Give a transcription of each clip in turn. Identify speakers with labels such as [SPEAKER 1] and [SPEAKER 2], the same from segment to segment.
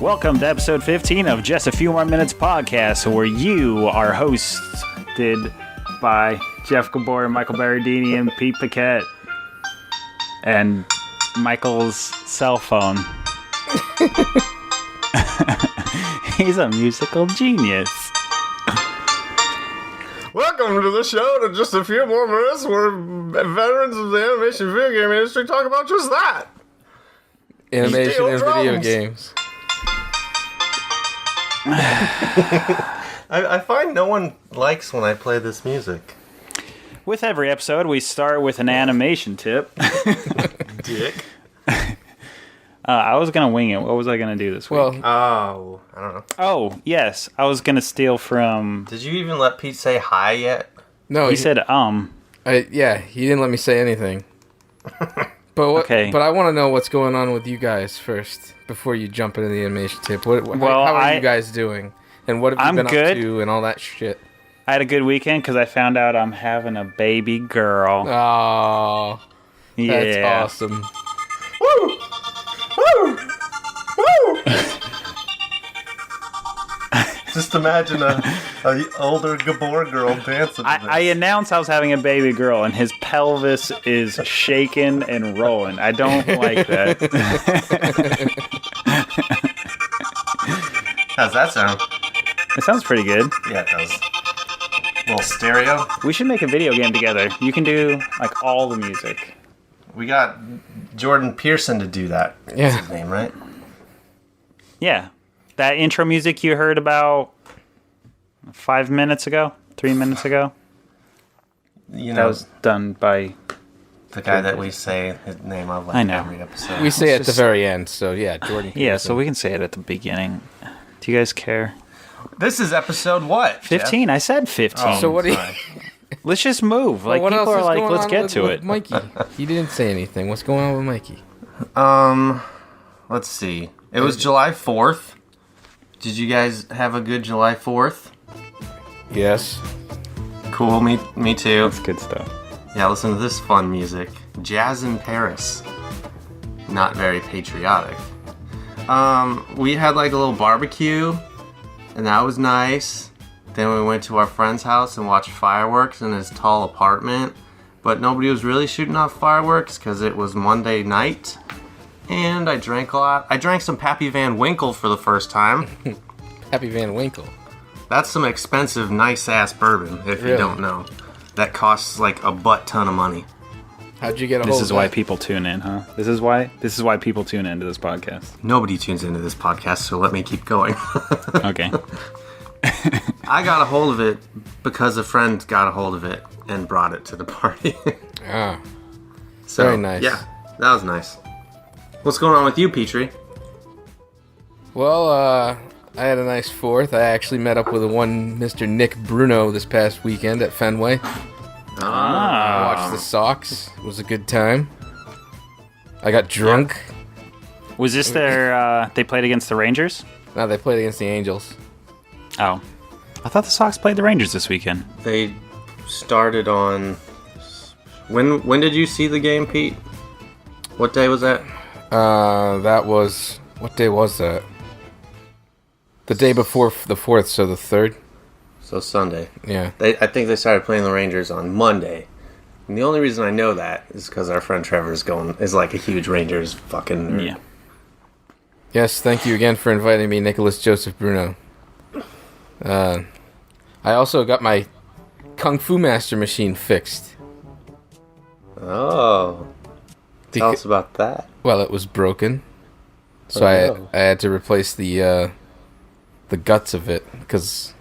[SPEAKER 1] Welcome to episode 15 of Just a Few More Minutes podcast, where you are hosted by Jeff Gabor, Michael Berardini, and Pete Paquette. And Michael's cell phone. He's a musical genius.
[SPEAKER 2] Welcome to the show to Just a Few More Minutes, where veterans of the animation video game industry talk about just that.
[SPEAKER 3] Animation and video games.
[SPEAKER 2] I find no one likes when I play this music.
[SPEAKER 1] With every episode, we start with an animation tip.
[SPEAKER 2] Dick.
[SPEAKER 1] I was going to wing it. What was I going to do this week?
[SPEAKER 2] I don't know.
[SPEAKER 1] Oh, yes. I was going to steal from...
[SPEAKER 2] Did you even let Pete say hi yet?
[SPEAKER 1] No, he said,
[SPEAKER 3] Yeah, he didn't let me say anything.
[SPEAKER 1] Okay.
[SPEAKER 3] But I want to know what's going on with you guys first, before you jump into the animation tip. How are you guys doing? And what have you been up to and all that shit?
[SPEAKER 1] I had a good weekend because I found out I'm having a baby girl.
[SPEAKER 3] Oh,
[SPEAKER 1] yeah.
[SPEAKER 3] That's awesome.
[SPEAKER 2] Woo! Woo! Woo! Just imagine a older Gabor girl dancing.
[SPEAKER 1] I announced I was having a baby girl, and his pelvis is shaking and rolling. I don't like that.
[SPEAKER 2] How's that sound?
[SPEAKER 1] It sounds pretty good.
[SPEAKER 2] Yeah, it does. A little stereo.
[SPEAKER 1] We should make a video game together. You can do like all the music.
[SPEAKER 2] We got Jordan Pearson to do that.
[SPEAKER 3] Yeah.
[SPEAKER 2] That's his name, right?
[SPEAKER 1] Yeah. That intro music you heard about 3 minutes ago? That was done by...
[SPEAKER 2] The guy that we say his name of like every episode.
[SPEAKER 3] We say it at the very end, so yeah, Jordan Pearson.
[SPEAKER 1] Yeah, so we can say it at the beginning. Do you guys care?
[SPEAKER 2] This is episode what?
[SPEAKER 1] 15. Jeff? I said 15.
[SPEAKER 3] Oh, so what do you...
[SPEAKER 1] Let's just move. Like, people are like, let's get to it.
[SPEAKER 3] Mikey, he didn't say anything. What's going on with Mikey?
[SPEAKER 2] Let's see. It was July 4th. Did you guys have a good July 4th?
[SPEAKER 3] Yes.
[SPEAKER 2] Cool, me too.
[SPEAKER 1] That's good stuff.
[SPEAKER 2] Yeah, listen to this fun music. Jazz in Paris. Not very patriotic. We had like a little barbecue, and that was nice. Then we went to our friend's house and watched fireworks in his tall apartment. But nobody was really shooting off fireworks because it was Monday night. And I drank a lot. I drank some Pappy Van Winkle for the first time.
[SPEAKER 3] Pappy Van Winkle.
[SPEAKER 2] That's some expensive, nice-ass bourbon, if you don't know. That costs like a butt ton of money.
[SPEAKER 3] How'd you get a hold of
[SPEAKER 1] This is why people tune in, huh? This is why people tune into this podcast.
[SPEAKER 2] Nobody tunes into this podcast, so let me keep going.
[SPEAKER 1] Okay.
[SPEAKER 2] I got a hold of it because a friend got a hold of it and brought it to the party. So,
[SPEAKER 3] very nice.
[SPEAKER 2] Yeah, that was nice. What's going on with you, Petrie?
[SPEAKER 3] Well, I had a nice 4th. I actually met up with one Mr. Nick Bruno this past weekend at Fenway. I watched the Sox. It was a good time. I got drunk.
[SPEAKER 1] Was this their, they played against the Rangers?
[SPEAKER 3] No, they played against the Angels.
[SPEAKER 1] Oh. I thought the Sox played the Rangers this weekend.
[SPEAKER 2] They started on... When did you see the game, Pete? What day was that?
[SPEAKER 3] That was... What day was that? The day before the 4th, so the 3rd.
[SPEAKER 2] So Sunday.
[SPEAKER 3] Yeah.
[SPEAKER 2] I think they started playing the Rangers on Monday. And the only reason I know that is because our friend Trevor is like a huge Rangers fucking nerd.
[SPEAKER 1] Yeah.
[SPEAKER 3] Yes, thank you again for inviting me, Nicholas Joseph Bruno. I also got my Kung Fu Master machine fixed.
[SPEAKER 2] Oh. Tell us about that.
[SPEAKER 3] Well, it was broken. So I had to replace the guts of it because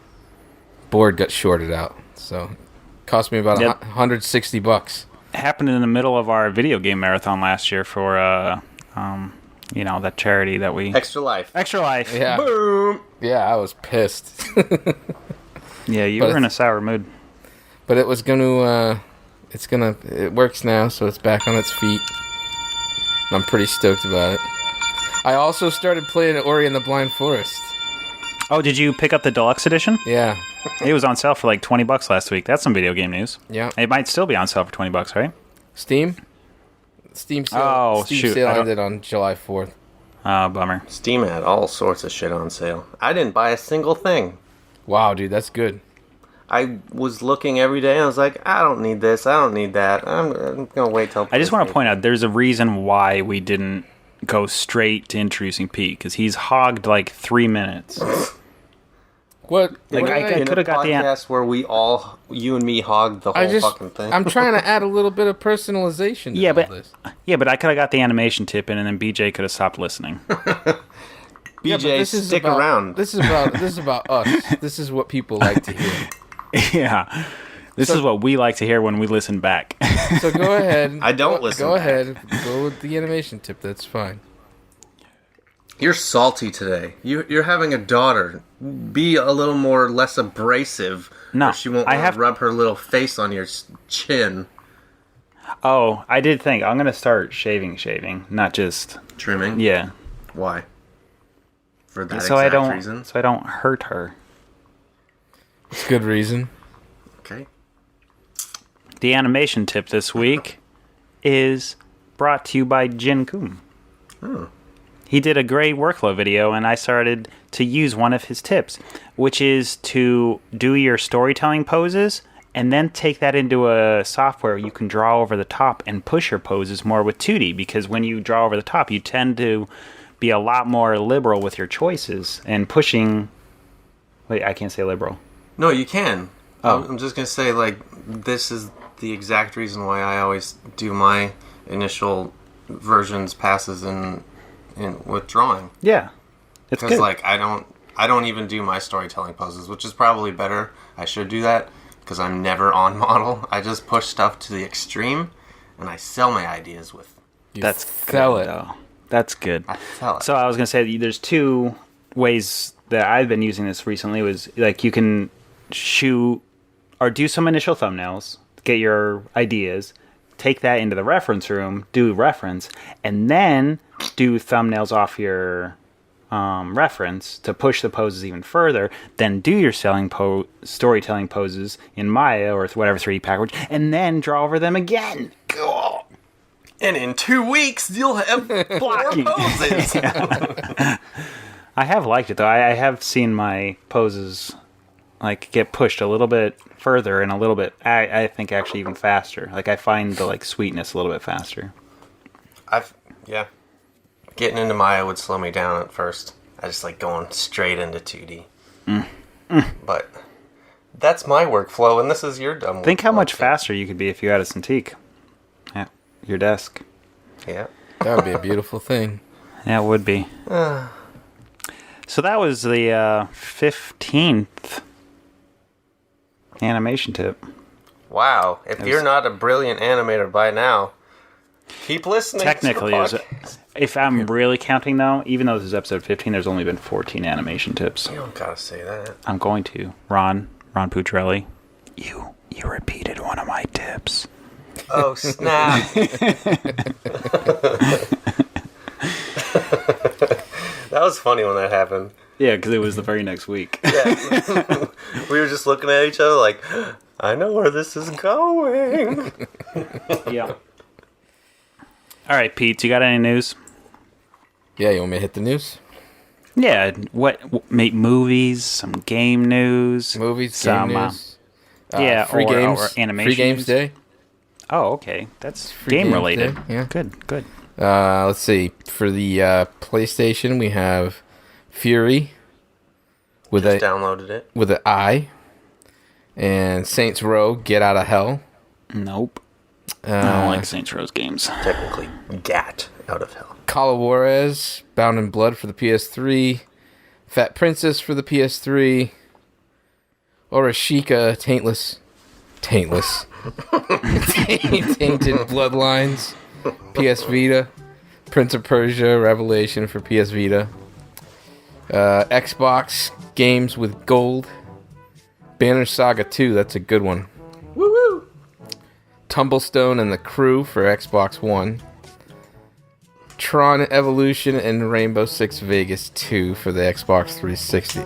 [SPEAKER 3] board got shorted out. So it cost me about $160.
[SPEAKER 1] It happened in the middle of our video game marathon last year for that charity that we...
[SPEAKER 2] Extra Life.
[SPEAKER 3] Yeah.
[SPEAKER 2] Boom.
[SPEAKER 3] Yeah, I was pissed.
[SPEAKER 1] Yeah, you were in a sour mood.
[SPEAKER 3] But it was it works now, so it's back on its feet. I'm pretty stoked about it. I also started playing Ori and the Blind Forest.
[SPEAKER 1] Oh, did you pick up the deluxe edition?
[SPEAKER 3] Yeah.
[SPEAKER 1] It was on sale for like $20 last week. That's some video game news.
[SPEAKER 3] Yeah.
[SPEAKER 1] It might still be on sale for $20, right?
[SPEAKER 3] Steam? Steam sale, sale ended on July 4th.
[SPEAKER 1] Oh, bummer.
[SPEAKER 2] Steam had all sorts of shit on sale. I didn't buy a single thing.
[SPEAKER 3] Wow, dude, that's good.
[SPEAKER 2] I was looking every day and I was like, I don't need this, I don't need that. I'm going to wait till...
[SPEAKER 1] I just want to point out, there's a reason why we didn't go straight to introducing Pete, because he's hogged like 3 minutes.
[SPEAKER 3] What?
[SPEAKER 1] Like, I could have got the...
[SPEAKER 2] podcast where you and me hogged the whole fucking thing.
[SPEAKER 3] I'm trying to add a little bit of personalization to all this.
[SPEAKER 1] Yeah, but I could have got the animation tip in, and then BJ could have stopped listening.
[SPEAKER 2] BJ, stick around.
[SPEAKER 3] This is about us. This is what people like to hear.
[SPEAKER 1] Yeah. This is what we like to hear when we listen back.
[SPEAKER 3] So go ahead.
[SPEAKER 2] I don't listen
[SPEAKER 3] Go
[SPEAKER 2] back.
[SPEAKER 3] ahead. Go with the animation tip. That's fine.
[SPEAKER 2] You're salty today. You're having a daughter. Be a little more less abrasive.
[SPEAKER 1] No,
[SPEAKER 2] or she won't want to rub her little face on your chin.
[SPEAKER 1] Oh, I did think I'm gonna start shaving, not just
[SPEAKER 2] Trimming?
[SPEAKER 1] Yeah.
[SPEAKER 2] Why? For that
[SPEAKER 1] So
[SPEAKER 2] exact reason?
[SPEAKER 1] So I don't hurt her.
[SPEAKER 3] It's a good reason.
[SPEAKER 2] Okay.
[SPEAKER 1] The animation tip this week is brought to you by Jin Kum.
[SPEAKER 2] Oh.
[SPEAKER 1] He did a great workflow video, and I started to use one of his tips, which is to do your storytelling poses and then take that into a software you can draw over the top and push your poses more with 2D, because when you draw over the top, you tend to be a lot more liberal with your choices and pushing... Wait, I can't say liberal.
[SPEAKER 2] No, you can.
[SPEAKER 1] Oh.
[SPEAKER 2] I'm just going to say, like, this is the exact reason why I always do my initial versions, passes, in withdrawing.
[SPEAKER 1] Yeah. It's
[SPEAKER 2] Because,
[SPEAKER 1] good.
[SPEAKER 2] like, I don't even do my storytelling poses, which is probably better. I should do that, because I'm never on model. I just push stuff to the extreme, and I sell my ideas with...
[SPEAKER 1] That's
[SPEAKER 3] sell
[SPEAKER 1] good,
[SPEAKER 3] it.
[SPEAKER 1] though. That's good.
[SPEAKER 2] I sell it.
[SPEAKER 1] So I was going to say, there's two ways that I've been using this recently. Was like, you can shoot or do some initial thumbnails, get your ideas, take that into the reference room, do reference, and then do thumbnails off your reference to push the poses even further. Then do your storytelling poses in Maya or whatever 3D package, and then draw over them again. Cool.
[SPEAKER 2] And in 2 weeks, you'll have 4 poses.
[SPEAKER 1] I have liked it, though. I have seen my poses like get pushed a little bit further and a little bit, I think, actually even faster. Like, I find the sweetness a little bit faster.
[SPEAKER 2] Yeah. Getting into Maya would slow me down at first. I just like going straight into 2D. But that's my workflow, and this is your dumb
[SPEAKER 1] Think how
[SPEAKER 2] workflow,
[SPEAKER 1] much
[SPEAKER 2] too.
[SPEAKER 1] faster you could be if you had a Cintiq at your desk.
[SPEAKER 2] Yeah.
[SPEAKER 3] That would be a beautiful thing.
[SPEAKER 1] Yeah, it would be. So that was the 15th animation tip.
[SPEAKER 2] Wow. If you're not a brilliant animator by now, keep listening.
[SPEAKER 1] Technically,
[SPEAKER 2] to the podcast.
[SPEAKER 1] if I'm really counting, though, even though this is episode 15, there's only been 14 animation tips.
[SPEAKER 2] You don't gotta say that.
[SPEAKER 1] I'm going to. Ron Pucciarelli, you repeated one of my tips.
[SPEAKER 2] Oh, snap. That was funny when that happened.
[SPEAKER 1] Yeah, because it was the very next week.
[SPEAKER 2] Yeah. We were just looking at each other like, I know where this is going.
[SPEAKER 1] Yeah. All right, Pete, you got any news?
[SPEAKER 3] Yeah, you want me to hit the news?
[SPEAKER 1] Yeah, make movies, some game news.
[SPEAKER 3] Movies,
[SPEAKER 1] some,
[SPEAKER 3] game news.
[SPEAKER 1] yeah,
[SPEAKER 3] free
[SPEAKER 1] or,
[SPEAKER 3] games.
[SPEAKER 1] or animation.
[SPEAKER 3] Free games day.
[SPEAKER 1] Oh, okay. That's
[SPEAKER 3] Free
[SPEAKER 1] game
[SPEAKER 3] games
[SPEAKER 1] related.
[SPEAKER 3] day, yeah.
[SPEAKER 1] Good.
[SPEAKER 3] Let's see. For the PlayStation, we have Fury with
[SPEAKER 2] Just
[SPEAKER 3] a
[SPEAKER 2] downloaded it.
[SPEAKER 3] with an I, and Saints Row: Get Out of Hell.
[SPEAKER 1] Nope. I don't like Saints Row's games.
[SPEAKER 2] Technically, Gat out of hell.
[SPEAKER 3] Call of Juarez, Bound in Blood for the PS3, Fat Princess for the PS3, Orishika, Tainted Bloodlines, PS Vita, Prince of Persia, Revelation for PS Vita, Xbox games with gold, Banner Saga 2, that's a good one.
[SPEAKER 2] Woo-woo!
[SPEAKER 3] Tumblestone and the Crew for Xbox One, Tron Evolution and Rainbow Six Vegas 2 for the Xbox 360.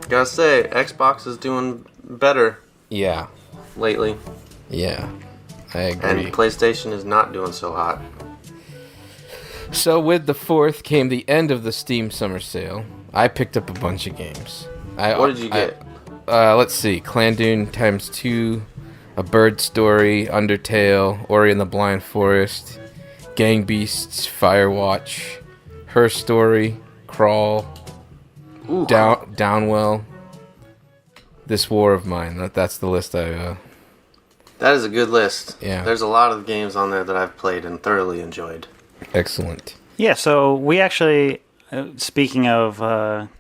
[SPEAKER 2] Gotta say, Xbox is doing better
[SPEAKER 3] Yeah,
[SPEAKER 2] lately.
[SPEAKER 3] I agree.
[SPEAKER 2] And PlayStation is not doing so hot.
[SPEAKER 3] So with the 4th came the end of the Steam Summer Sale. I picked up a bunch of games.
[SPEAKER 2] What did you get?
[SPEAKER 3] Let's see. Clan Dune ×2, A Bird Story, Undertale, Ori and the Blind Forest, Gang Beasts, Firewatch, Her Story, Crawl,
[SPEAKER 2] Ooh,
[SPEAKER 3] Downwell, This War of Mine. That's the list I...
[SPEAKER 2] That is a good list.
[SPEAKER 3] Yeah.
[SPEAKER 2] There's a lot of games on there that I've played and thoroughly enjoyed.
[SPEAKER 3] Excellent.
[SPEAKER 1] Yeah, so we actually, speaking of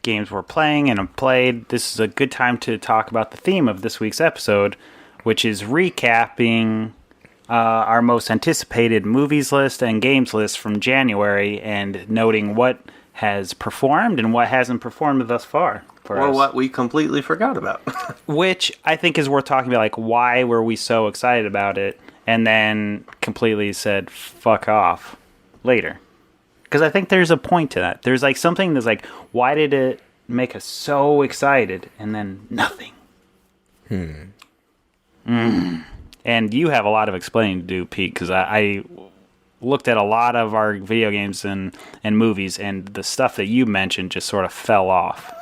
[SPEAKER 1] games we're playing and have played, this is a good time to talk about the theme of this week's episode, which is recapping our most anticipated movies list and games list from January and noting what has performed and what hasn't performed thus far for
[SPEAKER 2] Or
[SPEAKER 1] us.
[SPEAKER 2] what we completely forgot about.
[SPEAKER 1] Which I think is worth talking about, like, why were we so excited about it and then completely said, fuck off, later. Because I think there's a point to that. There's, like, something that's like, why did it make us so excited and then nothing? And you have a lot of explaining to do, Pete, because I looked at a lot of our video games and movies, and the stuff that you mentioned just sort of fell off.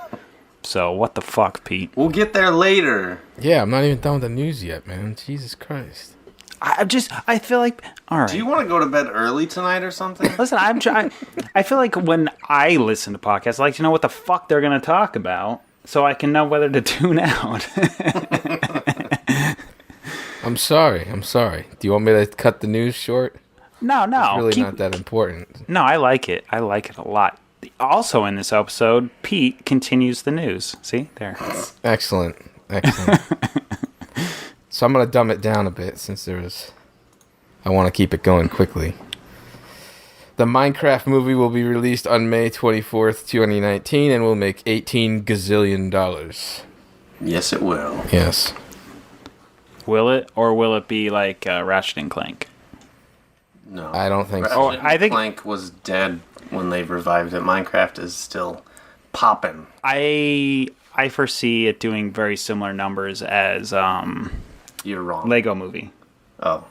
[SPEAKER 1] So, what the fuck, Pete?
[SPEAKER 2] We'll get there later.
[SPEAKER 3] Yeah, I'm not even done with the news yet, man. Jesus Christ.
[SPEAKER 1] I feel like, all right.
[SPEAKER 2] Do you want to go to bed early tonight or something?
[SPEAKER 1] Listen, I'm trying. I feel like when I listen to podcasts, I like to know what the fuck they're going to talk about, so I can know whether to tune out.
[SPEAKER 3] I'm sorry. Do you want me to cut the news short?
[SPEAKER 1] No.
[SPEAKER 3] It's really not that important.
[SPEAKER 1] No, I like it. I like it a lot. Also in this episode, Pete continues the news. See? There.
[SPEAKER 3] Excellent. So I'm going to dumb it down a bit since I want to keep it going quickly. The Minecraft movie will be released on May 24th, 2019 and will make $18 gazillion.
[SPEAKER 2] Yes, it will.
[SPEAKER 3] Yes.
[SPEAKER 1] Will it? Or will it be like Ratchet and Clank?
[SPEAKER 2] No.
[SPEAKER 3] I don't think
[SPEAKER 2] Ratchet
[SPEAKER 3] so.
[SPEAKER 1] I think
[SPEAKER 2] Clank was dead when they revived it. Minecraft is still popping.
[SPEAKER 1] I foresee it doing very similar numbers as
[SPEAKER 2] You're wrong.
[SPEAKER 1] Lego Movie.
[SPEAKER 2] Oh.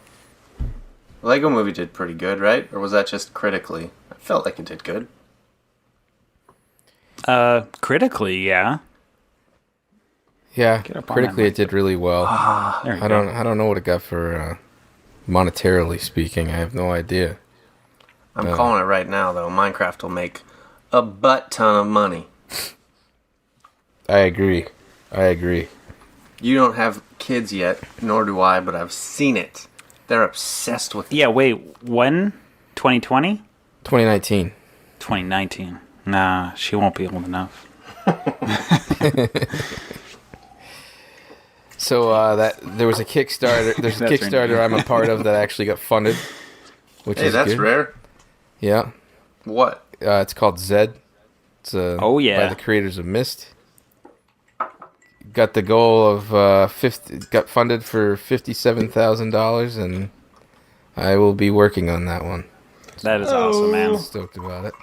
[SPEAKER 2] Lego Movie did pretty good, right? Or was that just critically? I felt like it did good.
[SPEAKER 1] Critically, yeah.
[SPEAKER 3] Yeah,
[SPEAKER 1] Get up on
[SPEAKER 3] critically
[SPEAKER 1] that
[SPEAKER 3] it did really well.
[SPEAKER 1] There you
[SPEAKER 3] I
[SPEAKER 1] go.
[SPEAKER 3] don't know what it got for monetarily speaking. I have no idea.
[SPEAKER 2] I'm calling it right now, though. Minecraft will make a butt ton of money.
[SPEAKER 3] I agree.
[SPEAKER 2] You don't have kids yet, nor do I, but I've seen it. They're obsessed with it.
[SPEAKER 1] Yeah, wait, when? 2020?
[SPEAKER 3] 2019.
[SPEAKER 1] 2019. Nah, she won't be old enough.
[SPEAKER 3] So there was a Kickstarter. There's a
[SPEAKER 1] That's
[SPEAKER 3] Kickstarter I'm a part of that actually got funded, which
[SPEAKER 2] Hey,
[SPEAKER 3] is
[SPEAKER 2] that's
[SPEAKER 3] good.
[SPEAKER 2] rare.
[SPEAKER 3] Yeah,
[SPEAKER 2] What?
[SPEAKER 3] it's called Zed. It's
[SPEAKER 1] Oh, yeah.
[SPEAKER 3] by the creators of Myst. Got the goal of got funded for $57,000, and I will be working on that one.
[SPEAKER 1] That is awesome, man.
[SPEAKER 3] Stoked about it.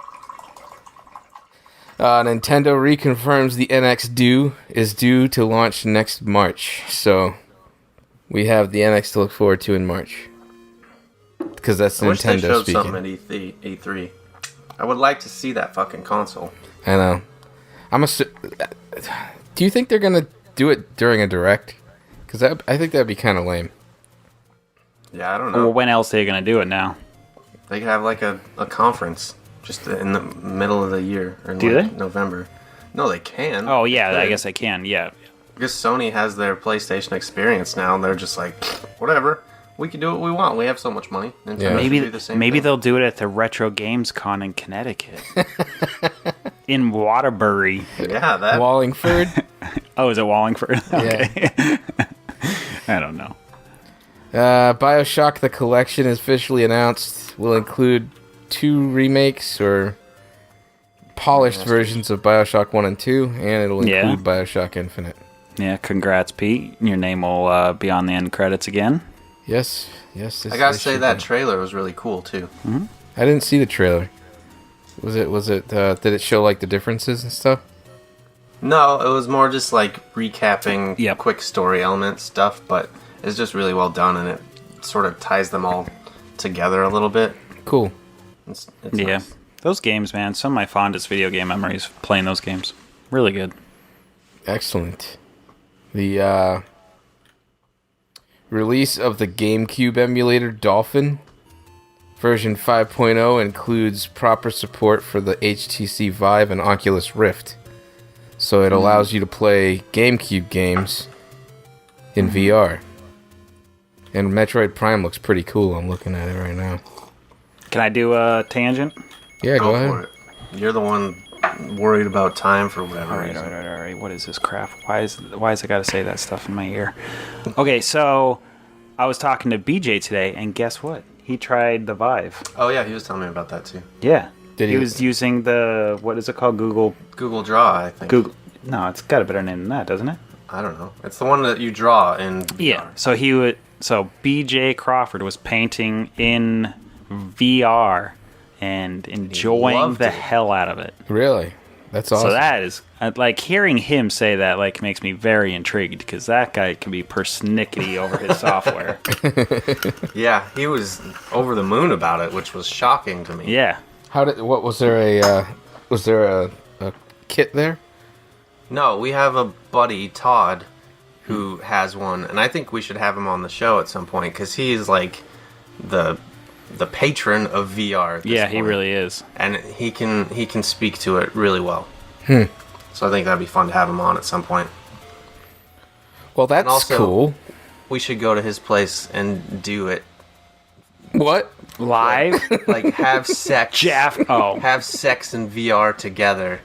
[SPEAKER 3] Nintendo reconfirms the NX is due to launch next March, so we have the NX to look forward to in March. Because that's
[SPEAKER 2] I wish they
[SPEAKER 3] Nintendo
[SPEAKER 2] showed
[SPEAKER 3] speaking.
[SPEAKER 2] something at E3. I would like to see that fucking console.
[SPEAKER 3] I know. Do you think they're gonna do it during a direct? Because I think that'd be kind of lame.
[SPEAKER 2] Yeah, I don't
[SPEAKER 1] Well,
[SPEAKER 2] know.
[SPEAKER 1] when else are they going to do it now?
[SPEAKER 2] They could have like a conference just in the middle of the year. Or in
[SPEAKER 1] Do
[SPEAKER 2] like
[SPEAKER 1] they?
[SPEAKER 2] November. No, they can.
[SPEAKER 1] Oh, yeah,
[SPEAKER 2] They
[SPEAKER 1] I
[SPEAKER 2] could.
[SPEAKER 1] guess I can, yeah.
[SPEAKER 2] Because Sony has their PlayStation experience now, and they're just like, whatever. We can do what we want. We have so much money. Nintendo
[SPEAKER 3] Yeah.
[SPEAKER 2] should
[SPEAKER 1] Maybe
[SPEAKER 2] do the same
[SPEAKER 1] maybe
[SPEAKER 2] thing.
[SPEAKER 1] they'll do it at the Retro Games Con in Connecticut. In Waterbury.
[SPEAKER 2] Yeah, that.
[SPEAKER 3] Wallingford.
[SPEAKER 1] Oh, is it Wallingford?
[SPEAKER 3] Yeah.
[SPEAKER 1] Okay. I don't know.
[SPEAKER 3] BioShock the Collection is officially announced. Will include 2 remakes or polished versions of BioShock 1 and 2, and it'll include
[SPEAKER 1] Yeah.
[SPEAKER 3] BioShock Infinite.
[SPEAKER 1] Yeah, congrats, Pete. Your name will be on the end credits again.
[SPEAKER 3] Yes.
[SPEAKER 2] I gotta say that trailer was really cool too.
[SPEAKER 3] I didn't see the trailer. Was it did it show like the differences and stuff?
[SPEAKER 2] No, it was more just like recapping
[SPEAKER 1] Yep.
[SPEAKER 2] quick story element stuff, but it's just really well done, and it sort of ties them all together a little bit.
[SPEAKER 3] Cool.
[SPEAKER 2] It's
[SPEAKER 1] Yeah.
[SPEAKER 2] nice.
[SPEAKER 1] Those games, man. Some of my fondest video game memories playing those games. Really good.
[SPEAKER 3] Excellent. The release of the GameCube emulator Dolphin version 5.0 includes proper support for the HTC Vive and Oculus Rift. So it allows you to play GameCube games in VR. And Metroid Prime looks pretty cool. I'm looking at it right now.
[SPEAKER 1] Can I do a tangent?
[SPEAKER 3] Yeah, go
[SPEAKER 2] For
[SPEAKER 3] ahead.
[SPEAKER 2] it. You're the one worried about time for whatever
[SPEAKER 1] All right.
[SPEAKER 2] reason.
[SPEAKER 1] What is this crap? Why is I got to say that stuff in my ear? Okay, so I was talking to BJ today, and guess what? He tried the Vive.
[SPEAKER 2] Oh yeah, he was telling me about that too.
[SPEAKER 1] Yeah.
[SPEAKER 3] Did
[SPEAKER 1] he
[SPEAKER 3] he-
[SPEAKER 1] was using the, what is it called?
[SPEAKER 2] Google Draw, I think.
[SPEAKER 1] Google. No, it's got a better name than that, doesn't it?
[SPEAKER 2] I don't know. It's the one that you draw in VR.
[SPEAKER 1] Yeah. So BJ Crawford was painting in VR and enjoying
[SPEAKER 2] loved
[SPEAKER 1] the
[SPEAKER 2] it.
[SPEAKER 1] hell out of it.
[SPEAKER 3] Really? That's awesome.
[SPEAKER 1] So that is like hearing him say that like makes me very intrigued because that guy can be persnickety over his software.
[SPEAKER 2] Yeah, he was over the moon about it, which was shocking to me.
[SPEAKER 1] Yeah.
[SPEAKER 3] What was there a kit there?
[SPEAKER 2] No, we have a buddy, Todd, who has one, and I think we should have him on the show at some point because he's like the patron of VR. At this
[SPEAKER 1] Yeah, he
[SPEAKER 2] point.
[SPEAKER 1] really is.
[SPEAKER 2] And he can speak to it really well. So I think that'd be fun to have him on at some point.
[SPEAKER 3] Well, that's
[SPEAKER 2] also-
[SPEAKER 3] cool.
[SPEAKER 2] We should go to his place and do it.
[SPEAKER 3] What?
[SPEAKER 1] Live?
[SPEAKER 2] Like have sex. Have sex in VR together.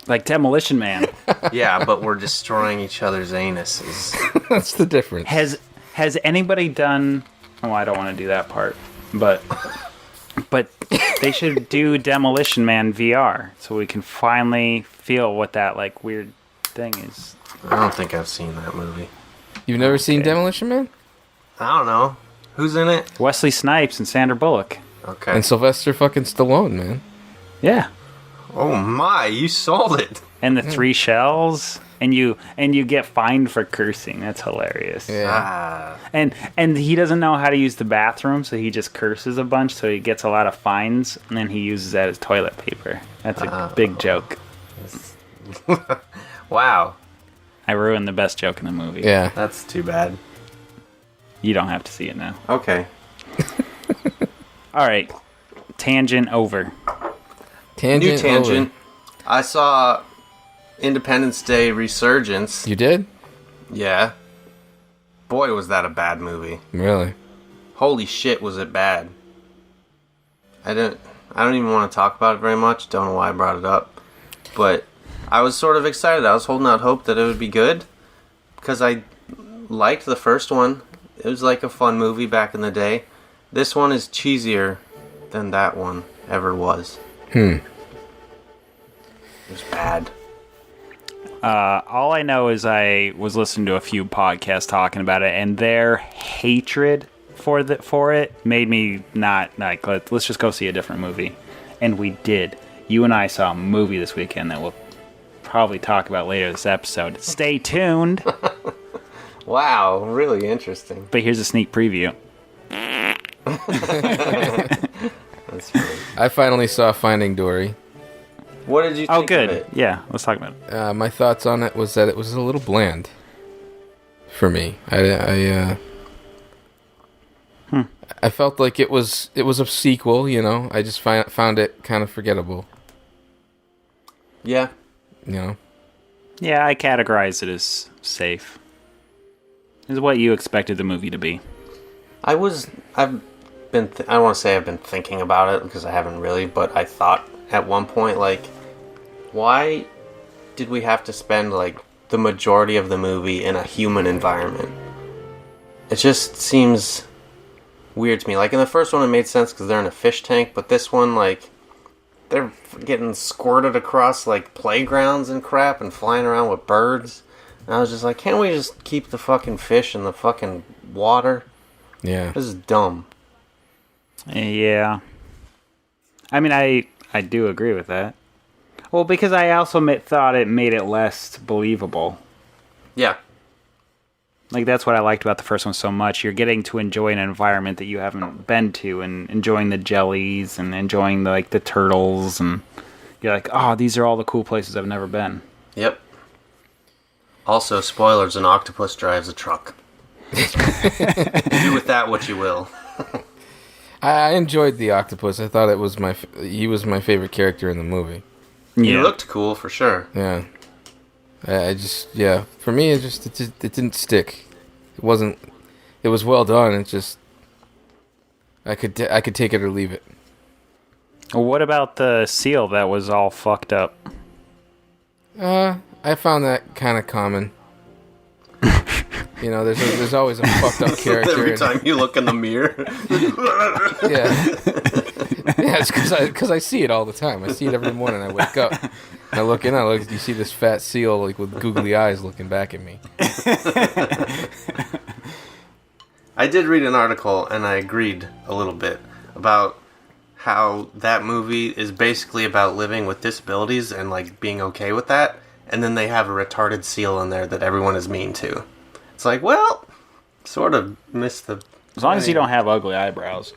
[SPEAKER 1] Like Demolition Man.
[SPEAKER 2] Yeah, but we're destroying each other's anuses.
[SPEAKER 3] That's the difference.
[SPEAKER 1] Has anybody done? Oh, I don't want to do that part, but they should do Demolition Man VR so we can finally feel what that like weird thing is.
[SPEAKER 2] I don't think I've seen that movie.
[SPEAKER 3] You've never seen Demolition Man?
[SPEAKER 2] I don't know. Who's in it?
[SPEAKER 1] Wesley Snipes and Sandra Bullock.
[SPEAKER 2] Okay.
[SPEAKER 3] And Sylvester fucking Stallone, man.
[SPEAKER 1] Yeah,
[SPEAKER 2] Oh my, you sold it.
[SPEAKER 1] and the three shells, and you get fined for cursing. That's hilarious.
[SPEAKER 3] Yeah.
[SPEAKER 2] Ah.
[SPEAKER 1] And he doesn't know how to use the bathroom, so he just curses a bunch, so he gets a lot of fines, and then he uses that as toilet paper. That's a big joke.
[SPEAKER 2] Wow.
[SPEAKER 1] I ruined the best joke in the movie.
[SPEAKER 3] Yeah.
[SPEAKER 2] That's too bad.
[SPEAKER 1] You don't have to see it now.
[SPEAKER 2] Okay.
[SPEAKER 1] All right. Tangent over.
[SPEAKER 3] Tangent.
[SPEAKER 2] New tangent.
[SPEAKER 3] over.
[SPEAKER 2] I saw Independence Day Resurgence.
[SPEAKER 3] You did?
[SPEAKER 2] Yeah. Boy, was that a bad movie.
[SPEAKER 3] Really?
[SPEAKER 2] Holy shit, was it bad. I don't even want to talk about it very much. Don't know why I brought it up. But I was sort of excited. I was holding out hope that it would be good. Because I liked the first one. It was like a fun movie back in the day. This one is cheesier than that one ever was. It was bad.
[SPEAKER 1] All I know is I was listening to a few podcasts talking about it, and their hatred for it made me not like let's just go see a different movie. And we did. You and I saw a movie this weekend that we'll probably talk about later this episode. Stay tuned.
[SPEAKER 2] Wow, really interesting.
[SPEAKER 1] But here's a sneak preview.
[SPEAKER 2] That's funny.
[SPEAKER 3] I finally saw Finding Dory.
[SPEAKER 2] What did you think
[SPEAKER 1] Oh,
[SPEAKER 2] of
[SPEAKER 1] good.
[SPEAKER 2] it?
[SPEAKER 1] Yeah, let's talk about it.
[SPEAKER 3] My thoughts on it was that it was a little bland for me. I felt like it was a sequel, you know. I just found it kind of forgettable,
[SPEAKER 2] Yeah.
[SPEAKER 3] you know.
[SPEAKER 1] Yeah, I categorize it as safe. This is what you expected the movie to be.
[SPEAKER 2] I don't want to say I've been thinking about it because I haven't really, but I thought at one point, like, why did we have to spend, like, the majority of the movie in a human environment? It just seems weird to me. Like, in the first one it made sense because they're in a fish tank, but this one, like, they're getting squirted across, like, playgrounds and crap and flying around with birds. And I was just like, can't we just keep the fucking fish in the fucking water?
[SPEAKER 3] Yeah.
[SPEAKER 2] This is dumb.
[SPEAKER 1] Yeah. I mean, I do agree with that. Well, because I also thought it made it less believable.
[SPEAKER 2] Yeah.
[SPEAKER 1] Like, that's what I liked about the first one so much. You're getting to enjoy an environment that you haven't been to, and enjoying the jellies, and enjoying the turtles, and you're like, oh, these are all the cool places I've never been.
[SPEAKER 2] Yep. Also, spoilers, an octopus drives a truck. Do with that what you will.
[SPEAKER 3] I enjoyed the octopus. I thought he was my favorite character in the movie.
[SPEAKER 1] Yeah.
[SPEAKER 2] He looked cool, for sure.
[SPEAKER 3] Yeah. For me, it didn't stick. It wasn't. It was well done. It just, I could take it or leave it.
[SPEAKER 1] What about the seal that was all fucked up?
[SPEAKER 3] I found that kind of common. There's always a fucked up character.
[SPEAKER 2] Every time you look in the mirror.
[SPEAKER 3] Yeah, it's because I see it all the time. I see it every morning. I wake up, I look in, you see this fat seal with googly eyes looking back at me.
[SPEAKER 2] I did read an article, and I agreed a little bit about how that movie is basically about living with disabilities and being okay with that, and then they have a retarded seal in there that everyone is mean to. It's like, well, sort of missed the...
[SPEAKER 1] As long as you don't have ugly eyebrows.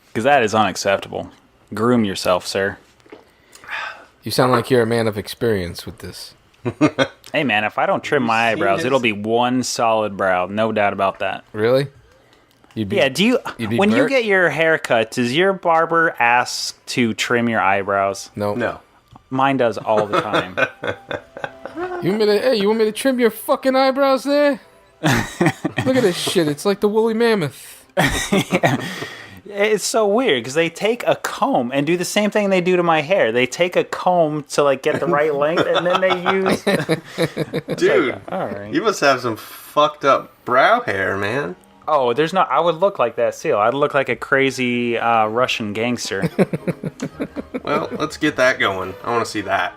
[SPEAKER 1] Because that is unacceptable. Groom yourself, sir.
[SPEAKER 3] You sound like you're a man of experience with this.
[SPEAKER 1] Hey, man, if I don't trim my eyebrows, it'll be one solid brow. No doubt about that.
[SPEAKER 3] Really?
[SPEAKER 1] When you get your hair cut, does your barber ask to trim your eyebrows?
[SPEAKER 2] No.
[SPEAKER 1] Mine does all the time.
[SPEAKER 3] You want me to trim your fucking eyebrows there? Look at this shit. It's like the woolly mammoth.
[SPEAKER 1] It's so weird because they take a comb and do the same thing they do to my hair. They take a comb to get the right length, and then they use...
[SPEAKER 2] Dude,
[SPEAKER 1] all right.
[SPEAKER 2] You must have some fucked up brow hair, man.
[SPEAKER 1] Oh, there's not... I would look like that seal. I'd look like a crazy Russian gangster.
[SPEAKER 2] Well, let's get that going. I want to see that.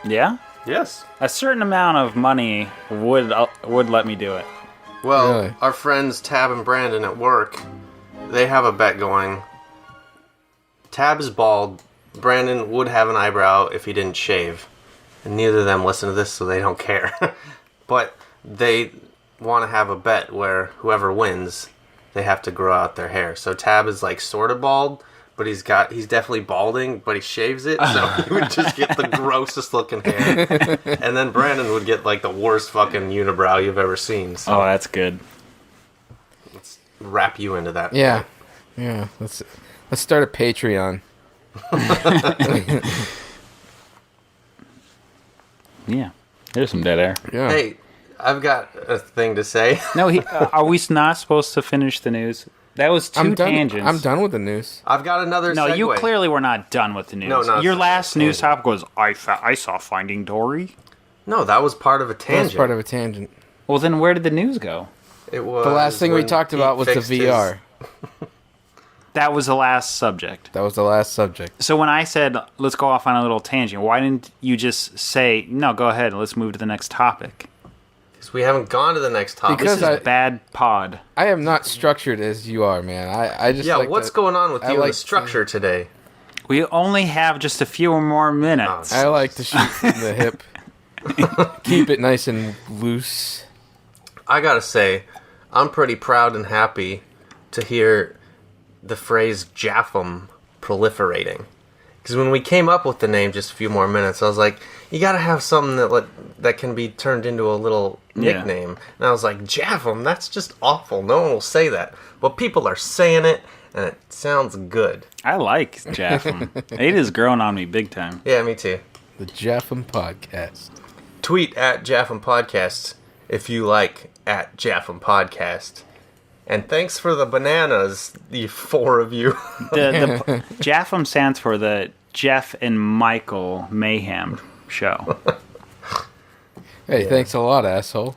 [SPEAKER 1] Yeah?
[SPEAKER 2] Yes.
[SPEAKER 1] A certain amount of money would let me do it.
[SPEAKER 2] Well,
[SPEAKER 3] Really?
[SPEAKER 2] Our friends Tab and Brandon at work, they have a bet going. Tab is bald. Brandon would have an eyebrow if he didn't shave. And neither of them listen to this, so they don't care. But they want to have a bet where whoever wins, they have to grow out their hair. So Tab is sort of bald, but he's definitely balding, but he shaves it, so he would just get the grossest looking hair. And then Brandon would get the worst fucking unibrow you've ever seen. So
[SPEAKER 1] Oh, that's good.
[SPEAKER 2] let's wrap you into that.
[SPEAKER 3] Yeah. Let's start a Patreon.
[SPEAKER 1] Yeah. There's some dead air.
[SPEAKER 3] Yeah.
[SPEAKER 2] Hey, I've got a thing to say.
[SPEAKER 1] No, are we not supposed to finish the news? That was two tangents.
[SPEAKER 3] I'm done with the news.
[SPEAKER 2] I've got another
[SPEAKER 1] No,
[SPEAKER 2] segue.
[SPEAKER 1] you clearly were not done with the news.
[SPEAKER 2] No, not
[SPEAKER 1] Your
[SPEAKER 2] a
[SPEAKER 1] last news
[SPEAKER 2] tangent.
[SPEAKER 1] topic was, I saw Finding Dory.
[SPEAKER 2] No, that was part of a tangent.
[SPEAKER 3] That's part of a tangent.
[SPEAKER 1] Well, then where did the news go?
[SPEAKER 2] It was
[SPEAKER 3] The last thing we
[SPEAKER 2] when
[SPEAKER 3] talked
[SPEAKER 2] Pete
[SPEAKER 3] about was the
[SPEAKER 2] fixed his-
[SPEAKER 3] VR.
[SPEAKER 1] That was the last subject.
[SPEAKER 3] That was the last subject.
[SPEAKER 1] So when I said, let's go off on a little tangent, why didn't you just say, no, go ahead, let's move to the next topic?
[SPEAKER 2] Because we haven't gone to the next topic.
[SPEAKER 3] Because
[SPEAKER 1] This is bad pod.
[SPEAKER 3] I am not structured as you are, man. I just
[SPEAKER 2] what's going on with you and the structure today?
[SPEAKER 1] We only have just a few more minutes.
[SPEAKER 3] I like to shoot from the hip. Keep it nice and loose.
[SPEAKER 2] I gotta say, I'm pretty proud and happy to hear the phrase JAFMM proliferating. Because when we came up with the name just a few more minutes, I was like, you gotta have something that can be turned into a little nickname. And I was like, JAFMM, that's just awful. No one will say that. But people are saying it, and it sounds good.
[SPEAKER 1] I like JAFMM. It has grown on me big time.
[SPEAKER 2] Yeah, me too.
[SPEAKER 3] The JAFMM Podcast.
[SPEAKER 2] Tweet at JAFMM Podcast if you like at JAFMM Podcast. And thanks for the bananas, the four of you.
[SPEAKER 1] The JAFMM stands for the Jeff and Michael Mayhem Show.
[SPEAKER 3] Hey, thanks a lot, asshole.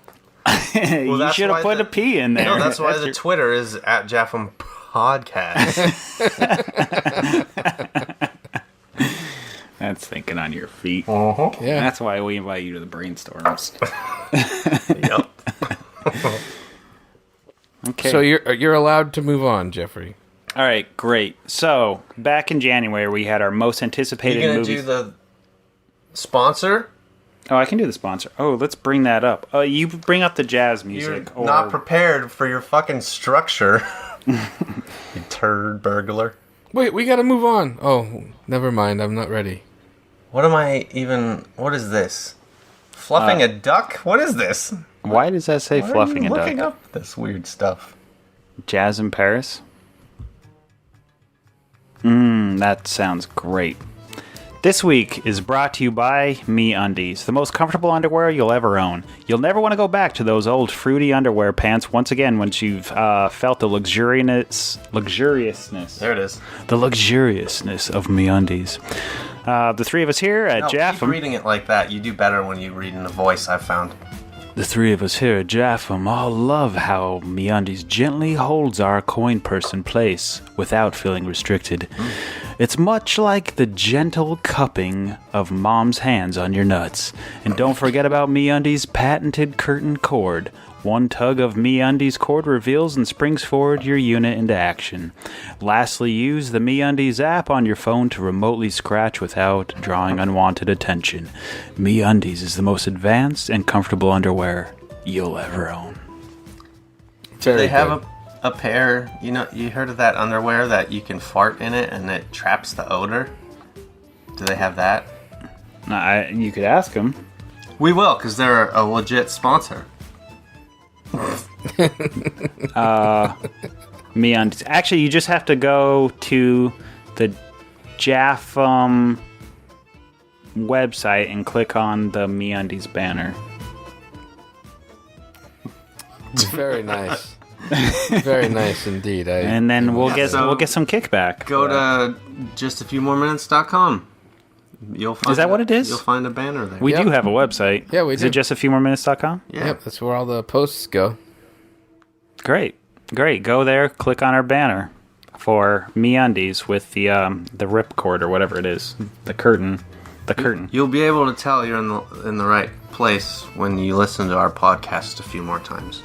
[SPEAKER 1] You
[SPEAKER 2] that's
[SPEAKER 1] should have
[SPEAKER 2] why
[SPEAKER 1] put
[SPEAKER 2] the-
[SPEAKER 1] a P in there.
[SPEAKER 2] No, that's why the
[SPEAKER 1] your-
[SPEAKER 2] Twitter is at JAFMM Podcast.
[SPEAKER 1] That's thinking on your feet.
[SPEAKER 2] Uh-huh.
[SPEAKER 3] Yeah.
[SPEAKER 1] That's why we invite you to the brainstorms.
[SPEAKER 2] Yep.
[SPEAKER 1] Okay.
[SPEAKER 3] So you're allowed to move on, Jeffrey.
[SPEAKER 1] All right, great. So, back in January, we had our most
[SPEAKER 2] You
[SPEAKER 1] anticipated
[SPEAKER 2] gonna
[SPEAKER 1] movie.
[SPEAKER 2] do the sponsor?
[SPEAKER 1] Oh, I can do the sponsor. Oh, let's bring that up. You bring up the jazz music.
[SPEAKER 2] You're not prepared for your fucking structure. You turd burglar.
[SPEAKER 3] Wait, we gotta move on. Oh, never mind. I'm not ready.
[SPEAKER 2] What is this? Fluffing a duck? What is this?
[SPEAKER 1] Why does that say
[SPEAKER 2] Why
[SPEAKER 1] fluffing
[SPEAKER 2] are you
[SPEAKER 1] a
[SPEAKER 2] looking
[SPEAKER 1] duck?
[SPEAKER 2] up this weird stuff?
[SPEAKER 1] Jazz in Paris? That sounds great. This week is brought to you by MeUndies, the most comfortable underwear you'll ever own. You'll never want to go back to those old fruity underwear pants once again once you've felt the luxuriousness.
[SPEAKER 2] There it is.
[SPEAKER 1] The luxuriousness of MeUndies. The three of us here at
[SPEAKER 2] Keep
[SPEAKER 1] JAFMM.
[SPEAKER 2] reading it like that. You do better when you read in the voice, I've found.
[SPEAKER 1] The three of us here at JAFMM all love how MeUndies gently holds our coin purse in place without feeling restricted. It's much like the gentle cupping of mom's hands on your nuts. And don't forget about MeUndies' patented curtain cord. One tug of MeUndies cord reveals and springs forward your unit into action. Lastly, use the MeUndies app on your phone to remotely scratch without drawing unwanted attention. MeUndies is the most advanced and comfortable underwear you'll ever own.
[SPEAKER 2] Do they have a pair, you heard of that underwear that you can fart in it and it traps the odor? Do they have that?
[SPEAKER 1] You could ask them.
[SPEAKER 2] We will, because they're a legit sponsor.
[SPEAKER 1] MeUndies. Actually, you just have to go to the JAFMM website and click on the MeUndies banner.
[SPEAKER 3] Very nice. Very nice indeed.
[SPEAKER 1] And then we'll get some kickback.
[SPEAKER 2] Go to justafewmoreminutes.com. You'll find
[SPEAKER 1] Is that what it is?
[SPEAKER 2] You'll find a banner there.
[SPEAKER 1] We do have a website.
[SPEAKER 3] Yeah, we
[SPEAKER 1] is
[SPEAKER 3] do.
[SPEAKER 1] it justafewmoreminutes.com?
[SPEAKER 2] Yeah.
[SPEAKER 3] Yep, that's where all the posts go.
[SPEAKER 1] Great. Go there, click on our banner for MeUndies with the rip cord or whatever it is. The curtain.
[SPEAKER 2] You'll be able to tell you're in the right place when you listen to our podcast a few more times.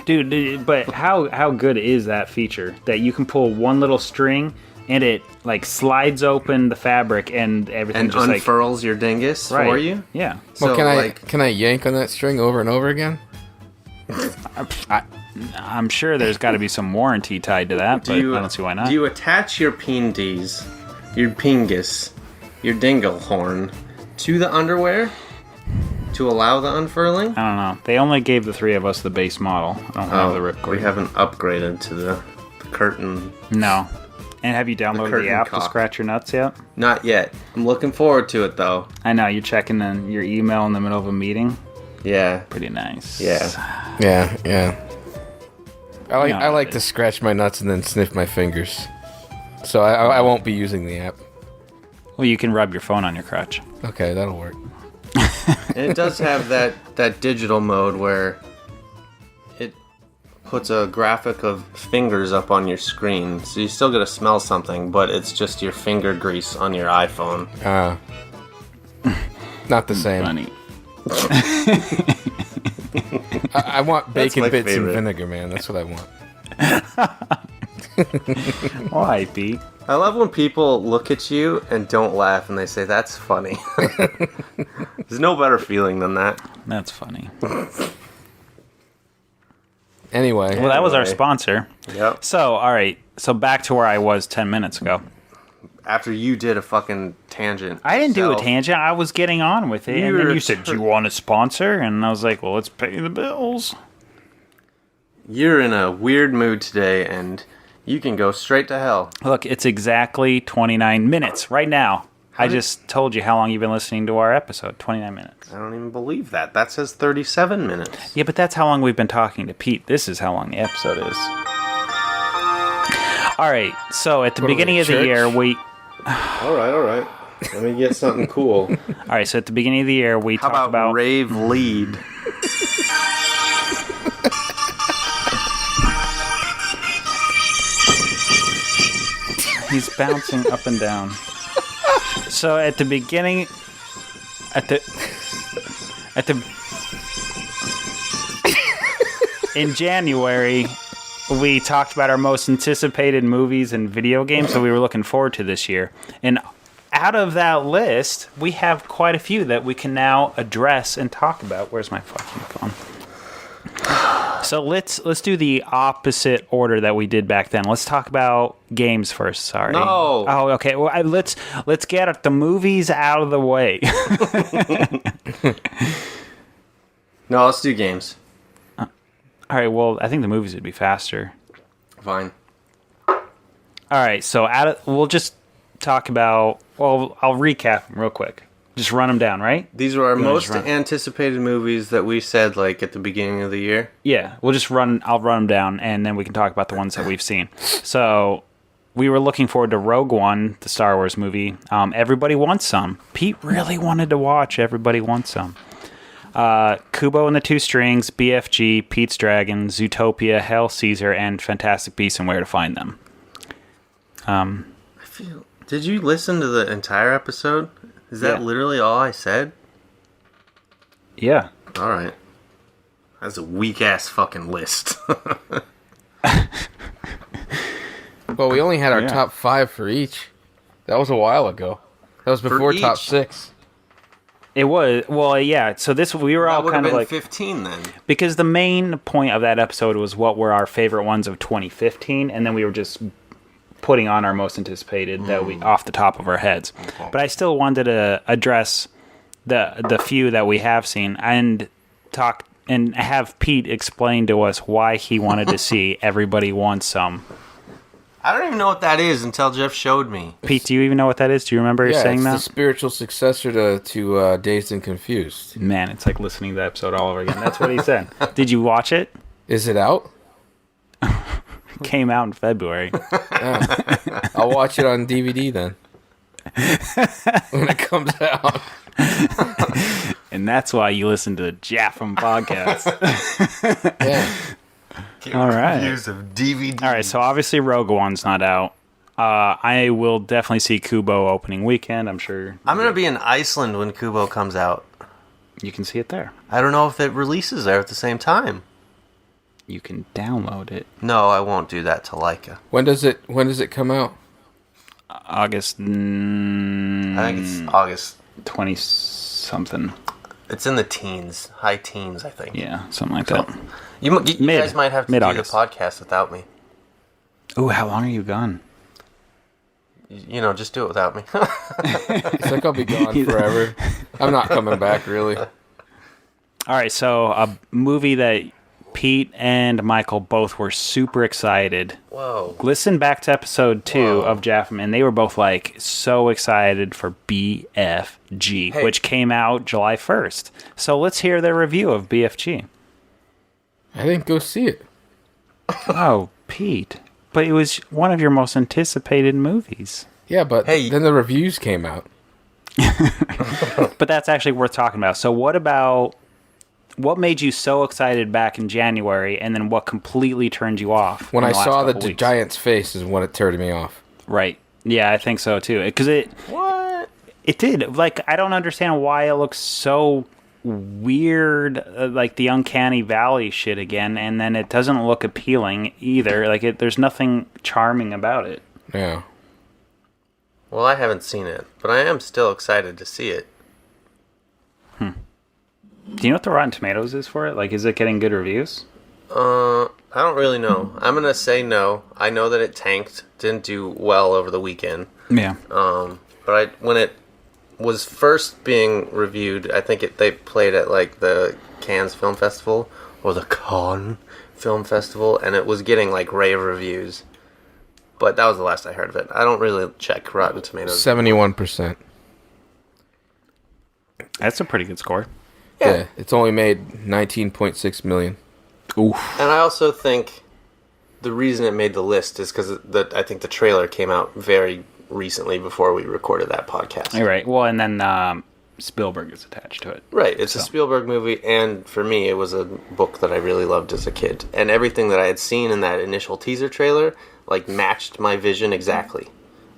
[SPEAKER 1] Dude, but how good is that feature that you can pull one little string and it like slides open the fabric and everything
[SPEAKER 2] And
[SPEAKER 1] just
[SPEAKER 2] unfurls your dingus
[SPEAKER 1] right.
[SPEAKER 2] for you?
[SPEAKER 1] Yeah.
[SPEAKER 3] Well,
[SPEAKER 2] So,
[SPEAKER 3] can I yank on that string over and over again?
[SPEAKER 1] I'm sure there's got to be some warranty tied to that, but I don't see why not.
[SPEAKER 2] Do you attach your pindies, your pingus, your dingle horn to the underwear to allow the unfurling?
[SPEAKER 1] I don't know. They only gave the three of us the base model. I don't have the ripcord.
[SPEAKER 2] We haven't upgraded to the curtain.
[SPEAKER 1] No. And have you downloaded the
[SPEAKER 2] curtain
[SPEAKER 1] app
[SPEAKER 2] cock.
[SPEAKER 1] to scratch your nuts yet?
[SPEAKER 2] Not yet. I'm looking forward to it, though.
[SPEAKER 1] I know. You're checking your email in the middle of a meeting.
[SPEAKER 2] Yeah.
[SPEAKER 1] Pretty nice.
[SPEAKER 2] Yeah.
[SPEAKER 3] Yeah. I like
[SPEAKER 1] it
[SPEAKER 3] to scratch my nuts and then sniff my fingers. So I won't be using the app.
[SPEAKER 1] Well, you can rub your phone on your crotch.
[SPEAKER 3] Okay, that'll work.
[SPEAKER 2] And it does have that digital mode where it puts a graphic of fingers up on your screen. So you still get to smell something, but it's just your finger grease on your iPhone.
[SPEAKER 3] Not the same.
[SPEAKER 1] Funny.
[SPEAKER 3] I want
[SPEAKER 2] That's
[SPEAKER 3] bacon
[SPEAKER 2] my
[SPEAKER 3] bits
[SPEAKER 2] favorite.
[SPEAKER 3] and vinegar, man. That's what I want.
[SPEAKER 1] Why, Pete?
[SPEAKER 2] I love when people look at you and don't laugh and they say, "That's funny." There's no better feeling than that.
[SPEAKER 1] That's funny.
[SPEAKER 3] Anyway.
[SPEAKER 1] Well, that was our sponsor.
[SPEAKER 2] Yep.
[SPEAKER 1] So, all right. So back to where I was 10 minutes ago.
[SPEAKER 2] After you did a fucking tangent.
[SPEAKER 1] I didn't do a
[SPEAKER 2] yourself.
[SPEAKER 1] tangent. I was getting on with it. And then you said, "Do you want a sponsor?" And I was like, "Well, let's pay the bills."
[SPEAKER 2] You're in a weird mood today, and you can go straight to hell.
[SPEAKER 1] Look, it's exactly 29 minutes right now. I just told you how long you've been listening to our episode. 29 minutes.
[SPEAKER 2] I don't even believe that. That says 37 minutes.
[SPEAKER 1] Yeah, but that's how long we've been talking to Pete. This is how long the episode is. All right, so at the
[SPEAKER 3] What are we,
[SPEAKER 1] beginning of the
[SPEAKER 3] church?
[SPEAKER 1] year, we...
[SPEAKER 2] All right. Let me get something cool.
[SPEAKER 1] All right, so at the beginning of the year, we
[SPEAKER 2] How
[SPEAKER 1] talked about...
[SPEAKER 2] rave lead?
[SPEAKER 1] He's bouncing up and down. So at the beginning... In January, we talked about our most anticipated movies and video games that we were looking forward to this year. And out of that list, we have quite a few that we can now address and talk about. Where's my fucking phone? So let's do the opposite order that we did back then. Let's talk about games first. Sorry.
[SPEAKER 2] No.
[SPEAKER 1] Oh, okay. Well, let's get the movies out of the way.
[SPEAKER 2] No, let's do games.
[SPEAKER 1] All right. Well, I think the movies would be faster.
[SPEAKER 2] Fine.
[SPEAKER 1] All right. So we'll just talk about. Well, I'll recap them real quick. Just run them down, right?
[SPEAKER 2] These were our most anticipated movies that we said like at the beginning of the year.
[SPEAKER 1] Yeah, we'll just run. I'll run them down, and then we can talk about the ones that we've seen. So we were looking forward to Rogue One, the Star Wars movie. Everybody Wants Some. Pete really wanted to watch Everybody Wants Some. Kubo and the Two Strings, BFG, Pete's Dragon, Zootopia, Hail Caesar, and Fantastic Beasts and Where to Find Them.
[SPEAKER 2] Did you listen to the entire episode? Is that literally all I said?
[SPEAKER 1] Yeah.
[SPEAKER 2] All right. That's a weak-ass fucking list.
[SPEAKER 3] Well, we only had our top 5 for each. That was a while ago. That was before top 6.
[SPEAKER 1] It was. Well, yeah. So we were all kind of like
[SPEAKER 2] 15 then.
[SPEAKER 1] Because the main point of that episode was what were our favorite ones of 2015, and then we were just putting on our most anticipated that we off the top of our heads. Okay. But I still wanted to address the few that we have seen and talk and have Pete explain to us why he wanted to see Everybody Wants Some.
[SPEAKER 2] I don't even know what that is until Jeff showed me.
[SPEAKER 1] Pete, do you even know what that is? Do you remember saying that?
[SPEAKER 3] It's the spiritual successor to Dazed and Confused.
[SPEAKER 1] Man, it's like listening to the episode all over again. That's what he said. Did you watch it?
[SPEAKER 3] Is it out?
[SPEAKER 1] Came out in February.
[SPEAKER 3] Yeah. I'll watch it on DVD then. When it comes out.
[SPEAKER 1] And that's why you listen to the JAFMM podcast.
[SPEAKER 2] Yeah.
[SPEAKER 1] All right.
[SPEAKER 2] Years of DVD.
[SPEAKER 1] All right, so obviously Rogue One's not out. I will definitely see Kubo opening weekend, I'm sure.
[SPEAKER 2] I'm going to be in Iceland when Kubo comes out.
[SPEAKER 1] You can see it there.
[SPEAKER 2] I don't know if it releases there at the same time.
[SPEAKER 1] You can download it.
[SPEAKER 2] No, I won't do that to Leica.
[SPEAKER 3] When does it come out?
[SPEAKER 1] August.
[SPEAKER 2] I think it's August
[SPEAKER 1] 20-something.
[SPEAKER 2] It's in the teens, high teens, I think.
[SPEAKER 1] Yeah, something like that.
[SPEAKER 2] You guys might have to do the podcast without me.
[SPEAKER 1] Ooh, how long are you gone?
[SPEAKER 2] Just do it without me.
[SPEAKER 3] It's like I'll be gone forever. I'm not coming back, really.
[SPEAKER 1] All right, so a movie that Pete and Michael both were super excited.
[SPEAKER 2] Whoa.
[SPEAKER 1] Listen back to episode 2 of JAFMM, and they were both like so excited for BFG, which came out July 1st. So let's hear their review of BFG.
[SPEAKER 3] I didn't go see it.
[SPEAKER 1] Oh, Pete. But it was one of your most anticipated movies.
[SPEAKER 3] Yeah, but then the reviews came out.
[SPEAKER 1] But that's actually worth talking about. So what made you so excited back in January, and then what completely turned you off?
[SPEAKER 3] When I saw the giant's face is when it turned me off.
[SPEAKER 1] Right. Yeah, I think so too. Because
[SPEAKER 2] What?
[SPEAKER 1] It did. Like, I don't understand why it looks so weird, like the Uncanny Valley shit again, and then it doesn't look appealing either. Like, there's nothing charming about it.
[SPEAKER 3] Yeah.
[SPEAKER 2] Well, I haven't seen it, but I am still excited to see it.
[SPEAKER 1] Do you know what the Rotten Tomatoes is for it? Like, is it getting good reviews?
[SPEAKER 2] I don't really know. I'm gonna say no. I know that it tanked, didn't do well over the weekend.
[SPEAKER 1] Yeah.
[SPEAKER 2] But when it was first being reviewed, I think they played at like the Cannes Film Festival or the Cannes Film Festival, and it was getting like rave reviews. But that was the last I heard of it. I don't really check Rotten Tomatoes.
[SPEAKER 3] 71%.
[SPEAKER 1] That's a pretty good score.
[SPEAKER 3] Yeah, it's only made $19.6 million.
[SPEAKER 1] Oof.
[SPEAKER 2] And I also think the reason it made the list is because I think the trailer came out very recently before we recorded that podcast.
[SPEAKER 1] Right. Well, and then Spielberg is attached to it.
[SPEAKER 2] Right. It's a Spielberg movie, and for me, it was a book that I really loved as a kid. And everything that I had seen in that initial teaser trailer, like, matched my vision exactly,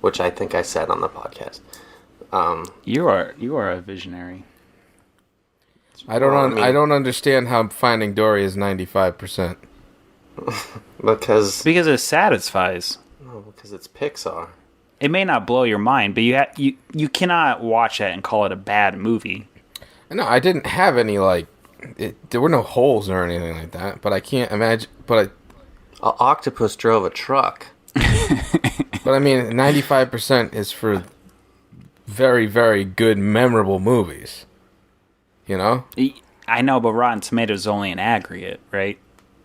[SPEAKER 2] which I think I said on the podcast.
[SPEAKER 1] You are a visionary.
[SPEAKER 3] I don't understand how Finding Dory is 95%.
[SPEAKER 2] Because
[SPEAKER 1] it satisfies.
[SPEAKER 2] No, because it's Pixar.
[SPEAKER 1] it may not blow your mind, but you cannot watch that and call it a bad movie.
[SPEAKER 3] No, I didn't have any, like... there were no holes or anything like that, but I can't imagine... But
[SPEAKER 2] An octopus drove a truck.
[SPEAKER 3] But I mean, 95% is for very, very good, memorable movies. You know?
[SPEAKER 1] I know, but Rotten Tomatoes is only an aggregate, right?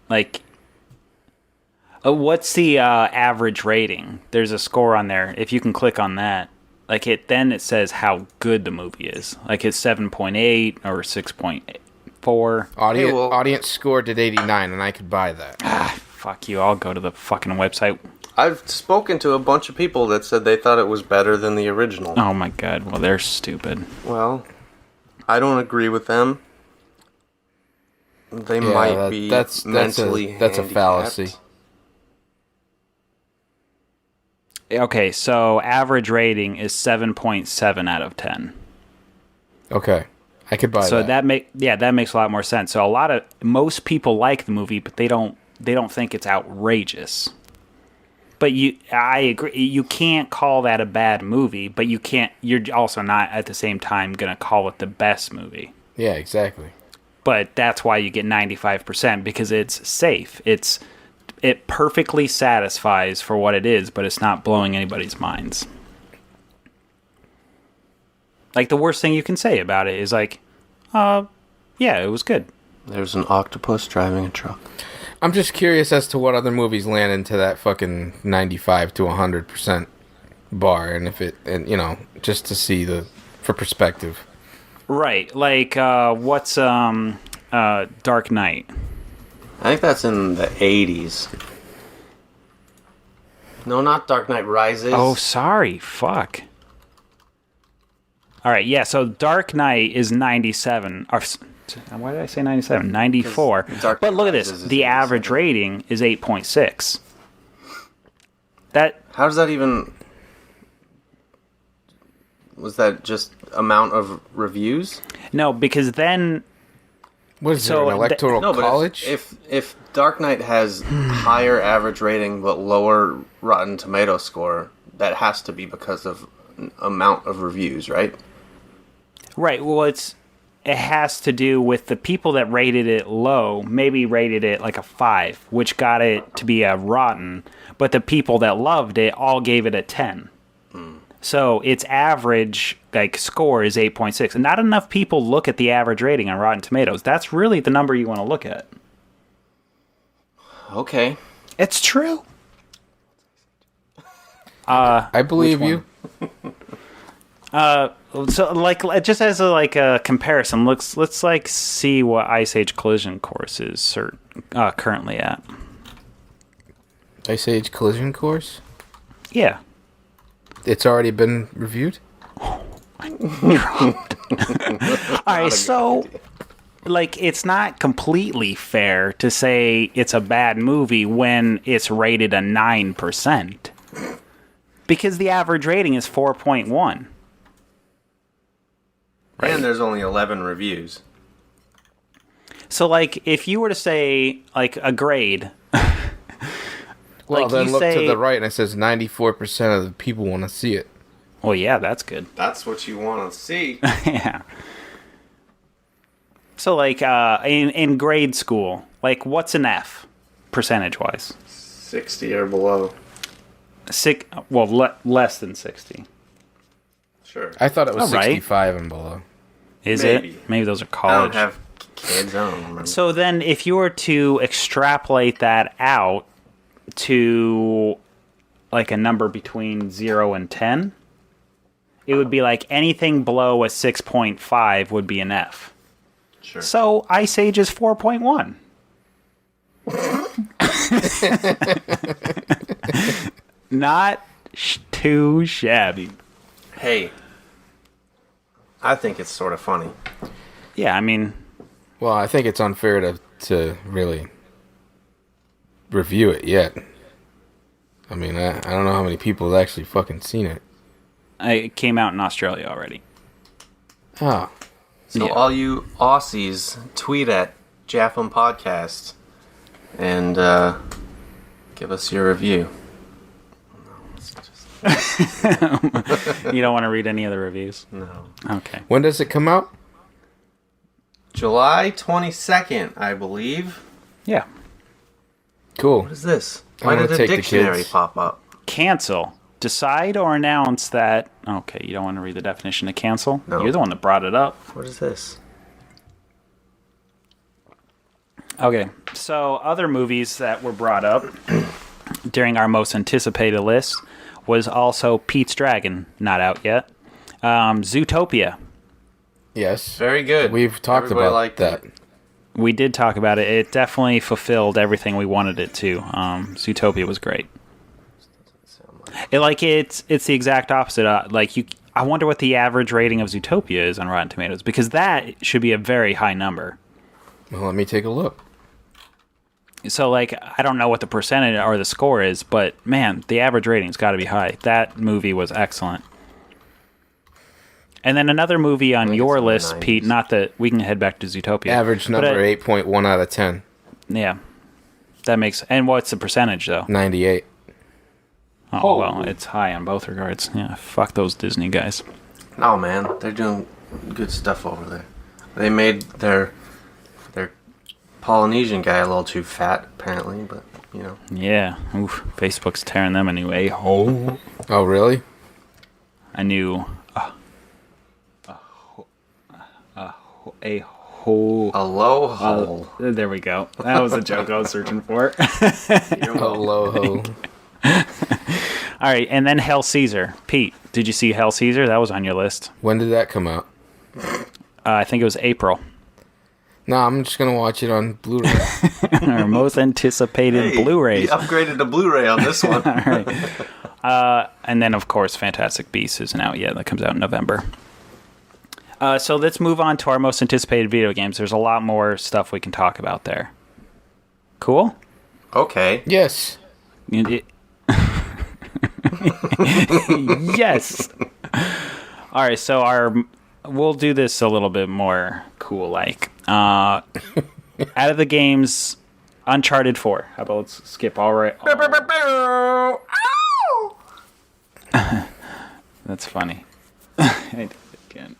[SPEAKER 1] Like, what's the average rating? There's a score on there. If you can click on that, like then it says how good the movie is. Like it's 7.8 or 6.4.
[SPEAKER 3] Audience scored at 89, and I could buy that.
[SPEAKER 1] Fuck you! I'll go to the fucking website.
[SPEAKER 2] I've spoken to a bunch of people that said they thought it was better than the original.
[SPEAKER 1] Oh my god! Well, they're stupid.
[SPEAKER 2] Well, I don't agree with them. They might be mentally
[SPEAKER 3] that's a fallacy.
[SPEAKER 1] Okay, so average rating is 7.7 out of 10.
[SPEAKER 3] Okay, I could buy that.
[SPEAKER 1] So that makes a lot more sense. So most people like the movie, but they don't think it's outrageous. But I agree. You can't call that a bad movie, but you're also not at the same time gonna call it the best movie.
[SPEAKER 3] Yeah, exactly.
[SPEAKER 1] But that's why you get 95%, because it's safe. It perfectly satisfies for what it is, but it's not blowing anybody's minds. Like, the worst thing you can say about it is like, yeah, it was good.
[SPEAKER 2] There's an octopus driving a truck.
[SPEAKER 3] I'm just curious as to what other movies land into that fucking 95 to 100% bar, and you know, just to see for perspective.
[SPEAKER 1] Right, like what's Dark Knight?
[SPEAKER 2] I think that's in the 80s. No, not Dark Knight Rises.
[SPEAKER 1] Oh, sorry, fuck. All right, yeah. So Dark Knight is 97. Or, why did I say 97? 94. But look at this. The average rating is 8.6.
[SPEAKER 2] How does that even... Was that just amount of reviews?
[SPEAKER 1] No, because then...
[SPEAKER 3] What is there, an electoral college?
[SPEAKER 2] If Dark Knight has higher average rating but lower Rotten Tomato score, that has to be because of amount of reviews, right?
[SPEAKER 1] Right. Well, it has to do with the people that rated it low, maybe rated it like a 5, which got it to be a rotten, but the people that loved it all gave it a 10. So its average score is 8.6. And not enough people look at the average rating on Rotten Tomatoes. That's really the number you want to look at.
[SPEAKER 2] Okay.
[SPEAKER 1] It's true.
[SPEAKER 3] I believe you.
[SPEAKER 1] So just as a comparison, let's see what Ice Age Collision Course is currently at.
[SPEAKER 3] Ice Age Collision Course?
[SPEAKER 1] Yeah.
[SPEAKER 3] It's already been reviewed?
[SPEAKER 1] All right, so it's not completely fair to say it's a bad movie when it's rated a 9%. Because the average rating is 4.1.
[SPEAKER 2] Right. And there's only 11 reviews.
[SPEAKER 1] So, if you were to say, a grade...
[SPEAKER 3] Well, then look to the right and it says 94% of the people want to see it.
[SPEAKER 1] Well, yeah, that's good.
[SPEAKER 2] That's what you want to see.
[SPEAKER 1] Yeah. So, in grade school, what's an F, percentage-wise?
[SPEAKER 2] 60 or below.
[SPEAKER 1] Less than 60.
[SPEAKER 2] Sure.
[SPEAKER 3] I thought it was 65 and below.
[SPEAKER 1] Is it? Maybe those are college.
[SPEAKER 2] I don't have kids. I don't remember.
[SPEAKER 1] So then, if you were to extrapolate that out to a number between 0 and 10, it would be anything below a 6.5 would be an F.
[SPEAKER 2] Sure.
[SPEAKER 1] So Ice Age is 4.1. Not too shabby.
[SPEAKER 2] Hey, I think it's sort of funny.
[SPEAKER 1] Yeah, I mean...
[SPEAKER 3] Well, I think it's unfair to really review it yet. I mean, I don't know how many people have actually fucking seen it.
[SPEAKER 1] It came out in Australia already.
[SPEAKER 3] Oh.
[SPEAKER 2] So all you Aussies, tweet at JAFMM Podcast and give us your review.
[SPEAKER 1] You don't want to read any of the reviews?
[SPEAKER 2] No.
[SPEAKER 1] Okay.
[SPEAKER 3] When does it come out?
[SPEAKER 2] July 22nd, I believe.
[SPEAKER 1] Yeah.
[SPEAKER 3] Cool.
[SPEAKER 2] What is this?
[SPEAKER 3] I'm
[SPEAKER 2] Why
[SPEAKER 3] gonna
[SPEAKER 2] did a
[SPEAKER 3] take the
[SPEAKER 2] dictionary
[SPEAKER 3] kids.
[SPEAKER 2] pop up?
[SPEAKER 1] Cancel. Decide or announce that... Okay, you don't want to read the definition of cancel?
[SPEAKER 2] No.
[SPEAKER 1] You're the one that brought it up.
[SPEAKER 2] What is this?
[SPEAKER 1] Okay, so other movies that were brought up during our most anticipated list was also Pete's Dragon, not out yet. Zootopia.
[SPEAKER 3] Yes.
[SPEAKER 2] Very good.
[SPEAKER 3] We've talked
[SPEAKER 2] Everybody
[SPEAKER 3] about
[SPEAKER 2] liked
[SPEAKER 3] that.
[SPEAKER 2] it.
[SPEAKER 1] We did talk about it. It definitely fulfilled everything we wanted it to. Zootopia was great. It's the exact opposite. I wonder what the average rating of Zootopia is on Rotten Tomatoes, because that should be a very high number.
[SPEAKER 3] Well, let me take a look.
[SPEAKER 1] So, I don't know what the percentage or the score is, but, man, the average rating's got to be high. That movie was excellent. And then another movie on your
[SPEAKER 2] it's in the
[SPEAKER 1] list,
[SPEAKER 2] 90s.
[SPEAKER 1] Pete, not that we can head back to Zootopia.
[SPEAKER 3] Average
[SPEAKER 1] but,
[SPEAKER 3] number 8.1 out of 10.
[SPEAKER 1] Yeah. That makes... And what's the percentage, though?
[SPEAKER 3] 98.
[SPEAKER 1] Oh, well, it's high on both regards. Yeah, fuck those Disney guys.
[SPEAKER 2] No, man. They're doing good stuff over there. They made their Polynesian guy a little too fat, apparently, but, you know.
[SPEAKER 1] Yeah. Oof. Facebook's tearing them anyway. Oh.
[SPEAKER 3] Oh, really?
[SPEAKER 1] I knew... A hole.
[SPEAKER 2] A low hole.
[SPEAKER 1] There we go. That was a joke I was searching for.
[SPEAKER 3] Oh, low ho.
[SPEAKER 1] All right, and then Hell Caesar. Pete, did you see Hell Caesar? That was on your list.
[SPEAKER 3] When did that come out?
[SPEAKER 1] I think it was April.
[SPEAKER 3] No, I'm just going to watch it on Blu-ray.
[SPEAKER 1] Our most anticipated Blu-rays.
[SPEAKER 2] He upgraded to Blu-ray on this one.
[SPEAKER 1] All right. And then, of course, Fantastic Beasts isn't out yet. That comes out in November. So let's move on to our most anticipated video games. There's a lot more stuff we can talk about there. Cool?
[SPEAKER 2] Okay.
[SPEAKER 3] Yes.
[SPEAKER 1] Yes. All right, so we'll do this a little bit more cool-like. Out of the games, Uncharted 4. How about let's skip all right. That's funny. I did it again.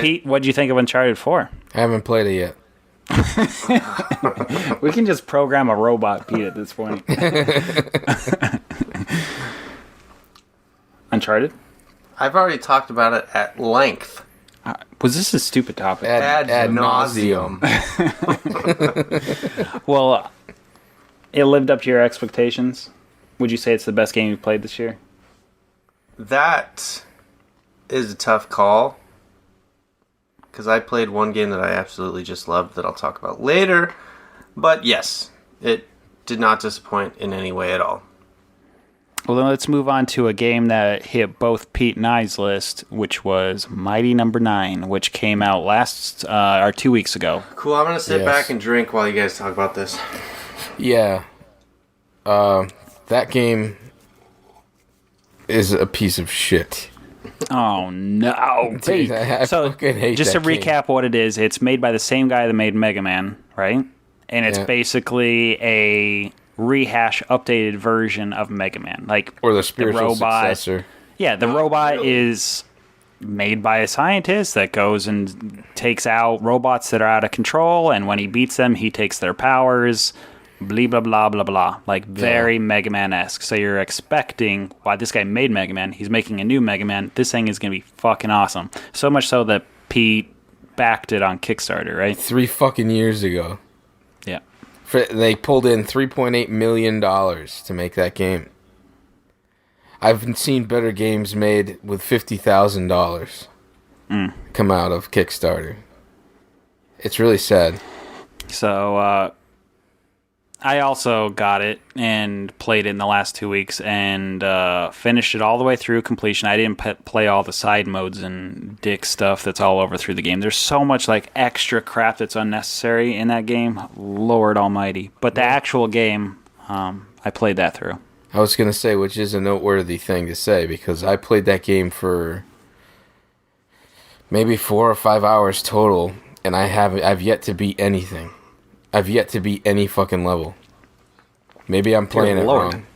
[SPEAKER 1] Pete, what'd you think of Uncharted 4?
[SPEAKER 3] I haven't played it yet.
[SPEAKER 1] We can just program a robot, Pete, at this point. Uncharted?
[SPEAKER 2] I've already talked about it at length.
[SPEAKER 1] Was this a stupid topic?
[SPEAKER 3] Ad nauseum.
[SPEAKER 1] Well, it lived up to your expectations. Would you say it's the best game you've played this year?
[SPEAKER 2] That is a tough call. Because I played one game that I absolutely just loved that I'll talk about later. But yes, it did not disappoint in any way at all.
[SPEAKER 1] Well, then let's move on to a game that hit both Pete and I's list, which was Mighty Number 9, which came out 2 weeks ago.
[SPEAKER 2] Cool, I'm going to sit
[SPEAKER 3] Yes.
[SPEAKER 2] back and drink while you guys talk about this.
[SPEAKER 3] Yeah. That game is a piece of shit.
[SPEAKER 1] Oh, no.
[SPEAKER 3] Dude, I fucking hate
[SPEAKER 1] just to
[SPEAKER 3] that game.
[SPEAKER 1] recap what it is, it's made by the same guy that made Mega Man, right? And it's
[SPEAKER 3] Yeah.
[SPEAKER 1] basically a rehash, updated version of Mega Man.
[SPEAKER 3] Or the spiritual
[SPEAKER 1] robot.
[SPEAKER 3] successor.
[SPEAKER 1] Yeah, the robot
[SPEAKER 2] really?
[SPEAKER 1] is made by a scientist that goes and takes out robots that are out of control, and when he beats them, he takes their powers. Blah, blah, blah, blah, blah. Very Mega Man-esque. So you're expecting, this guy made Mega Man, he's making a new Mega Man, this thing is going to be fucking awesome. So much so that Pete backed it on Kickstarter, right?
[SPEAKER 3] 3 fucking years ago.
[SPEAKER 1] Yeah.
[SPEAKER 3] They pulled in $3.8 million to make that game. I've seen better games made with $50,000 come out of Kickstarter. It's really sad.
[SPEAKER 1] So, I also got it and played it in the last 2 weeks and finished it all the way through completion. I didn't play all the side modes and dick stuff that's all over through the game. There's so much extra crap that's unnecessary in that game. Lord almighty. But the actual game, I played that through.
[SPEAKER 3] I was going to say, which is a noteworthy thing to say, because I played that game for maybe 4 or 5 hours total, and I've yet to beat anything. I've yet to beat any fucking level. Maybe I'm playing it
[SPEAKER 1] Lord.
[SPEAKER 3] wrong.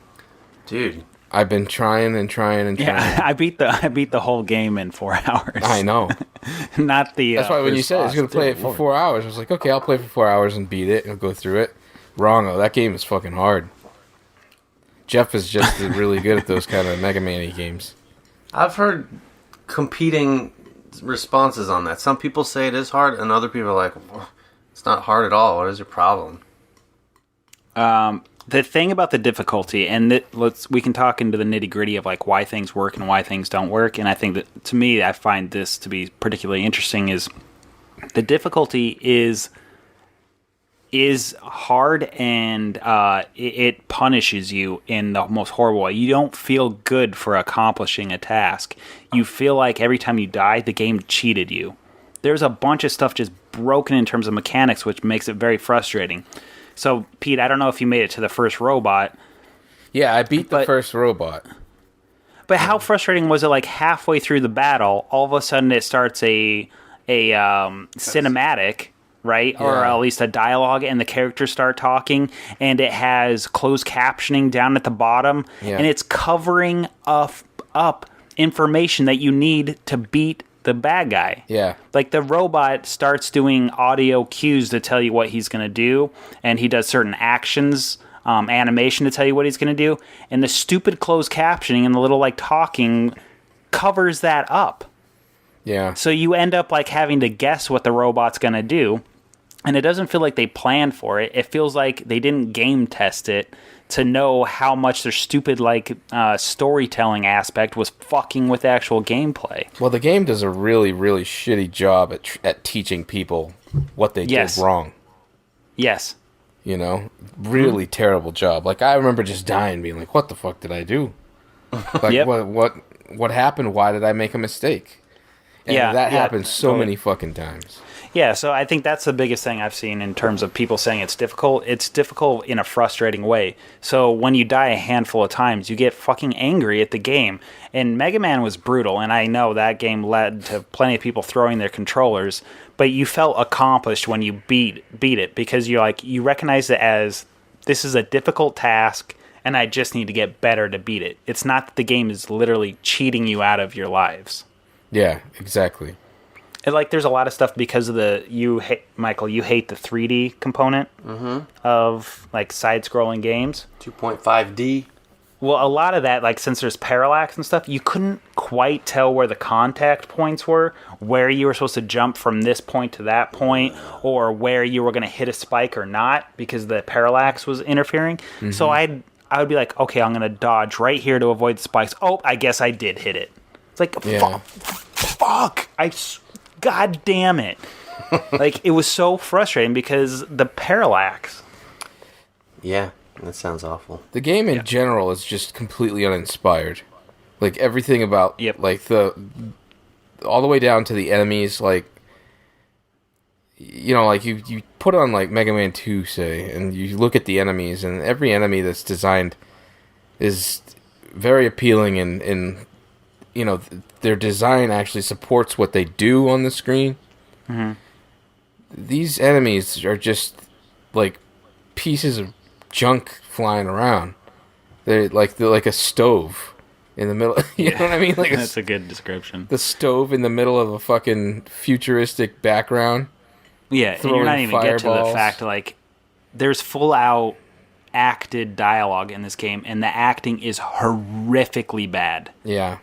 [SPEAKER 2] Dude.
[SPEAKER 3] I've been trying and trying and trying.
[SPEAKER 1] Yeah, I beat the whole game in 4 hours.
[SPEAKER 3] I know.
[SPEAKER 1] Not the.
[SPEAKER 3] That's why when you said I was going to play it for 4 hours, I was like, okay, I'll play for 4 hours and beat it and go through it. Wrong, though. That game is fucking hard. Jeff is just really good at those kind of Mega Man-y games.
[SPEAKER 2] I've heard competing responses on that. Some people say it is hard, and other people are like, it's not hard at all. What is your problem?
[SPEAKER 1] The thing about the difficulty, and we can talk into the nitty gritty of like why things work and why things don't work. And I think that to me, I find this to be particularly interesting. Is the difficulty is hard, and it punishes you in the most horrible way. You don't feel good for accomplishing a task. You feel like every time you die, the game cheated you. There's a bunch of stuff just broken in terms of mechanics, which makes it very frustrating. So, Pete, I don't know if you made it to the first robot.
[SPEAKER 3] Yeah, I beat the first robot.
[SPEAKER 1] But how frustrating was it, like, halfway through the battle, all of a sudden it starts a cinematic, right?
[SPEAKER 3] Yeah.
[SPEAKER 1] Or at least a dialogue, and the characters start talking, and it has closed captioning down at the bottom, and it's covering up information that you need to beat the bad guy.
[SPEAKER 3] Yeah.
[SPEAKER 1] Like, the robot starts doing audio cues to tell you what he's going to do, and he does certain actions, animation to tell you what he's going to do, and the stupid closed captioning and the little, like, talking covers that up.
[SPEAKER 3] Yeah.
[SPEAKER 1] So you end up, like, having to guess what the robot's going to do, and it doesn't feel like they planned for it. It feels like they didn't game test it to know how much their stupid, like, storytelling aspect was fucking with the actual gameplay.
[SPEAKER 3] Well, the game does a really, really shitty job at teaching people what they did wrong.
[SPEAKER 1] Yes.
[SPEAKER 3] You know? Really terrible job. Like, I remember just dying, being like, what the fuck did I do? Like, what happened? Why did I make a mistake? And that happens so many fucking times.
[SPEAKER 1] Yeah, so I think that's the biggest thing I've seen in terms of people saying it's difficult. It's difficult in a frustrating way. So when you die a handful of times, you get fucking angry at the game. And Mega Man was brutal, and I know that game led to plenty of people throwing their controllers, but you felt accomplished when you beat it, because you recognize it as, this is a difficult task, and I just need to get better to beat it. It's not that the game is literally cheating you out of your lives.
[SPEAKER 3] Yeah, exactly.
[SPEAKER 1] And, like, there's a lot of stuff because of Michael, you hate the 3D component of, like, side-scrolling games.
[SPEAKER 2] 2.5D.
[SPEAKER 1] Well, a lot of that, like, since there's parallax and stuff, you couldn't quite tell where the contact points were, where you were supposed to jump from this point to that point, or where you were going to hit a spike or not, because the parallax was interfering. Mm-hmm. So I would be like, okay, I'm going to dodge right here to avoid the spikes. Oh, I guess I did hit it. It's like, fuck! God damn it. Like, it was so frustrating because the parallax.
[SPEAKER 2] Yeah, that sounds awful.
[SPEAKER 3] The game in general is just completely uninspired. Like, everything about, like, all the way down to the enemies, like, you know, like, you put on, like, Mega Man 2, say, and you look at the enemies, and every enemy that's designed is very appealing, and you know, their design actually supports what they do on the screen. Mm-hmm. These enemies are just like pieces of junk flying around. They're like a stove in the middle. You know what I mean? Like
[SPEAKER 1] that's a good description.
[SPEAKER 3] The stove in the middle of a fucking futuristic background.
[SPEAKER 1] Yeah, and you're not even get to the fact, like, there's full out acted dialogue in this game, and the acting is horrifically bad.
[SPEAKER 3] Yeah.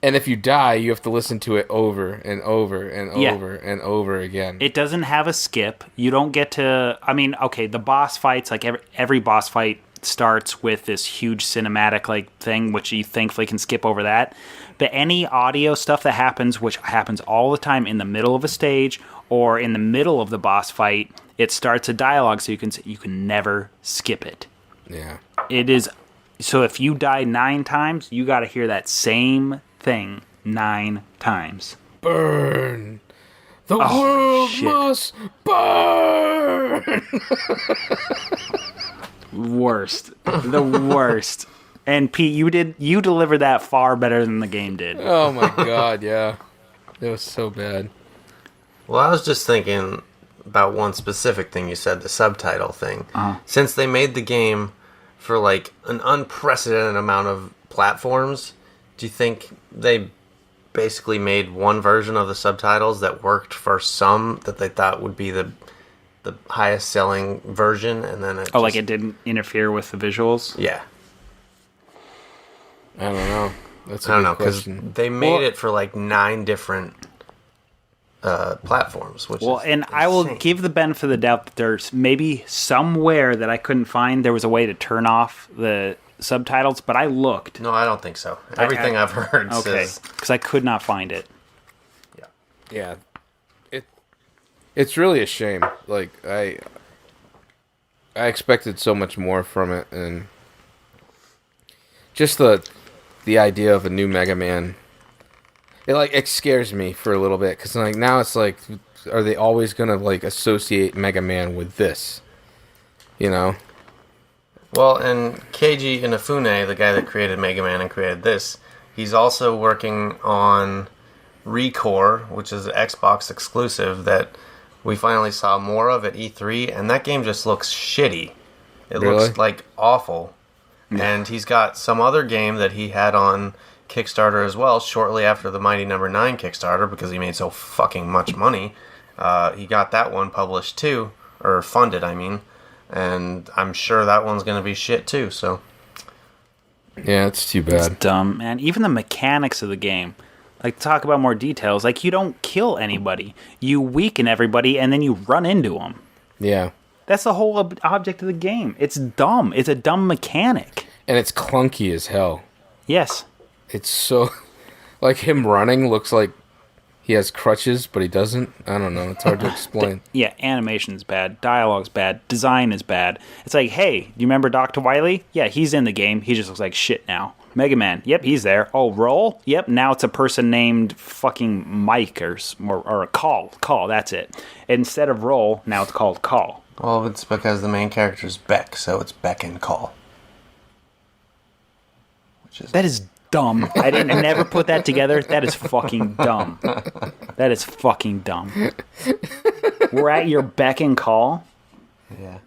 [SPEAKER 3] And if you die, you have to listen to it over and over and over and over again.
[SPEAKER 1] It doesn't have a skip. You don't get to... I mean, okay, the boss fights, like every boss fight starts with this huge cinematic like thing, which you thankfully can skip over that. But any audio stuff that happens, which happens all the time in the middle of a stage or in the middle of the boss fight, it starts a dialogue, so you can never skip it.
[SPEAKER 3] Yeah.
[SPEAKER 1] It is... So if you die 9 times, you got to hear that same thing 9 times.
[SPEAKER 3] Burn. The world must burn.
[SPEAKER 1] Worst. The worst. And Pete, you delivered that far better than the game did.
[SPEAKER 3] Oh my god, yeah. It was so bad.
[SPEAKER 2] Well, I was just thinking about one specific thing you said, the subtitle thing. Since they made the game for like an unprecedented amount of platforms, do you think they basically made one version of the subtitles that worked for some that they thought would be the highest selling version, and then
[SPEAKER 1] like it didn't interfere with the visuals?
[SPEAKER 2] Yeah.
[SPEAKER 3] I don't know. That's a
[SPEAKER 2] I don't
[SPEAKER 3] good
[SPEAKER 2] know, because
[SPEAKER 3] question.
[SPEAKER 2] they made it for like 9 different platforms, which is
[SPEAKER 1] and I will
[SPEAKER 2] insane.
[SPEAKER 1] give the benefit of the doubt that there's maybe somewhere that I couldn't find there was a way to turn off the subtitles, but I looked.
[SPEAKER 2] No, I don't think so. Everything I've heard says...
[SPEAKER 1] because I could not find it.
[SPEAKER 3] Yeah. It's really a shame. Like, I expected so much more from it, and just the idea of a new Mega Man, it scares me for a little bit, because like now it's like, are they always gonna like associate Mega Man with this? You know?
[SPEAKER 2] Well, and Keiji Inafune, the guy that created Mega Man and created this, he's also working on Recore, which is an Xbox exclusive that we finally saw more of at E3, and that game just looks shitty. It
[SPEAKER 3] Really?
[SPEAKER 2] looks like awful. And he's got some other game that he had on Kickstarter as well, shortly after the Mighty Number 9 Kickstarter, because he made so fucking much money. He got that one published too, or funded, I mean. And I'm sure that one's going to be shit too, so...
[SPEAKER 3] Yeah, it's too bad.
[SPEAKER 1] It's dumb, man. Even the mechanics of the game. Like, talk about more details. Like, you don't kill anybody. You weaken everybody, and then you run into them.
[SPEAKER 3] Yeah.
[SPEAKER 1] That's the whole object of the game. It's dumb. It's a dumb mechanic.
[SPEAKER 3] And it's clunky as hell.
[SPEAKER 1] Yes.
[SPEAKER 3] It's so... Like, him running looks like he has crutches, but he doesn't. I don't know. It's hard to explain.
[SPEAKER 1] Yeah, animation's bad. Dialogue's bad. Design is bad. It's like, hey, you remember Dr. Wily? Yeah, he's in the game. He just looks like shit now. Mega Man. Yep, he's there. Oh, Roll? Yep, now it's a person named fucking Mike or a Call. Call, that's it. Instead of Roll, now it's called Call.
[SPEAKER 2] Well, it's because the main character is Beck, so it's Beck and Call.
[SPEAKER 1] That is dumb. I never put that together. That is fucking dumb. That is fucking dumb. We're at your beck and call?
[SPEAKER 2] Yeah.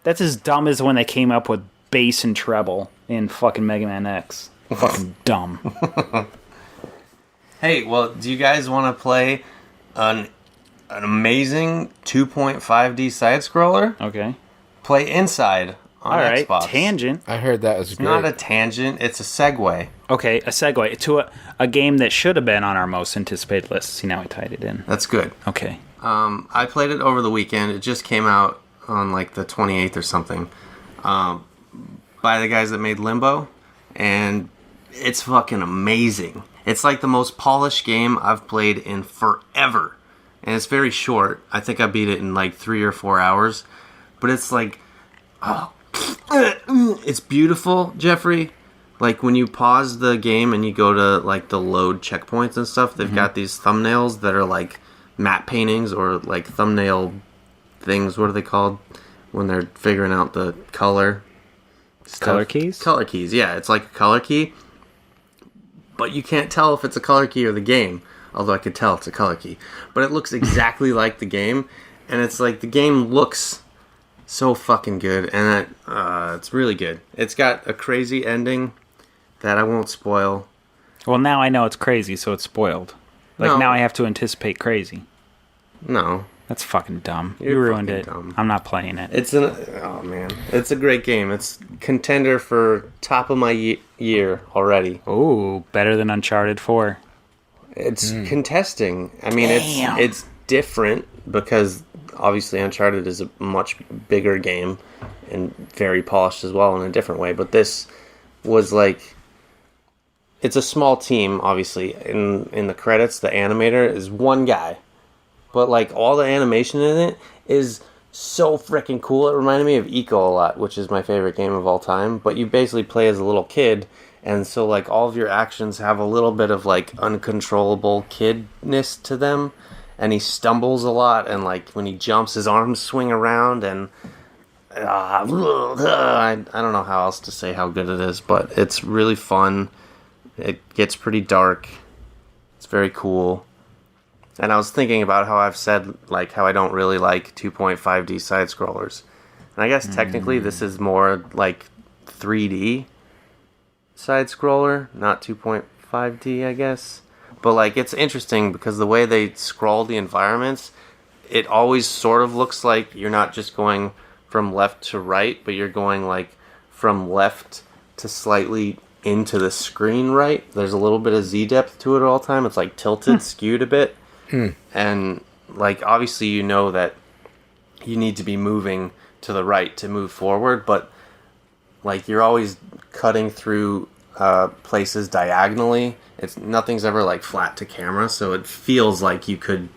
[SPEAKER 1] That's as dumb as when they came up with bass and treble in fucking Mega Man X. Fucking dumb.
[SPEAKER 2] Hey, well, do you guys want to play an amazing 2.5D side-scroller?
[SPEAKER 1] Okay.
[SPEAKER 2] Play Inside on
[SPEAKER 1] All right.
[SPEAKER 2] Xbox.
[SPEAKER 1] Tangent.
[SPEAKER 3] I heard that was
[SPEAKER 2] It's
[SPEAKER 3] great.
[SPEAKER 2] not a tangent, it's a segue.
[SPEAKER 1] Okay, a segue to a game that should have been on our most anticipated list. See, now I tied it in.
[SPEAKER 2] That's good.
[SPEAKER 1] Okay.
[SPEAKER 2] I played it over the weekend. It just came out on like the 28th or something by the guys that made Limbo, and it's fucking amazing. It's like the most polished game I've played in forever, and it's very short. I think I beat it in like 3 or 4 hours, but it's like, it's beautiful, Jeffrey. Like when you pause the game and you go to like the load checkpoints and stuff, they've got these thumbnails that are like matte paintings or like thumbnail things. What are they called when they're figuring out the color stuff?
[SPEAKER 1] Color keys?
[SPEAKER 2] Color keys, yeah. It's like a color key, but you can't tell if it's a color key or the game, although I could tell it's a color key. But it looks exactly like the game, and it's like the game looks so fucking good, and it's really good. It's got a crazy ending that I won't spoil.
[SPEAKER 1] Well, now I know it's crazy, so it's spoiled. Like,
[SPEAKER 2] No.
[SPEAKER 1] now I have to anticipate crazy.
[SPEAKER 2] No.
[SPEAKER 1] That's fucking dumb.
[SPEAKER 2] You're
[SPEAKER 1] You ruined
[SPEAKER 2] fucking
[SPEAKER 1] it.
[SPEAKER 2] dumb.
[SPEAKER 1] I'm not playing it.
[SPEAKER 2] Oh man, it's a great game. It's contender for top of my year already.
[SPEAKER 1] Ooh, better than Uncharted 4.
[SPEAKER 2] It's contesting. I mean,
[SPEAKER 1] Damn.
[SPEAKER 2] it's different because obviously Uncharted is a much bigger game and very polished as well in a different way. But this was like, it's a small team. Obviously, in the credits, the animator is one guy, but like all the animation in it is so freaking cool. It reminded me of Eco a lot, which is my favorite game of all time. But you basically play as a little kid. And so, like, all of your actions have a little bit of, like, uncontrollable kidness to them. And he stumbles a lot. And, like, when he jumps, his arms swing around. And I don't know how else to say how good it is. But it's really fun. It gets pretty dark. It's very cool. And I was thinking about how I've said, like, how I don't really like 2.5D side-scrollers. And I guess technically this is more like 3D side scroller, not 2.5D, I guess. But like it's interesting because the way they scroll the environments, it always sort of looks like you're not just going from left to right, but you're going like from left to slightly into the screen right. There's a little bit of Z depth to it all the time. It's like tilted, skewed a bit. And like obviously you know that you need to be moving to the right to move forward, but like you're always cutting through places diagonally. Nothing's ever like flat to camera, so it feels like you could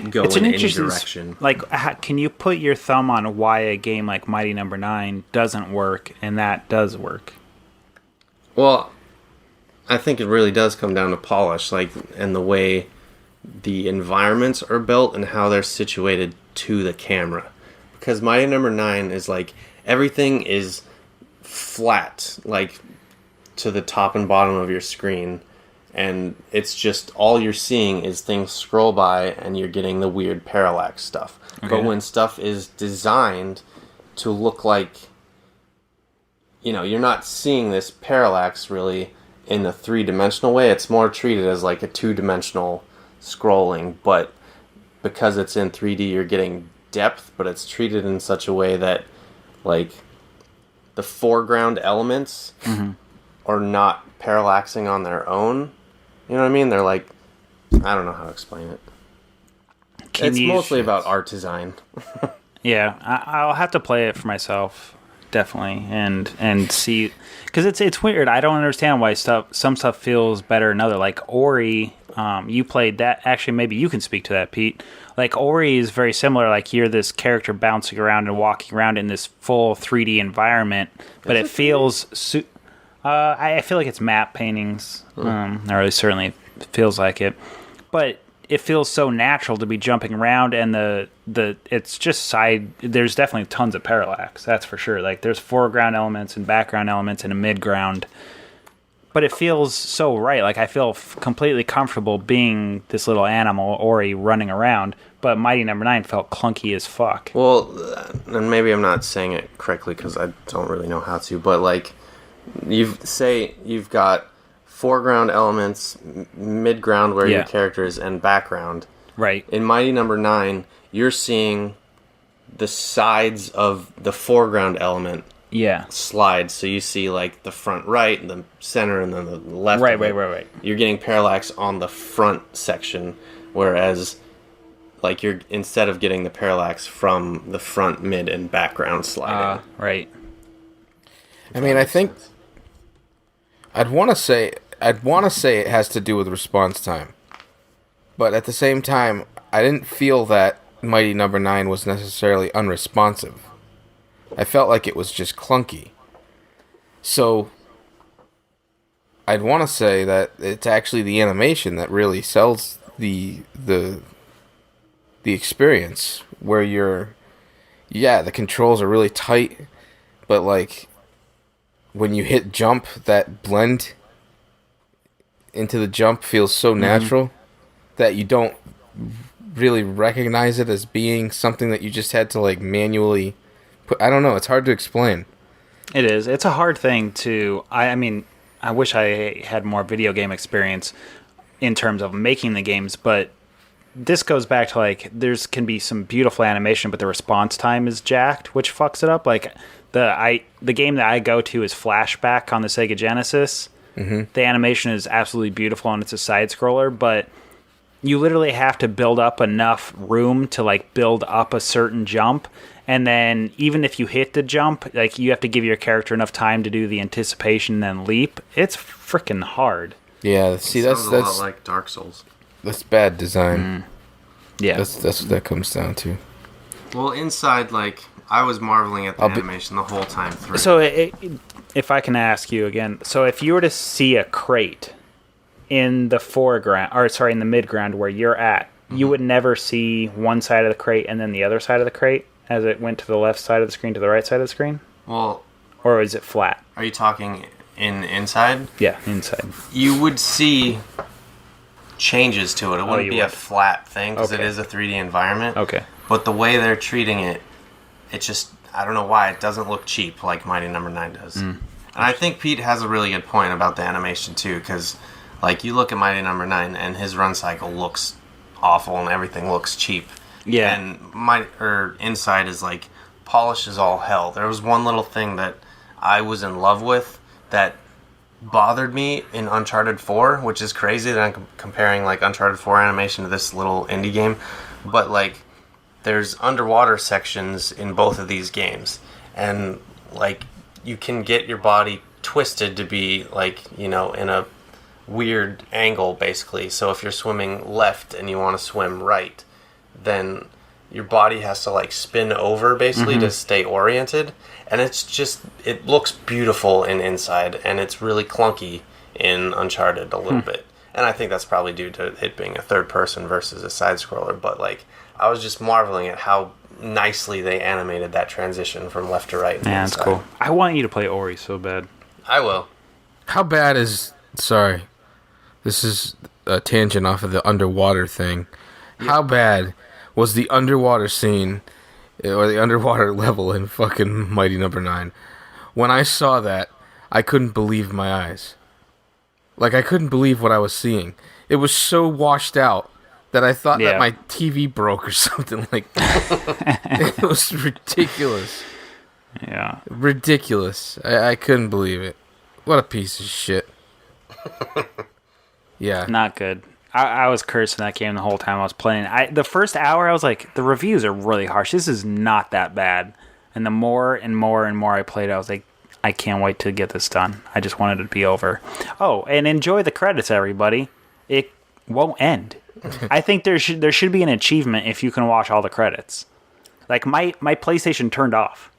[SPEAKER 2] go in any direction.
[SPEAKER 1] Like, can you put your thumb on why a game like Mighty Number 9 doesn't work and that does work?
[SPEAKER 2] Well, I think it really does come down to polish, like, and the way the environments are built and how they're situated to the camera. Because Mighty Number 9 is like everything is flat, like to the top and bottom of your screen, and it's just all you're seeing is things scroll by and you're getting the weird parallax stuff. Okay. But when stuff is designed to look like, you know, you're not seeing this parallax really in a three-dimensional way. It's more treated as like a two-dimensional scrolling, but because it's in 3D, you're getting depth, but it's treated in such a way that like the foreground elements are not parallaxing on their own. You know what I mean? They're like, I don't know how to explain it. It's mostly about art design.
[SPEAKER 1] Yeah, I'll have to play it for myself, definitely, and see, because it's weird. I don't understand why some stuff feels better than other. Like Ori, you played that. Actually, maybe you can speak to that, Pete. Like Ori is very similar. Like you're this character bouncing around and walking around in this full 3D environment, but it feels. I feel like it's map paintings. Or it certainly feels like it, but it feels so natural to be jumping around, and the it's just side. There's definitely tons of parallax, that's for sure. Like there's foreground elements and background elements and a midground, but it feels so right. Like I feel completely comfortable being this little animal Ori running around. But Mighty Number 9 felt clunky as fuck.
[SPEAKER 2] Well, and maybe I'm not saying it correctly because I don't really know how to, but like you've got foreground elements, midground where your character is, and background.
[SPEAKER 1] Right.
[SPEAKER 2] In Mighty Number 9, you're seeing the sides of the foreground element slide. So you see like the front right, the center, and then the left.
[SPEAKER 1] Right.
[SPEAKER 2] You're getting parallax on the front section, whereas like you're instead of getting the parallax from the front, mid, and background sliding.
[SPEAKER 1] Right.
[SPEAKER 3] I mean, I think I'd want to say it has to do with response time. But at the same time, I didn't feel that Mighty Number 9 was necessarily unresponsive. I felt like it was just clunky. So I'd want to say that it's actually the animation that really sells the experience, where the controls are really tight, but like when you hit jump, that blend into the jump feels so natural that you don't really recognize it as being something that you just had to like manually put. I don't know, it's hard to explain.
[SPEAKER 1] It is. It's a hard thing to... I mean, I wish I had more video game experience in terms of making the games, but this goes back to like can be some beautiful animation, but the response time is jacked, which fucks it up. Like the game that I go to is Flashback on the Sega Genesis. The animation is absolutely beautiful, and it's a side scroller, but you literally have to build up enough room to like build up a certain jump, and then even if you hit the jump, like you have to give your character enough time to do the anticipation and then leap. It's freaking hard.
[SPEAKER 3] Yeah, see, that's
[SPEAKER 2] a lot like Dark Souls.
[SPEAKER 3] That's bad design.
[SPEAKER 1] Yeah,
[SPEAKER 3] that's what that comes down to.
[SPEAKER 2] Well, inside, like I was marveling at the animation the whole time through.
[SPEAKER 1] So, if I can ask you again, so if you were to see a crate in the foreground, in the midground where you're at, you would never see one side of the crate and then the other side of the crate as it went to the left side of the screen to the right side of the screen?
[SPEAKER 2] Well,
[SPEAKER 1] or is it flat?
[SPEAKER 2] Are you talking inside?
[SPEAKER 1] Yeah, inside.
[SPEAKER 2] You would see changes to it. It wouldn't be a flat thing because it is a 3D environment.
[SPEAKER 1] Okay.
[SPEAKER 2] But the way they're treating it, it just... I don't know why it doesn't look cheap like Mighty Number 9 does. And I think Pete has a really good point about the animation too, because like you look at Mighty Number 9 and his run cycle looks awful and everything looks cheap.
[SPEAKER 1] Yeah.
[SPEAKER 2] And Inside is like polished as all hell. There was one little thing that I was in love with that bothered me in Uncharted 4, which is crazy that I'm comparing like Uncharted 4 animation to this little indie game. But like there's underwater sections in both of these games, and like you can get your body twisted to be like, you know, in a weird angle basically. So if you're swimming left and you want to swim right, then your body has to like spin over basically to stay oriented, and it looks beautiful in Inside, and it's really clunky in Uncharted a little bit. And I think that's probably due to it being a third person versus a side scroller, but like I was just marveling at how nicely they animated that transition from left to right.
[SPEAKER 1] Yeah, that's cool. I want you to play Ori so bad.
[SPEAKER 2] I will.
[SPEAKER 3] How bad is... Sorry. This is a tangent off of the underwater thing. How bad was the underwater scene or the underwater level in fucking Mighty Number 9? When I saw that, I couldn't believe my eyes. Like, I couldn't believe what I was seeing. It was so washed out that I thought that my TV broke or something like that. It was ridiculous.
[SPEAKER 1] Yeah.
[SPEAKER 3] Ridiculous. I couldn't believe it. What a piece of shit. Yeah.
[SPEAKER 1] Not good. I was cursing that game the whole time I was playing. The first hour, I was like, the reviews are really harsh. This is not that bad. And the more and more and more I played, I was like, I can't wait to get this done. I just wanted it to be over. Oh, and enjoy the credits, everybody. It won't end. I think there should be an achievement if you can watch all the credits. Like, my PlayStation turned off.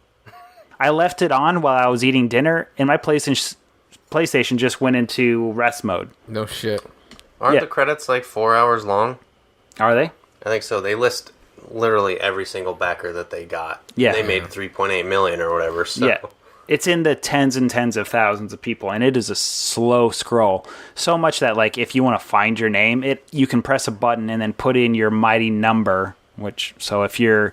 [SPEAKER 1] I left it on while I was eating dinner, and my PlayStation just went into rest mode.
[SPEAKER 3] No shit.
[SPEAKER 2] Aren't the credits like 4 hours long?
[SPEAKER 1] Are they?
[SPEAKER 2] I think so. They list literally every single backer that they got.
[SPEAKER 1] Yeah.
[SPEAKER 2] They made 3.8 million or whatever. So.
[SPEAKER 1] Yeah. It's in the tens and tens of thousands of people, and it is a slow scroll. So much that, like, if you want to find your name, you can press a button and then put in your mighty number. So if you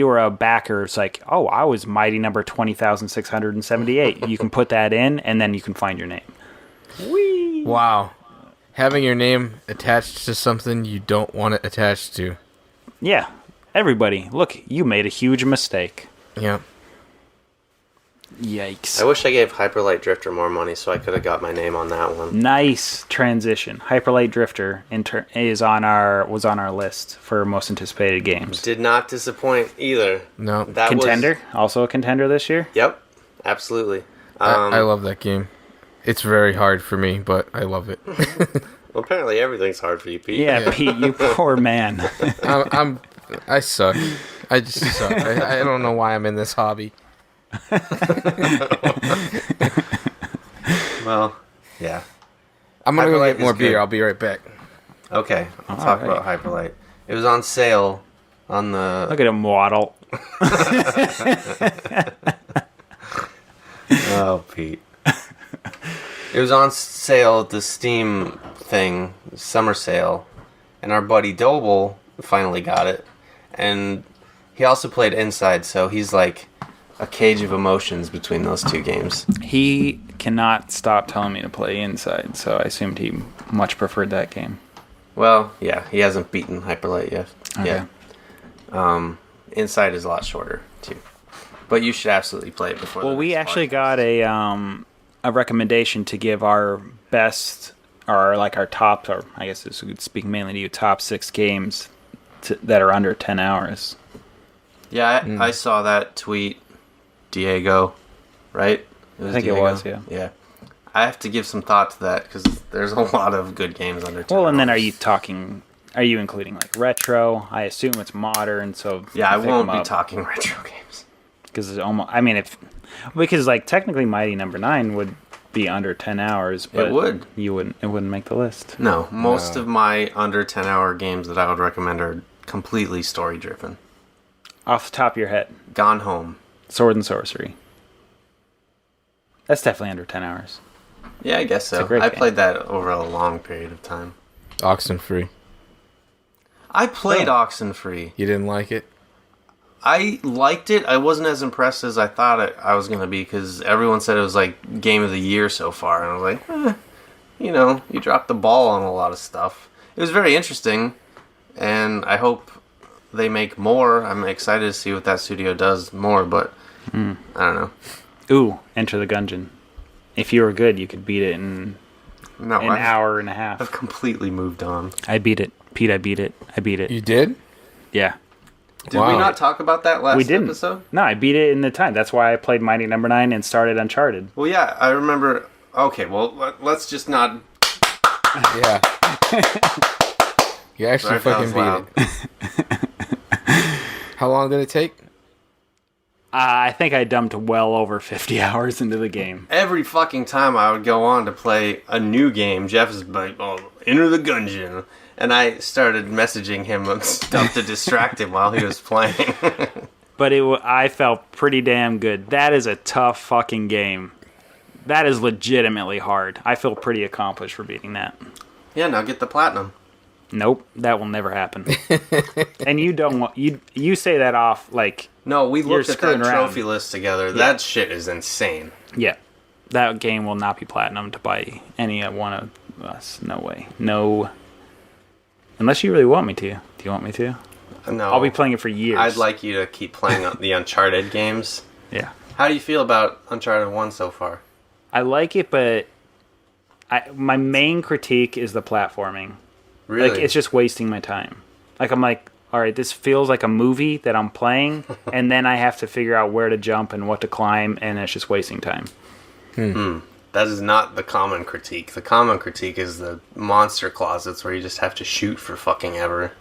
[SPEAKER 1] were a backer, it's like, oh, I was mighty number 20,678. You can put that in, and then you can find your name. Whee!
[SPEAKER 3] Wow. Having your name attached to something you don't want it attached to.
[SPEAKER 1] Yeah. Everybody, look, you made a huge mistake.
[SPEAKER 3] Yeah.
[SPEAKER 1] Yikes.
[SPEAKER 2] I wish I gave Hyperlight Drifter more money so I could have got my name on that one.
[SPEAKER 1] Nice transition. Hyperlight Drifter was on our list for most anticipated games.
[SPEAKER 2] Did not disappoint either.
[SPEAKER 3] No.
[SPEAKER 1] Contender? Also a contender this year?
[SPEAKER 2] Yep. Absolutely.
[SPEAKER 3] I love that game. It's very hard for me, but I love it.
[SPEAKER 2] Well, apparently everything's hard for you, Pete.
[SPEAKER 1] Yeah, Pete, you poor man.
[SPEAKER 3] I suck. I just suck. I don't know why I'm in this hobby.
[SPEAKER 2] Well, yeah.
[SPEAKER 3] I'm gonna go
[SPEAKER 2] Hyperlight
[SPEAKER 3] get more
[SPEAKER 2] is
[SPEAKER 3] beer.
[SPEAKER 2] good.
[SPEAKER 3] I'll be right back.
[SPEAKER 2] Okay, I'll talk about Hyperlight. It was on sale on the...
[SPEAKER 1] Look at him waddle.
[SPEAKER 2] Oh, Pete. It was on sale at the Steam thing, summer sale, and our buddy Doble finally got it. And he also played Inside, so he's like a cage of emotions between those two games.
[SPEAKER 1] He cannot stop telling me to play Inside, so I assumed he much preferred that game.
[SPEAKER 2] Well, yeah, he hasn't beaten Hyperlight yet.
[SPEAKER 1] Okay.
[SPEAKER 2] Yeah. Inside is a lot shorter, too. But you should absolutely play it before.
[SPEAKER 1] Well, we actually got a recommendation to give our best, or like our top, or I guess this would speak mainly to you, top 6 games that are under 10 hours.
[SPEAKER 2] Yeah, I saw that tweet, Diego, right?
[SPEAKER 1] I think Diego? It was, yeah.
[SPEAKER 2] Yeah. I have to give some thought to that, because there's a lot of good games under 10
[SPEAKER 1] Well, and
[SPEAKER 2] hours.
[SPEAKER 1] then are you including like retro? I assume it's modern, so...
[SPEAKER 2] Yeah, I won't be talking retro games.
[SPEAKER 1] Because it's almost, because like technically Mighty Number 9 would be under 10 hours, but
[SPEAKER 2] it would.
[SPEAKER 1] It wouldn't make the list.
[SPEAKER 2] No, most of my under 10 hour games that I would recommend are completely story driven.
[SPEAKER 1] Off the top of your head.
[SPEAKER 2] Gone Home.
[SPEAKER 1] Sword and Sorcery. That's definitely under 10 hours.
[SPEAKER 2] Yeah, I guess so.
[SPEAKER 1] It's a great
[SPEAKER 2] I
[SPEAKER 1] game.
[SPEAKER 2] played that over a long period of time.
[SPEAKER 3] Oxenfree.
[SPEAKER 2] I played Oxenfree.
[SPEAKER 3] You didn't like it?
[SPEAKER 2] I liked it. I wasn't as impressed as I thought I was going to be because everyone said it was like game of the year so far. And I was like, you dropped the ball on a lot of stuff. It was very interesting, and I hope they make more. I'm excited to see what that studio does more, but I don't know.
[SPEAKER 1] Ooh, Enter the Gungeon. If you were good, you could beat it in an hour and a half.
[SPEAKER 2] I've completely moved on.
[SPEAKER 1] I beat it. Pete, I beat it.
[SPEAKER 3] You did?
[SPEAKER 1] Yeah.
[SPEAKER 2] Did we not talk about that last episode?
[SPEAKER 1] No, I beat it in the time. That's why I played Mighty Number 9 and started Uncharted.
[SPEAKER 2] Well, yeah, I remember. Okay, well, let's just not.
[SPEAKER 3] Yeah. You actually fucking beat it. How long did it take?
[SPEAKER 1] I think I dumped well over 50 hours into the game.
[SPEAKER 2] Every fucking time I would go on to play a new game, Jeff is like, Enter the Gungeon. And I started messaging him stuff to distract him while he was playing.
[SPEAKER 1] But I felt pretty damn good. That is a tough fucking game. That is legitimately hard. I feel pretty accomplished for beating that.
[SPEAKER 2] Yeah, now get the platinum.
[SPEAKER 1] Nope, that will never happen. And you don't want you say that off like
[SPEAKER 2] no. We looked at that trophy
[SPEAKER 1] around.
[SPEAKER 2] List together. Yeah. That shit is insane.
[SPEAKER 1] Yeah, that game will not be platinum to by any one of us. No way. No. Unless you really want me to. Do you want me to?
[SPEAKER 2] No.
[SPEAKER 1] I'll be playing it for years.
[SPEAKER 2] I'd like you to keep playing the Uncharted games.
[SPEAKER 1] Yeah.
[SPEAKER 2] How do you feel about Uncharted 1 so far?
[SPEAKER 1] I like it, but my main critique is the platforming.
[SPEAKER 2] Really?
[SPEAKER 1] Like, it's just wasting my time. Like, I'm like, all right, this feels like a movie that I'm playing, and then I have to figure out where to jump and what to climb, and it's just wasting time.
[SPEAKER 2] That is not the common critique. The common critique is the monster closets where you just have to shoot for fucking ever.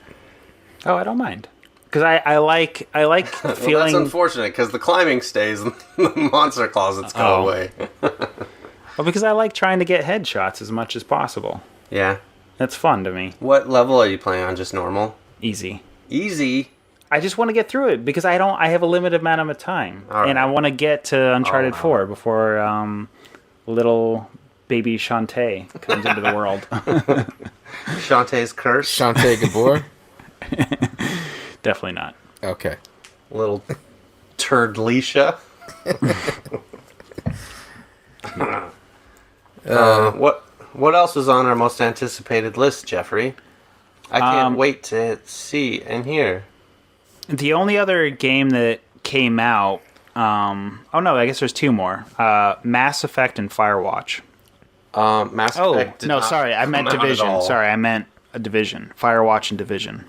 [SPEAKER 1] Oh, I don't mind. Because I like feeling...
[SPEAKER 2] Well, that's unfortunate, because the climbing stays and the monster closets go away.
[SPEAKER 1] Well, because I like trying to get headshots as much as possible.
[SPEAKER 2] Yeah.
[SPEAKER 1] That's fun to me.
[SPEAKER 2] What level are you playing on? Just normal?
[SPEAKER 1] Easy.
[SPEAKER 2] Easy?
[SPEAKER 1] I just want to get through it, because I have a limited amount of time.
[SPEAKER 2] All right.
[SPEAKER 1] And I want to get to Uncharted 4 before little baby Shantae comes into the world.
[SPEAKER 2] Shantae's curse?
[SPEAKER 3] Shantae Gabor?
[SPEAKER 1] Definitely not.
[SPEAKER 3] Okay.
[SPEAKER 2] Little turd Leisha. What else was on our most anticipated list, Jeffrey? I can't wait to see and hear.
[SPEAKER 1] The only other game that came out... I guess there's two more. Mass Effect and Firewatch.
[SPEAKER 2] Mass Effect
[SPEAKER 1] no, sorry. I meant Division. Sorry, I meant a Division. Firewatch and Division.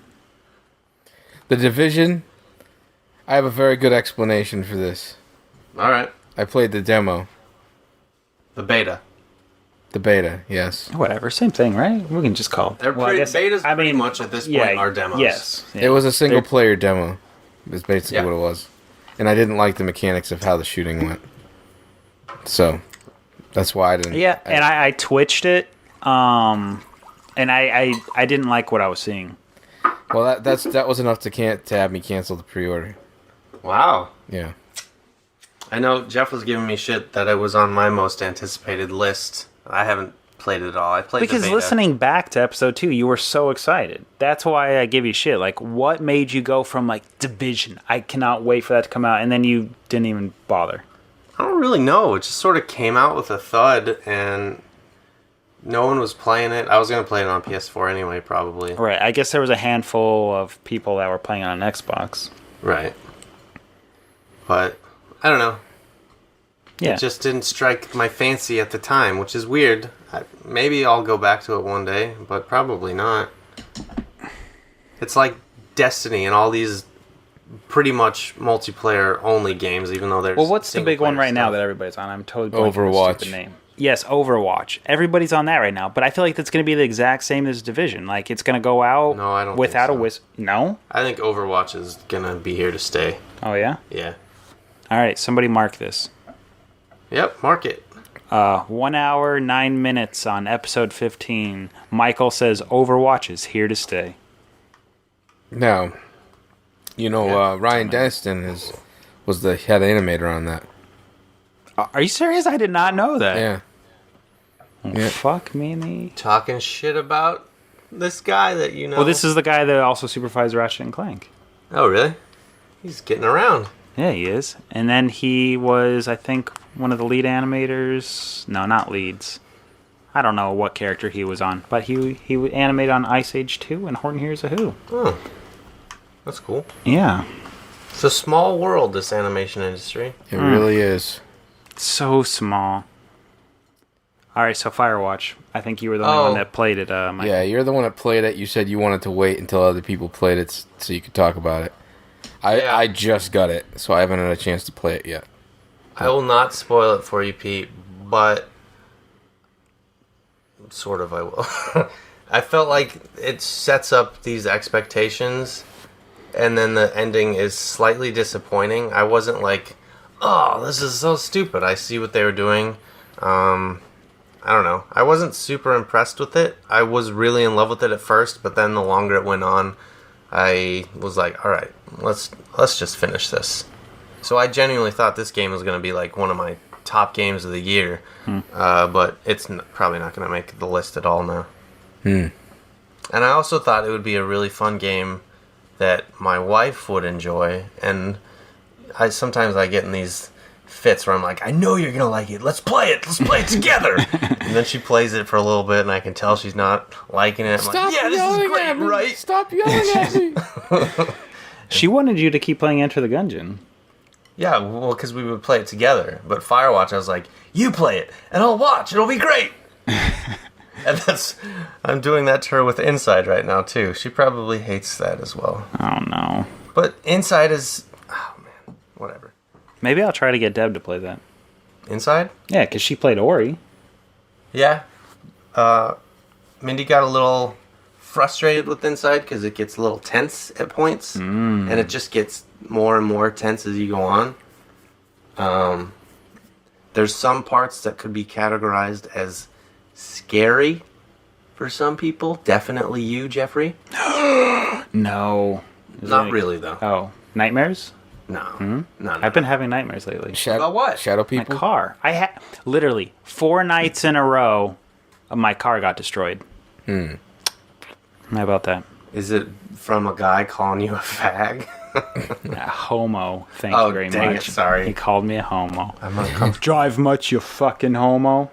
[SPEAKER 3] The Division, I have a very good explanation for this.
[SPEAKER 2] All right.
[SPEAKER 3] I played the demo.
[SPEAKER 2] The beta.
[SPEAKER 3] The beta, yes.
[SPEAKER 1] Whatever, same thing, right? We can just call it.
[SPEAKER 2] Betas pretty much at this point are demos.
[SPEAKER 1] Yes. Yeah.
[SPEAKER 3] It was a single-player demo. Is basically what it was. And I didn't like the mechanics of how the shooting went. So, that's why I didn't...
[SPEAKER 1] Yeah, and I twitched it, and I didn't like what I was seeing.
[SPEAKER 3] Well, that was enough to have me cancel the pre-order.
[SPEAKER 2] Wow.
[SPEAKER 3] Yeah.
[SPEAKER 2] I know Jeff was giving me shit that it was on my most anticipated list. I haven't played it at all. I played
[SPEAKER 1] because
[SPEAKER 2] the beta.
[SPEAKER 1] Listening back to episode 2, you were so excited. That's why I give you shit. Like, what made you go from, like, Division? I cannot wait for that to come out, and then you didn't even bother.
[SPEAKER 2] I don't really know. It just sort of came out with a thud, and no one was playing it. I was going to play it on PS4 anyway, probably.
[SPEAKER 1] Right. I guess there was a handful of people that were playing on an Xbox.
[SPEAKER 2] Right. But, I don't know.
[SPEAKER 1] Yeah.
[SPEAKER 2] It just didn't strike my fancy at the time, which is weird. Maybe I'll go back to it one day, but probably not. It's like Destiny and all these pretty much multiplayer-only games, even though there's...
[SPEAKER 1] Well, what's the big one right now that everybody's on? I'm totally blanking on
[SPEAKER 3] Overwatch.
[SPEAKER 1] the stupid name. Yes, Overwatch. Everybody's on that right now, but I feel like that's going to be the exact same as Division. Like, it's going to go out
[SPEAKER 2] No, I don't
[SPEAKER 1] without
[SPEAKER 2] think so.
[SPEAKER 1] a whistle. No?
[SPEAKER 2] I think Overwatch is going to be here to stay.
[SPEAKER 1] Oh, yeah?
[SPEAKER 2] Yeah.
[SPEAKER 1] All right, somebody mark this.
[SPEAKER 2] Yep, mark it.
[SPEAKER 1] 1 hour, 9 minutes on episode 15. Michael says Overwatch is here to stay.
[SPEAKER 3] Now, Ryan Destin was the head animator on that.
[SPEAKER 1] Are you serious? I did not know that.
[SPEAKER 3] Yeah.
[SPEAKER 1] Oh, fuck me.
[SPEAKER 2] Talking shit about this guy that you know.
[SPEAKER 1] Well, this is the guy that also supervised Ratchet and Clank.
[SPEAKER 2] Oh, really? He's getting around.
[SPEAKER 1] Yeah, he is. And then he was, I think, one of the lead animators. No, not leads. I don't know what character he was on, but he animated on Ice Age 2 and Horton Hears a Who.
[SPEAKER 2] Oh, that's cool.
[SPEAKER 1] Yeah.
[SPEAKER 2] It's a small world, this animation industry.
[SPEAKER 3] It really is.
[SPEAKER 1] So small. All right, so Firewatch. I think you were the only one that played it, Mike.
[SPEAKER 3] Yeah, you're the one that played it. You said you wanted to wait until other people played it so you could talk about it. I just got it, so I haven't had a chance to play it yet.
[SPEAKER 2] I will not spoil it for you, Pete, but sort of I will. I felt like it sets up these expectations, and then the ending is slightly disappointing. I wasn't like, oh, this is so stupid. I see what they were doing. I don't know. I wasn't super impressed with it. I was really in love with it at first, but then the longer it went on, I was like, all right, let's just finish this. So I genuinely thought this game was going to be like one of my top games of the year, but it's probably not going to make the list at all now. And I also thought it would be a really fun game that my wife would enjoy, and sometimes I get in these fits where I'm like, I know you're gonna like it. Let's play it together. And then she plays it for a little bit, and I can tell she's not liking it. I'm like, yeah, this is great, right?
[SPEAKER 3] Stop yelling at me.
[SPEAKER 1] She wanted you to keep playing Enter the Gungeon.
[SPEAKER 2] Yeah, well, because we would play it together. But Firewatch, I was like, you play it, and I'll watch. It'll be great. And I'm doing that to her with Inside right now too. She probably hates that as well.
[SPEAKER 1] Oh no.
[SPEAKER 2] But Inside is, oh man, whatever.
[SPEAKER 1] Maybe I'll try to get Deb to play that.
[SPEAKER 2] Inside?
[SPEAKER 1] Yeah, because she played Ori.
[SPEAKER 2] Yeah. Mindy got a little frustrated with Inside because it gets a little tense at points. And it just gets more and more tense as you go on. There's some parts that could be categorized as scary for some people. Definitely you, Jeffrey.
[SPEAKER 1] No.
[SPEAKER 2] Not really, though.
[SPEAKER 1] Oh, nightmares?
[SPEAKER 2] No. No.
[SPEAKER 1] I've been having nightmares lately.
[SPEAKER 2] About what?
[SPEAKER 3] Shadow
[SPEAKER 1] My
[SPEAKER 3] people?
[SPEAKER 1] car. I had literally 4 nights in a row. My car got destroyed. How about that?
[SPEAKER 2] Is it from a guy calling you a fag?
[SPEAKER 1] A homo. Thank you very
[SPEAKER 2] dang
[SPEAKER 1] much.
[SPEAKER 2] It, sorry.
[SPEAKER 1] He called me a homo.
[SPEAKER 2] I'm uncomfortable.
[SPEAKER 1] Drive much, you fucking homo.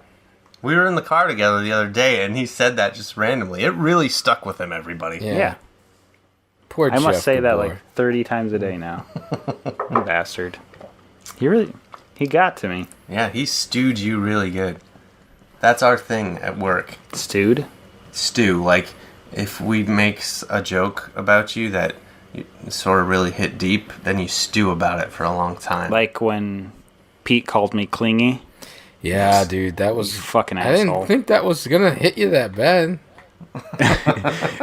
[SPEAKER 2] We were in the car together the other day, and he said that just randomly. It really stuck with him, everybody.
[SPEAKER 1] Yeah.
[SPEAKER 3] Poor
[SPEAKER 1] I must
[SPEAKER 3] Jeff
[SPEAKER 1] say that
[SPEAKER 3] Gabor.
[SPEAKER 1] like 30 times a day now. You bastard. He got to me.
[SPEAKER 2] Yeah, he stewed you really good. That's our thing at work.
[SPEAKER 1] Stewed?
[SPEAKER 2] Stew. Like, if we make a joke about you that sort of really hit deep, then you stew about it for a long time.
[SPEAKER 1] Like when Pete called me clingy.
[SPEAKER 3] Yeah, dude, that was...
[SPEAKER 1] You fucking
[SPEAKER 3] I
[SPEAKER 1] asshole.
[SPEAKER 3] didn't think that was gonna hit you that bad.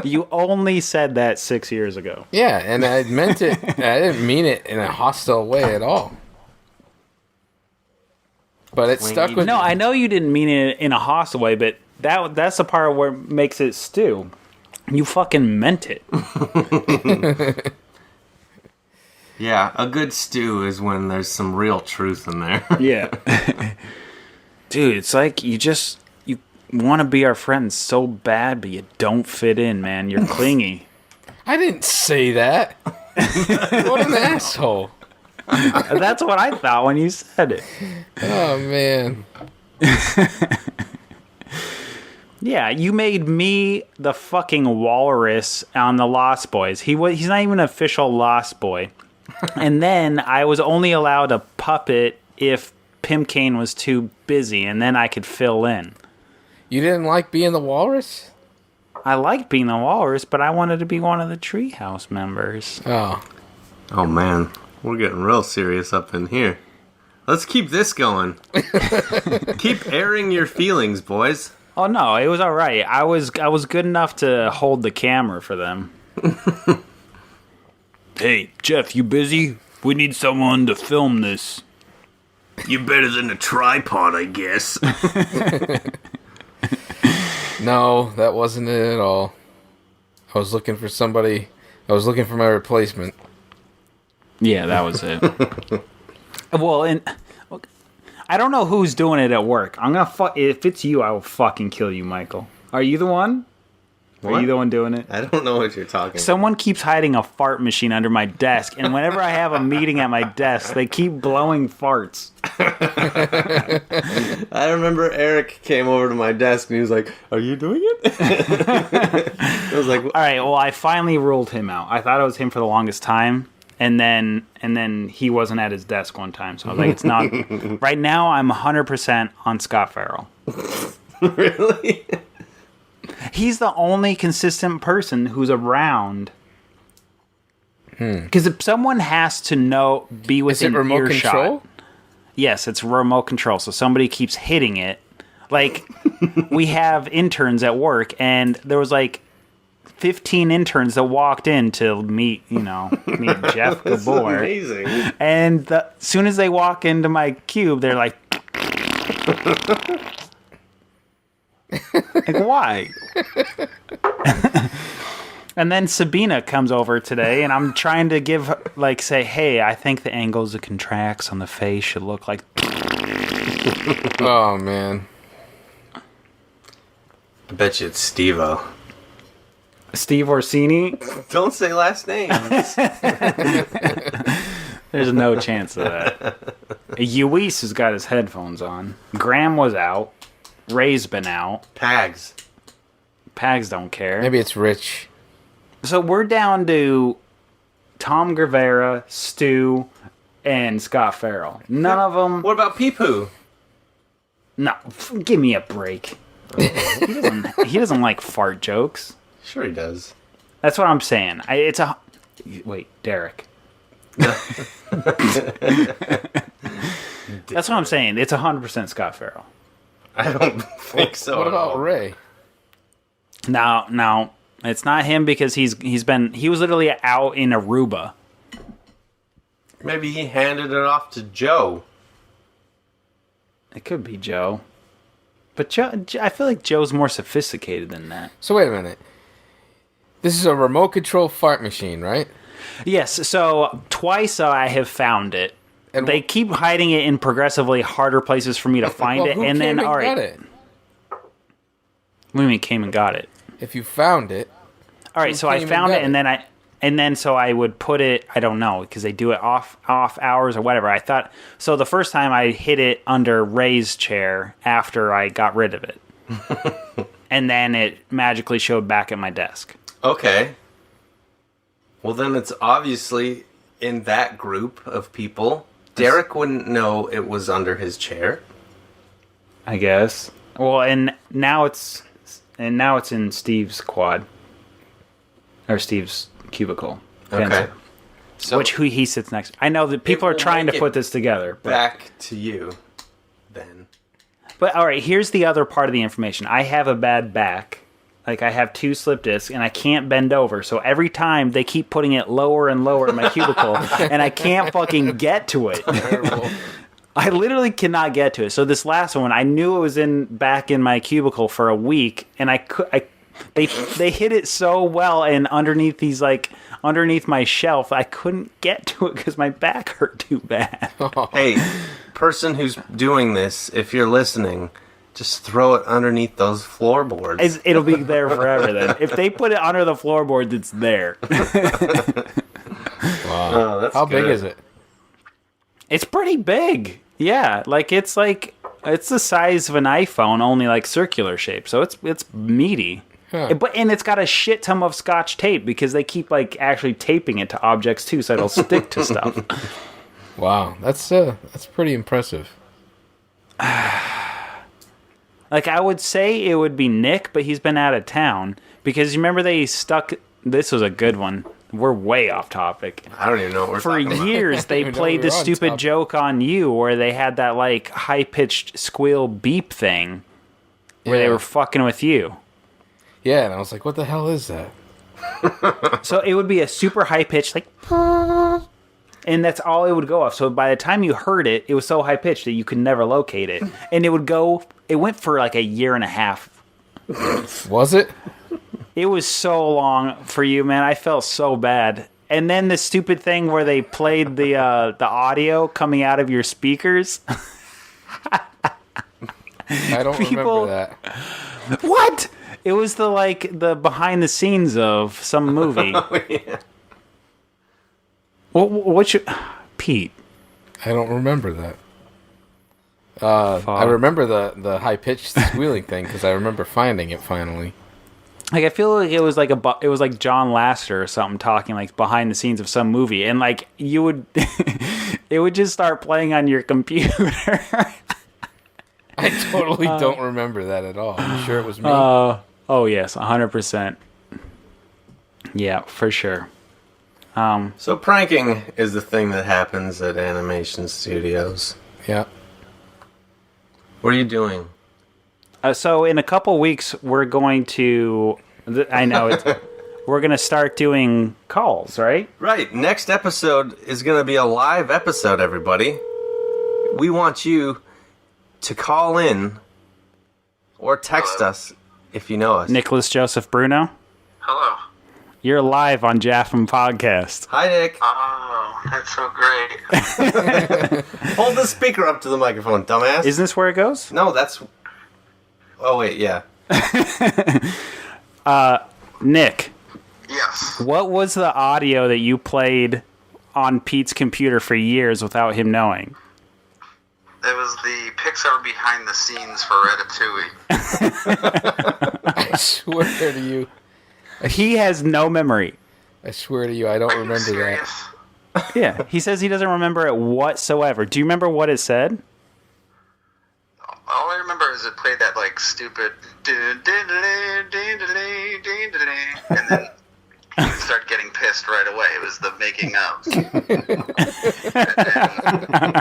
[SPEAKER 1] You only said that 6 years ago.
[SPEAKER 3] Yeah, and I meant it. I didn't mean it in a hostile way at all. But it stuck with
[SPEAKER 1] No,
[SPEAKER 3] me.
[SPEAKER 1] I know you didn't mean it in a hostile way, but that's the part where it makes it stew. You fucking meant it.
[SPEAKER 2] Yeah, a good stew is when there's some real truth in there.
[SPEAKER 1] Yeah. Dude, it's like you want to be our friends so bad, but you don't fit in, man. You're clingy.
[SPEAKER 3] I didn't say that. What an asshole.
[SPEAKER 1] That's what I thought when you said it.
[SPEAKER 3] Oh, man.
[SPEAKER 1] Yeah, you made me the fucking walrus on the Lost Boys. He's not even an official Lost Boy. And then I was only allowed a puppet if Pimcane was too busy, and then I could fill in.
[SPEAKER 3] You didn't like being the walrus?
[SPEAKER 1] I liked being the walrus, but I wanted to be one of the Treehouse members.
[SPEAKER 3] Oh.
[SPEAKER 2] Oh, man. We're getting real serious up in here. Let's keep this going. Keep airing your feelings, boys.
[SPEAKER 1] Oh no, it was all right. I was good enough to hold the camera for them. Hey, Jeff, you busy? We need someone to film this.
[SPEAKER 2] You're better than a tripod, I guess.
[SPEAKER 3] No, that wasn't it at all. I was looking for somebody. I was looking for my replacement.
[SPEAKER 1] Yeah, that was it. Well, and I don't know who's doing it at work. I'm gonna if it's you, I will fucking kill you, Michael. Are you the one? Are you the one doing it?
[SPEAKER 2] I don't know what you're talking
[SPEAKER 1] Someone keeps hiding a fart machine under my desk, and whenever I have a meeting at my desk, they keep blowing farts.
[SPEAKER 2] I remember Eric came over to my desk and he was like, "Are you doing it?" I was like,
[SPEAKER 1] All right, well, I finally ruled him out. I thought it was him for the longest time, and then he wasn't at his desk one time, so I was like, it's not. Right now, I'm 100% on Scott Farrell.
[SPEAKER 2] "Really?"
[SPEAKER 1] He's the only consistent person who's around. Because if someone has to be
[SPEAKER 3] Is it
[SPEAKER 1] within
[SPEAKER 3] remote
[SPEAKER 1] earshot.
[SPEAKER 3] control?
[SPEAKER 1] Yes, it's remote control. So somebody keeps hitting it. Like, we have interns at work, and there was like 15 interns that walked in to meet Jeff Gabor.
[SPEAKER 2] Amazing.
[SPEAKER 1] And as soon as they walk into my cube, they're like, like, why? And then Sabina comes over today, and I'm trying to say, hey, I think the angles of contracts on the face should look like.
[SPEAKER 3] Oh, man.
[SPEAKER 2] I bet you it's Steve-O.
[SPEAKER 1] Steve Orsini?
[SPEAKER 2] Don't say last names.
[SPEAKER 1] There's no chance of that. Luis has got his headphones on. Graham was out. Ray's been out.
[SPEAKER 2] Pags
[SPEAKER 1] don't care.
[SPEAKER 3] Maybe it's Rich.
[SPEAKER 1] So we're down to Tom Guevara, Stu, and Scott Farrell. None of them.
[SPEAKER 2] What about Peepoo?
[SPEAKER 1] No, give me a break. He doesn't like fart jokes.
[SPEAKER 2] Sure he does.
[SPEAKER 1] That's what I'm saying. Wait, Derek. That's what I'm saying. It's 100% Scott Farrell.
[SPEAKER 2] I don't think so.
[SPEAKER 3] What
[SPEAKER 2] at
[SPEAKER 3] about
[SPEAKER 2] all.
[SPEAKER 3] Ray?
[SPEAKER 1] No, it's not him because he was literally out in Aruba.
[SPEAKER 2] Maybe he handed it off to Joe.
[SPEAKER 1] It could be Joe. But Joe, I feel like Joe's more sophisticated than that.
[SPEAKER 3] So wait a minute. This is a remote control fart machine, right?
[SPEAKER 1] Yes, so twice I have found it.
[SPEAKER 3] And
[SPEAKER 1] They keep hiding it in progressively harder places for me to find
[SPEAKER 3] well,
[SPEAKER 1] it,
[SPEAKER 3] who
[SPEAKER 1] and then
[SPEAKER 3] came
[SPEAKER 1] all right.
[SPEAKER 3] got it?
[SPEAKER 1] What do you mean came and got it?
[SPEAKER 3] If you found it,
[SPEAKER 1] All right,
[SPEAKER 3] Who
[SPEAKER 1] so I
[SPEAKER 3] came and
[SPEAKER 1] found
[SPEAKER 3] got
[SPEAKER 1] it, and then so I would put it. I don't know because they do it off hours or whatever. I thought so. The first time I hid it under Ray's chair after I got rid of it, and then it magically showed back at my desk.
[SPEAKER 2] Okay. Well, then it's obviously in that group of people. Derek wouldn't know it was under his chair.
[SPEAKER 1] I guess. Well, and now it's in Steve's quad or Steve's cubicle.
[SPEAKER 2] Okay. So
[SPEAKER 1] Which he sits next to. I know that people are
[SPEAKER 2] will
[SPEAKER 1] trying to
[SPEAKER 2] make
[SPEAKER 1] put
[SPEAKER 2] it
[SPEAKER 1] this together. But,
[SPEAKER 2] back to you, then.
[SPEAKER 1] but all right, here's the other part of the information. I have a bad back. Like, I have 2 slip discs, and I can't bend over. So every time, they keep putting it lower and lower in my cubicle, and I can't fucking get to it.
[SPEAKER 3] terrible.
[SPEAKER 1] I literally cannot get to it. So this last one, I knew it was back in my cubicle for a week, and they hit it so well, and underneath my shelf, I couldn't get to it because my back hurt too bad.
[SPEAKER 2] Hey, person who's doing this, if you're listening, just throw it underneath those floorboards.
[SPEAKER 1] It'll be there forever then. If they put it under the floorboards, it's there.
[SPEAKER 3] Wow.
[SPEAKER 2] Oh, that's
[SPEAKER 3] How big
[SPEAKER 2] good.
[SPEAKER 3] is it?
[SPEAKER 1] It's pretty big. Yeah, it's the size of an iPhone, only like circular shape. So it's meaty.
[SPEAKER 3] Huh.
[SPEAKER 1] And it's got a shit ton of Scotch tape because they keep like actually taping it to objects too, so it'll stick to stuff.
[SPEAKER 3] Wow, that's pretty impressive.
[SPEAKER 1] Like, I would say it would be Nick, but he's been out of town. Because you remember this was a good one. We're way off topic.
[SPEAKER 2] I don't even know what we're
[SPEAKER 1] For
[SPEAKER 2] talking about.
[SPEAKER 1] years, they
[SPEAKER 3] even know
[SPEAKER 1] played
[SPEAKER 3] we
[SPEAKER 1] this
[SPEAKER 3] were on
[SPEAKER 1] stupid
[SPEAKER 3] topic.
[SPEAKER 1] joke on you where they had that, like, high-pitched squeal beep thing where they
[SPEAKER 3] Yeah.
[SPEAKER 1] were fucking with you.
[SPEAKER 3] Yeah, and I was like, what the hell is that?
[SPEAKER 1] So it would be a super high-pitched, like, and that's all it would go off. So by the time you heard it, it was so high-pitched that you could never locate it. And it went for, like, a year and a half.
[SPEAKER 3] Was it?
[SPEAKER 1] It was so long for you, man. I felt so bad. And then the stupid thing where they played the audio coming out of your speakers.
[SPEAKER 3] I don't
[SPEAKER 1] People-
[SPEAKER 3] remember that.
[SPEAKER 1] What? It was the behind the scenes of some movie.
[SPEAKER 2] Oh, yeah.
[SPEAKER 1] What you, Pete?
[SPEAKER 3] I don't remember that. I remember the high pitched squealing thing because I remember finding it finally.
[SPEAKER 1] Like I feel like it was like John Lasseter or something talking like behind the scenes of some movie, and like you would, it would just start playing on your computer.
[SPEAKER 3] I totally don't remember that at all. I'm sure it was me.
[SPEAKER 1] Oh yes, 100%. Yeah, for sure.
[SPEAKER 2] So pranking is the thing that happens at animation studios.
[SPEAKER 3] Yeah.
[SPEAKER 2] What are you doing?
[SPEAKER 1] So in a couple weeks, we're going to. I know it's. We're gonna start doing calls, right?
[SPEAKER 2] Right. Next episode is going to be a live episode, everybody. We want you to call in or text us if you know us.
[SPEAKER 1] Nicholas Joseph Bruno,
[SPEAKER 4] Hello.
[SPEAKER 1] you're live on JAFMM podcast.
[SPEAKER 2] Hi, Nick.
[SPEAKER 4] Oh, that's so great.
[SPEAKER 2] Hold the speaker up to the microphone, dumbass.
[SPEAKER 1] Isn't this where it goes?
[SPEAKER 2] No, that's... Oh, wait, yeah.
[SPEAKER 1] Nick,
[SPEAKER 4] Yes.
[SPEAKER 1] what was the audio that you played on Pete's computer for years without him knowing?
[SPEAKER 4] It was the Pixar behind the scenes for Ratatouille.
[SPEAKER 3] I swear to you.
[SPEAKER 1] He has no memory.
[SPEAKER 3] I swear to you, I don't
[SPEAKER 4] Are you
[SPEAKER 3] remember
[SPEAKER 4] serious?
[SPEAKER 3] that.
[SPEAKER 1] Yeah, he says he doesn't remember it whatsoever. Do you remember what it said?
[SPEAKER 4] All I remember is it played that like stupid and then he would start getting pissed right away. It was the making of. And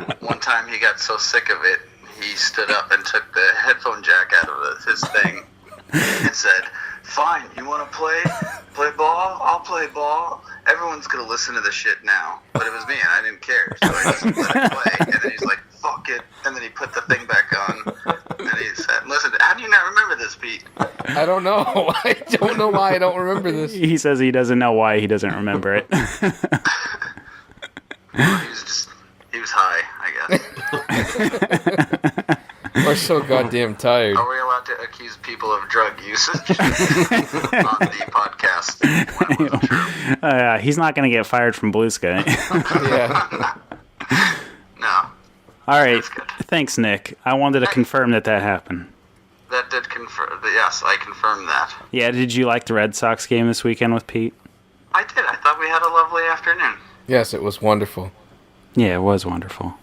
[SPEAKER 4] then one time he got so sick of it, he stood up and took the headphone jack out of his thing and said, "Fine, you want to play ball? I'll play ball. Everyone's going to listen to the shit now." But it was me, and I didn't care. So I just let it play. And then he's like, "Fuck it." And then he put the thing back on. And he said, "Listen, how do you not remember this, Pete?"
[SPEAKER 3] I don't know. I don't know why I don't remember this.
[SPEAKER 1] He says he doesn't know why he doesn't remember it.
[SPEAKER 4] He was high, I guess.
[SPEAKER 3] We're so goddamn tired.
[SPEAKER 4] Are we allowed to accuse people of drug usage on the podcast? When it wasn't true?
[SPEAKER 1] He's not going to get fired from Blue Sky.
[SPEAKER 3] Yeah.
[SPEAKER 4] No.
[SPEAKER 1] All right.
[SPEAKER 4] That's good.
[SPEAKER 1] Thanks, Nick. I wanted to confirm that happened.
[SPEAKER 4] That did confirm. Yes, I confirmed that.
[SPEAKER 1] Yeah, did you like the Red Sox game this weekend with Pete?
[SPEAKER 4] I did. I thought we had a lovely afternoon.
[SPEAKER 3] Yes, it was wonderful.
[SPEAKER 1] Yeah, it was wonderul.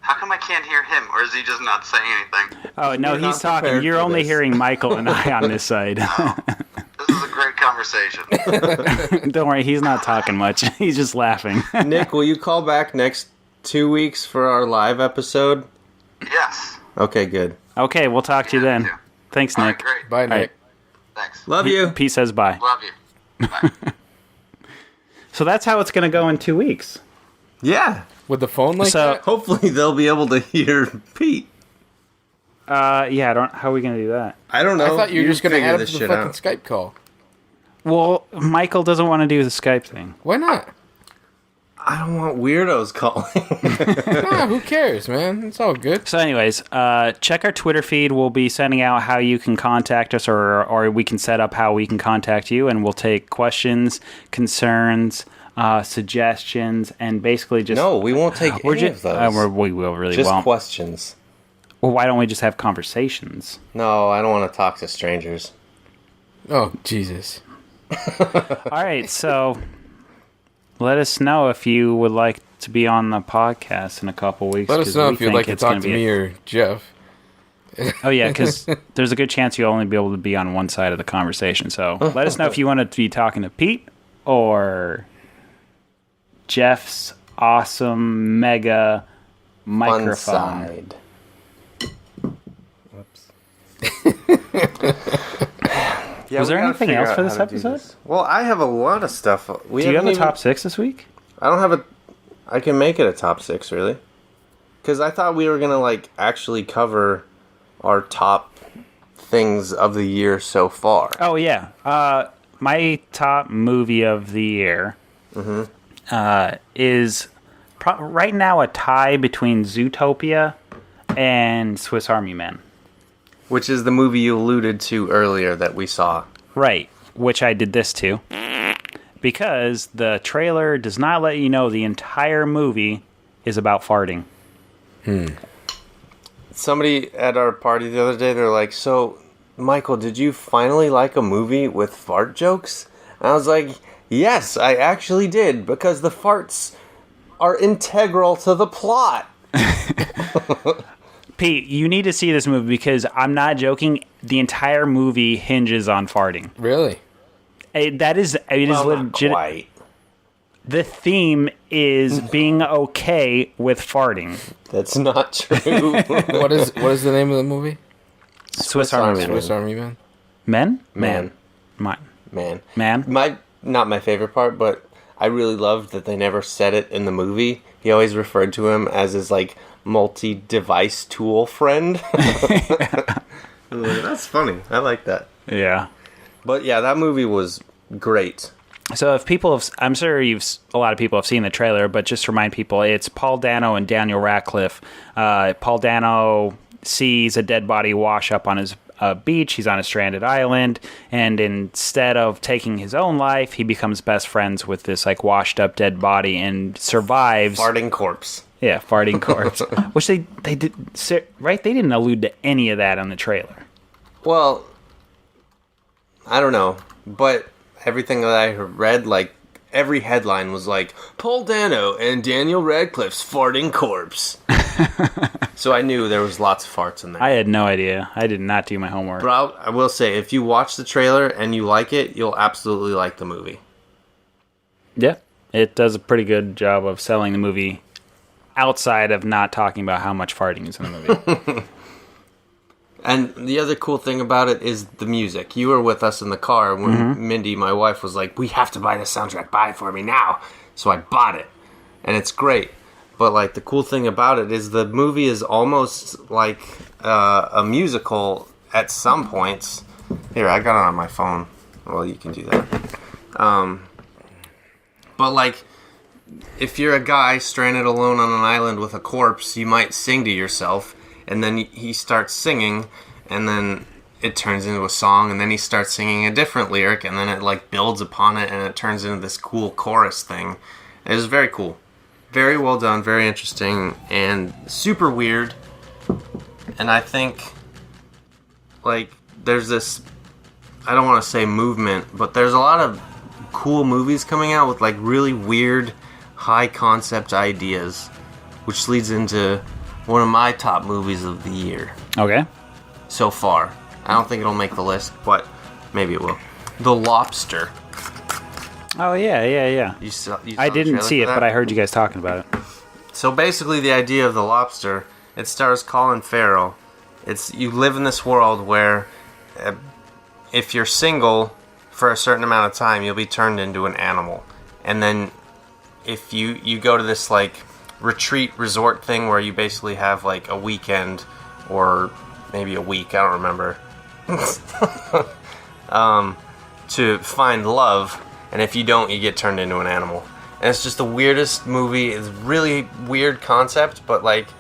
[SPEAKER 4] How come I can't hear him, or is he just not saying anything?
[SPEAKER 1] Oh, no,
[SPEAKER 2] You're
[SPEAKER 1] he's
[SPEAKER 2] not
[SPEAKER 1] talking.
[SPEAKER 2] prepared
[SPEAKER 1] You're
[SPEAKER 2] for
[SPEAKER 1] only
[SPEAKER 2] this.
[SPEAKER 1] hearing Michael and I on this side.
[SPEAKER 4] This is a great conversation.
[SPEAKER 1] Don't worry, he's not talking much. He's just laughing.
[SPEAKER 2] Nick, will you call back next 2 weeks for our live episode?
[SPEAKER 4] Yes.
[SPEAKER 2] Okay, good.
[SPEAKER 1] Okay, we'll talk to you then. Thanks,
[SPEAKER 4] All right,
[SPEAKER 1] Nick.
[SPEAKER 4] great.
[SPEAKER 3] Bye,
[SPEAKER 1] right.
[SPEAKER 3] Nick.
[SPEAKER 4] Thanks.
[SPEAKER 2] Love you.
[SPEAKER 1] Pete says bye.
[SPEAKER 4] Love you. Bye.
[SPEAKER 1] So that's how it's going to go in 2 weeks.
[SPEAKER 2] Yeah.
[SPEAKER 3] With the phone like
[SPEAKER 1] So-
[SPEAKER 3] that?
[SPEAKER 2] Hopefully they'll be able to hear Pete.
[SPEAKER 1] Yeah, how are we going to do that?
[SPEAKER 2] I don't know.
[SPEAKER 3] I thought you were just going to
[SPEAKER 2] figure
[SPEAKER 3] add it
[SPEAKER 2] this
[SPEAKER 3] to the
[SPEAKER 2] shit
[SPEAKER 3] fucking
[SPEAKER 2] out.
[SPEAKER 3] Skype call.
[SPEAKER 1] Well, Michael doesn't want to do the Skype thing.
[SPEAKER 3] Why not?
[SPEAKER 2] I don't want weirdos calling.
[SPEAKER 3] Nah, who cares, man? It's all good.
[SPEAKER 1] So anyways, check our Twitter feed. We'll be sending out how you can contact us, or we can set up how we can contact you, and we'll take questions, concerns, suggestions, and basically just...
[SPEAKER 2] No, we won't take any of those.
[SPEAKER 1] We will really
[SPEAKER 2] Just
[SPEAKER 1] won't.
[SPEAKER 2] questions.
[SPEAKER 1] Well, why don't we just have conversations?
[SPEAKER 2] No, I don't want to talk to strangers.
[SPEAKER 3] Oh, Jesus.
[SPEAKER 1] All right, so let us know if you would like to be on the podcast in a couple weeks.
[SPEAKER 3] Let us
[SPEAKER 1] 'cause
[SPEAKER 3] know
[SPEAKER 1] we
[SPEAKER 3] if you'd
[SPEAKER 1] think
[SPEAKER 3] like to
[SPEAKER 1] it's
[SPEAKER 3] talk
[SPEAKER 1] gonna
[SPEAKER 3] to
[SPEAKER 1] be
[SPEAKER 3] me or Jeff.
[SPEAKER 1] Oh, yeah, because there's a good chance you'll only be able to be on one side of the conversation. So let us know if you want to be talking to Pete or Jeff's awesome mega
[SPEAKER 2] Fun
[SPEAKER 1] microphone.
[SPEAKER 2] side. Whoops. Yeah,
[SPEAKER 1] Was
[SPEAKER 2] we
[SPEAKER 1] there
[SPEAKER 2] gotta
[SPEAKER 1] anything
[SPEAKER 2] figure
[SPEAKER 1] else
[SPEAKER 2] out
[SPEAKER 1] for
[SPEAKER 2] how
[SPEAKER 1] this
[SPEAKER 2] to do
[SPEAKER 1] episode?
[SPEAKER 2] this. Well, I have a lot of stuff.
[SPEAKER 1] Do you have a top 6 this week?
[SPEAKER 2] I don't have a... I can make it a top 6, really. Because I thought we were going to, like, actually cover our top things of the year so far.
[SPEAKER 1] Oh, yeah. My top movie of the year is right now a tie between Zootopia and Swiss Army Man.
[SPEAKER 2] Which is the movie you alluded to earlier that we saw.
[SPEAKER 1] Right, which I did this to. Because the trailer does not let you know the entire movie is about farting.
[SPEAKER 2] Somebody at our party the other day, they're like, so, Michael, did you finally like a movie with fart jokes? And I was like, yes, I actually did, because the farts are integral to the plot.
[SPEAKER 1] Pete, you need to see this movie because I'm not joking. The entire movie hinges on farting.
[SPEAKER 3] Really?
[SPEAKER 1] It is
[SPEAKER 2] Not
[SPEAKER 1] legit.
[SPEAKER 2] quite.
[SPEAKER 1] The theme is being okay with farting.
[SPEAKER 2] That's not true.
[SPEAKER 3] What is the name of the movie?
[SPEAKER 1] Swiss Army Man.
[SPEAKER 3] Swiss Army Man.
[SPEAKER 1] Men?
[SPEAKER 2] Man.
[SPEAKER 1] Man?
[SPEAKER 2] Not my favorite part, but I really loved that they never said it in the movie. He always referred to him as his, like, multi-device tool friend. That's funny. I like that.
[SPEAKER 1] Yeah.
[SPEAKER 2] But yeah, that movie was great.
[SPEAKER 1] So if people have, I'm sure a lot of people have seen the trailer, but just to remind people, it's Paul Dano and Daniel Radcliffe. Paul Dano sees a dead body wash up on his beach. He's on a stranded island, and instead of taking his own life, he becomes best friends with this like washed up dead body and survives.
[SPEAKER 2] Farting corpse.
[SPEAKER 1] Yeah, farting corpse. Which they did, right? They didn't allude to any of that on the trailer.
[SPEAKER 2] Well, I don't know, but everything that I read, like, every headline was like, Paul Dano and Daniel Radcliffe's farting corpse. So I knew there was lots of farts in there.
[SPEAKER 1] I had no idea. I did not do my homework.
[SPEAKER 2] But I will say, if you watch the trailer and you like it, you'll absolutely like the movie.
[SPEAKER 1] Yeah, it does a pretty good job of selling the movie outside of not talking about how much farting is in the movie.
[SPEAKER 2] And the other cool thing about it is the music. You were with us in the car when Mindy, my wife, was like, we have to buy the soundtrack. Buy it for me now. So I bought it. And it's great. But, like, the cool thing about it is the movie is almost like a musical at some points. Here, I got it on my phone. Well, you can do that. But, like, if you're a guy stranded alone on an island with a corpse, you might sing to yourself. And then he starts singing, and then it turns into a song, and then he starts singing a different lyric, and then it, like, builds upon it, and it turns into this cool chorus thing. It was very cool. Very well done, very interesting, and super weird. And I think, like, there's this, I don't want to say movement, but there's a lot of cool movies coming out with, like, really weird, high-concept ideas, which leads into one of my top movies of the year.
[SPEAKER 1] Okay.
[SPEAKER 2] So far. I don't think it'll make the list, but maybe it will. The Lobster.
[SPEAKER 1] Oh, yeah.
[SPEAKER 2] You saw
[SPEAKER 1] I
[SPEAKER 2] the
[SPEAKER 1] didn't
[SPEAKER 2] trailer
[SPEAKER 1] see
[SPEAKER 2] for
[SPEAKER 1] it,
[SPEAKER 2] that?
[SPEAKER 1] but I heard you guys talking about it.
[SPEAKER 2] So basically the idea of The Lobster, it stars Colin Farrell. It's you live in this world where if you're single for a certain amount of time, you'll be turned into an animal. And then if you go to this, like, retreat resort thing where you basically have, like, a weekend or maybe a week, I don't remember, to find love, and if you don't, you get turned into an animal. And it's just the weirdest movie. It's really weird concept, but, like,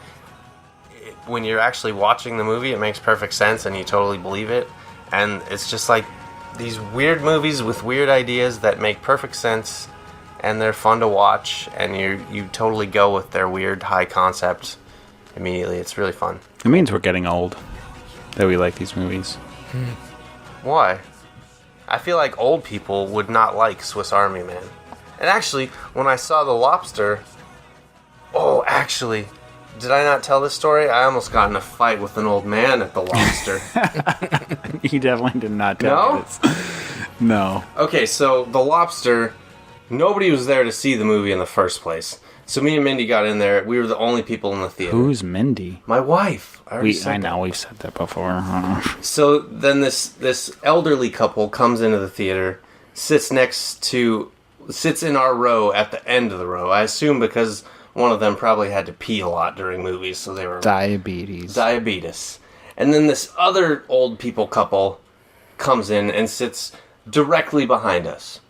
[SPEAKER 2] when you're actually watching the movie, it makes perfect sense and you totally believe it. And it's just like these weird movies with weird ideas that make perfect sense, and they're fun to watch, and you totally go with their weird high concept immediately. It's really fun.
[SPEAKER 1] It means we're getting old that we like these movies.
[SPEAKER 2] Why? I feel like old people would not like Swiss Army Man. And actually, when I saw The Lobster... Oh, actually, did I not tell this story? I almost got in a fight with an old man at The Lobster.
[SPEAKER 1] You definitely did not tell me this. No.
[SPEAKER 2] Okay, so The Lobster... Nobody was there to see the movie in the first place. So me and Mindy got in there. We were the only people in the theater.
[SPEAKER 1] Who's Mindy?
[SPEAKER 2] My wife.
[SPEAKER 1] I know, we've said that before.
[SPEAKER 2] So then this elderly couple comes into the theater, sits in our row at the end of the row. I assume because one of them probably had to pee a lot during movies, so they were...
[SPEAKER 1] Diabetes.
[SPEAKER 2] And then this other old people couple comes in and sits directly behind us.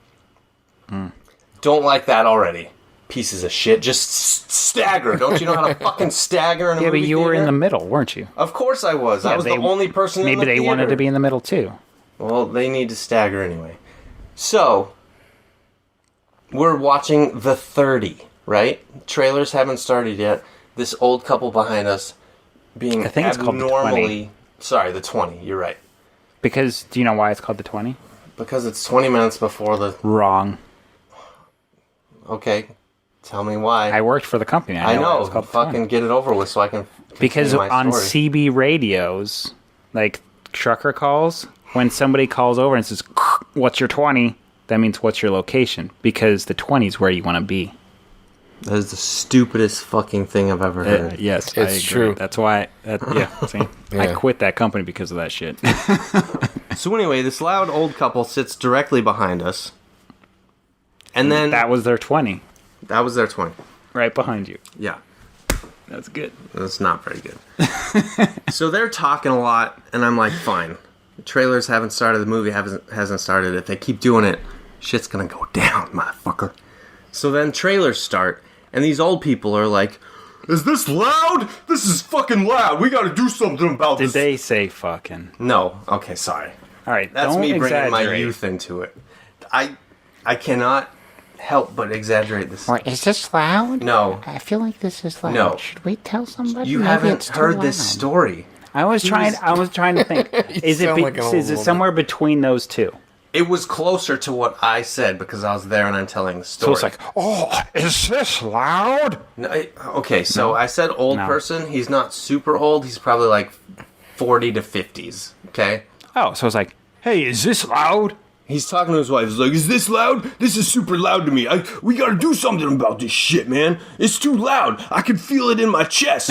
[SPEAKER 2] Don't like that already. pieces of shit. Just stagger. Don't you know how to fucking stagger in a
[SPEAKER 1] Yeah,
[SPEAKER 2] movie
[SPEAKER 1] but you were
[SPEAKER 2] theater?
[SPEAKER 1] in the middle, weren't you?
[SPEAKER 2] Of course I was. I was the only person in the theater.
[SPEAKER 1] Maybe they wanted to be in the middle, too.
[SPEAKER 2] Well, they need to stagger anyway. So, we're watching The 30, right? Trailers haven't started yet. This old couple behind us being
[SPEAKER 1] I think it's called The 20.
[SPEAKER 2] Sorry, The 20. You're right.
[SPEAKER 1] Because, do you know why it's called The 20?
[SPEAKER 2] Because it's 20 minutes before the...
[SPEAKER 1] Wrong.
[SPEAKER 2] Okay, tell me why.
[SPEAKER 1] I worked for the company.
[SPEAKER 2] I
[SPEAKER 1] why
[SPEAKER 2] know.
[SPEAKER 1] It was called The
[SPEAKER 2] Fucking
[SPEAKER 1] 20.
[SPEAKER 2] get it over with so I can...
[SPEAKER 1] Because
[SPEAKER 2] continue my
[SPEAKER 1] on
[SPEAKER 2] story.
[SPEAKER 1] CB radios, like trucker calls, when somebody calls over and says, "What's your 20?" that means what's your location, because the 20 is where you want to be.
[SPEAKER 2] That is the stupidest fucking thing I've ever heard.
[SPEAKER 1] Yes,
[SPEAKER 3] It's
[SPEAKER 1] I agree.
[SPEAKER 3] true.
[SPEAKER 1] That's why. See, I
[SPEAKER 3] Yeah.
[SPEAKER 1] quit that company because of that shit.
[SPEAKER 2] So anyway, this loud old couple sits directly behind us. And then...
[SPEAKER 1] That was their 20,
[SPEAKER 2] That was their 20.
[SPEAKER 1] right behind you.
[SPEAKER 2] Yeah.
[SPEAKER 1] That's good.
[SPEAKER 2] That's not very good. So they're talking a lot, and I'm like, fine. The trailers haven't started, the movie hasn't started. If they keep doing it, shit's gonna go down, motherfucker. So then trailers start, and these old people are like, is this loud? This is fucking loud. We gotta do something about
[SPEAKER 1] Did
[SPEAKER 2] this.
[SPEAKER 1] they say fucking?
[SPEAKER 2] No. Okay, sorry.
[SPEAKER 1] All right,
[SPEAKER 2] That's
[SPEAKER 1] don't
[SPEAKER 2] me bringing my
[SPEAKER 1] exaggerate.
[SPEAKER 2] youth into it. I cannot help but exaggerate this.
[SPEAKER 5] Or is this loud?
[SPEAKER 2] No.
[SPEAKER 5] I feel like this is loud.
[SPEAKER 2] No.
[SPEAKER 5] Should we tell somebody?
[SPEAKER 2] You
[SPEAKER 5] Maybe
[SPEAKER 2] haven't
[SPEAKER 5] it's too
[SPEAKER 2] heard this
[SPEAKER 5] loud.
[SPEAKER 2] story.
[SPEAKER 1] I was trying to think. Is it
[SPEAKER 3] sound like an old
[SPEAKER 1] is it
[SPEAKER 3] woman.
[SPEAKER 1] somewhere between those two?
[SPEAKER 2] It was closer to what I said because I was there and I'm telling the
[SPEAKER 1] So
[SPEAKER 2] story.
[SPEAKER 1] it's like, oh, is this loud?
[SPEAKER 2] No, okay, so I said old
[SPEAKER 1] No.
[SPEAKER 2] person. He's not super old. He's probably like 40 to 50s. Okay?
[SPEAKER 1] Oh, so it's like, hey, is this loud?
[SPEAKER 2] He's talking to his wife. He's like, is this loud? This is super loud to me. We gotta do something about this shit, man. It's too loud. I can feel it in my chest.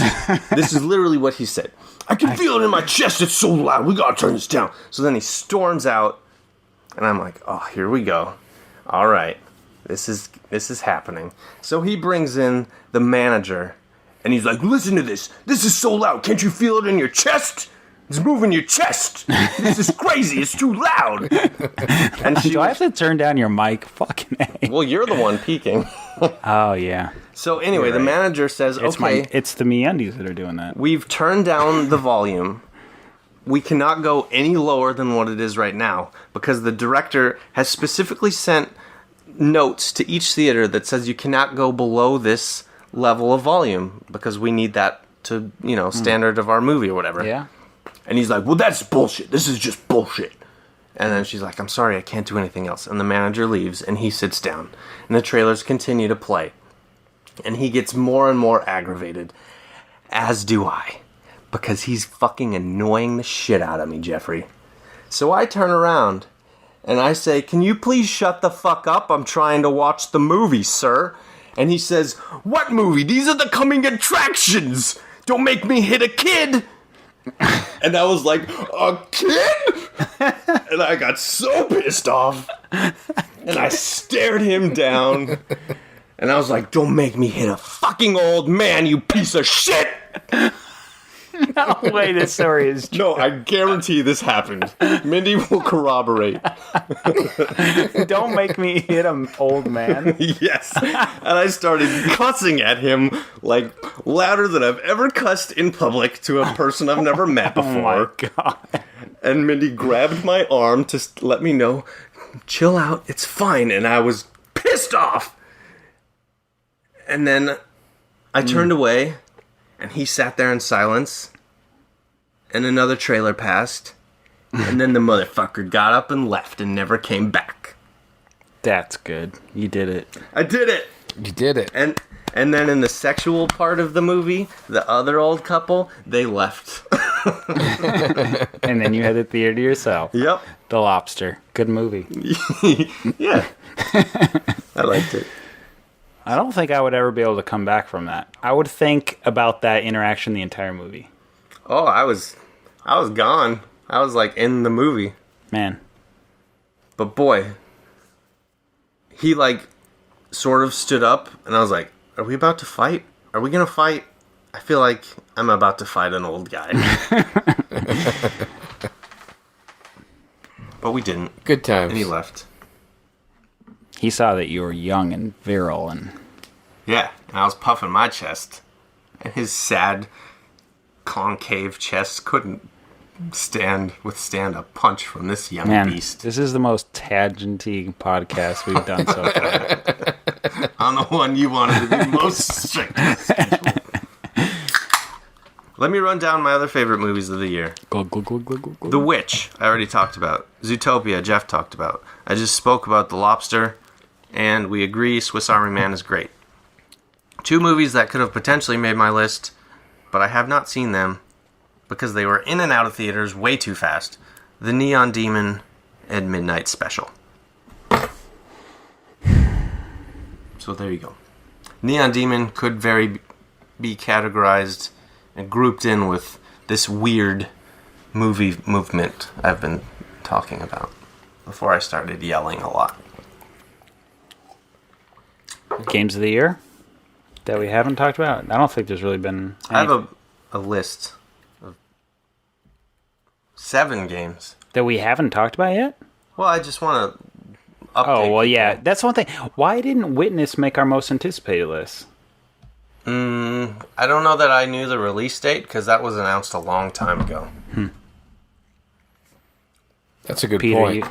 [SPEAKER 2] This is literally what he said. I can feel it in my chest. It's so loud. We gotta turn this down. So then he storms out, and I'm like, oh, here we go. All right. This is happening. So he brings in the manager, and he's like, listen to this. This is so loud. Can't you feel it in your chest? It's moving your chest. This is crazy. It's too loud. And she
[SPEAKER 1] Do I have to turn down your mic? Fucking A.
[SPEAKER 2] well, you're the one peeking.
[SPEAKER 1] Oh, yeah.
[SPEAKER 2] So anyway, the
[SPEAKER 1] right.
[SPEAKER 2] manager says,
[SPEAKER 1] It's
[SPEAKER 2] okay,
[SPEAKER 1] it's the MeUndies that are doing that.
[SPEAKER 2] we've turned down the volume. We cannot go any lower than what it is right now because the director has specifically sent notes to each theater that says you cannot go below this level of volume because we need that to, standard of our movie or whatever.
[SPEAKER 1] Yeah.
[SPEAKER 2] And he's like, well, that's bullshit. This is just bullshit. And then she's like, I'm sorry, I can't do anything else. And the manager leaves, and he sits down. And the trailers continue to play. And he gets more and more aggravated, as do I. Because he's fucking annoying the shit out of me, Jeffrey. So I turn around, and I say, can you please shut the fuck up? I'm trying to watch the movie, sir. And he says, what movie? These are the coming attractions. Don't make me hit a kid. And I was like, a kid? And I got so pissed off. And I stared him down. And I was like, don't make me hit a fucking old man, you piece of shit!
[SPEAKER 1] No way, this story is true.
[SPEAKER 2] No, I guarantee this happened. Mindy will corroborate.
[SPEAKER 1] Don't make me hit an old man.
[SPEAKER 2] Yes. And I started cussing at him, like, louder than I've ever cussed in public to a person I've never met
[SPEAKER 1] Oh my
[SPEAKER 2] before.
[SPEAKER 1] god.
[SPEAKER 2] And Mindy grabbed my arm to let me know, chill out, it's fine. And I was pissed off. And then I turned away, and he sat there in silence. And another trailer passed. And then the motherfucker got up and left and never came back.
[SPEAKER 1] That's good. You did it.
[SPEAKER 2] I did it!
[SPEAKER 3] You did it.
[SPEAKER 2] And then in the sexual part of the movie, the other old couple, they left.
[SPEAKER 1] And then you had the theater to yourself.
[SPEAKER 2] Yep.
[SPEAKER 1] The Lobster. Good movie.
[SPEAKER 2] Yeah. I liked it.
[SPEAKER 1] I don't think I would ever be able to come back from that. I would think about that interaction the entire movie.
[SPEAKER 2] Oh, I was gone. I was like in the movie.
[SPEAKER 1] Man.
[SPEAKER 2] But boy, he like sort of stood up and I was like, are we about to fight? Are we gonna fight? I feel like I'm about to fight an old guy. But we didn't.
[SPEAKER 3] Good times.
[SPEAKER 2] And he left.
[SPEAKER 1] He saw that you were young and virile and
[SPEAKER 2] Yeah, and I was puffing my chest, and his sad, concave chest couldn't withstand a punch from this young beast.
[SPEAKER 1] This is the most tangenty podcast we've done so far.
[SPEAKER 2] I'm the one you wanted to be most strict with. Let me run down my other favorite movies of the year.
[SPEAKER 1] Go.
[SPEAKER 2] The Witch, I already talked about. Zootopia, Jeff talked about. I just spoke about The Lobster, and we agree Swiss Army Man is great. 2 movies that could have potentially made my list, but I have not seen them because they were in and out of theaters way too fast. The Neon Demon and Midnight Special. So there you go. Neon Demon could be categorized and grouped in with this weird movie movement I've been talking about before I started yelling a lot.
[SPEAKER 1] Games of the year that we haven't talked about? I don't think there's really been any.
[SPEAKER 2] I have a list of 7 games.
[SPEAKER 1] That we haven't talked about yet?
[SPEAKER 2] Well, I just want to update.
[SPEAKER 1] Oh, well, yeah.
[SPEAKER 2] people.
[SPEAKER 1] That's one thing. Why didn't Witness make our most anticipated list?
[SPEAKER 2] I don't know that I knew the release date because that was announced a long time ago.
[SPEAKER 3] That's a good
[SPEAKER 1] Peter,
[SPEAKER 3] point.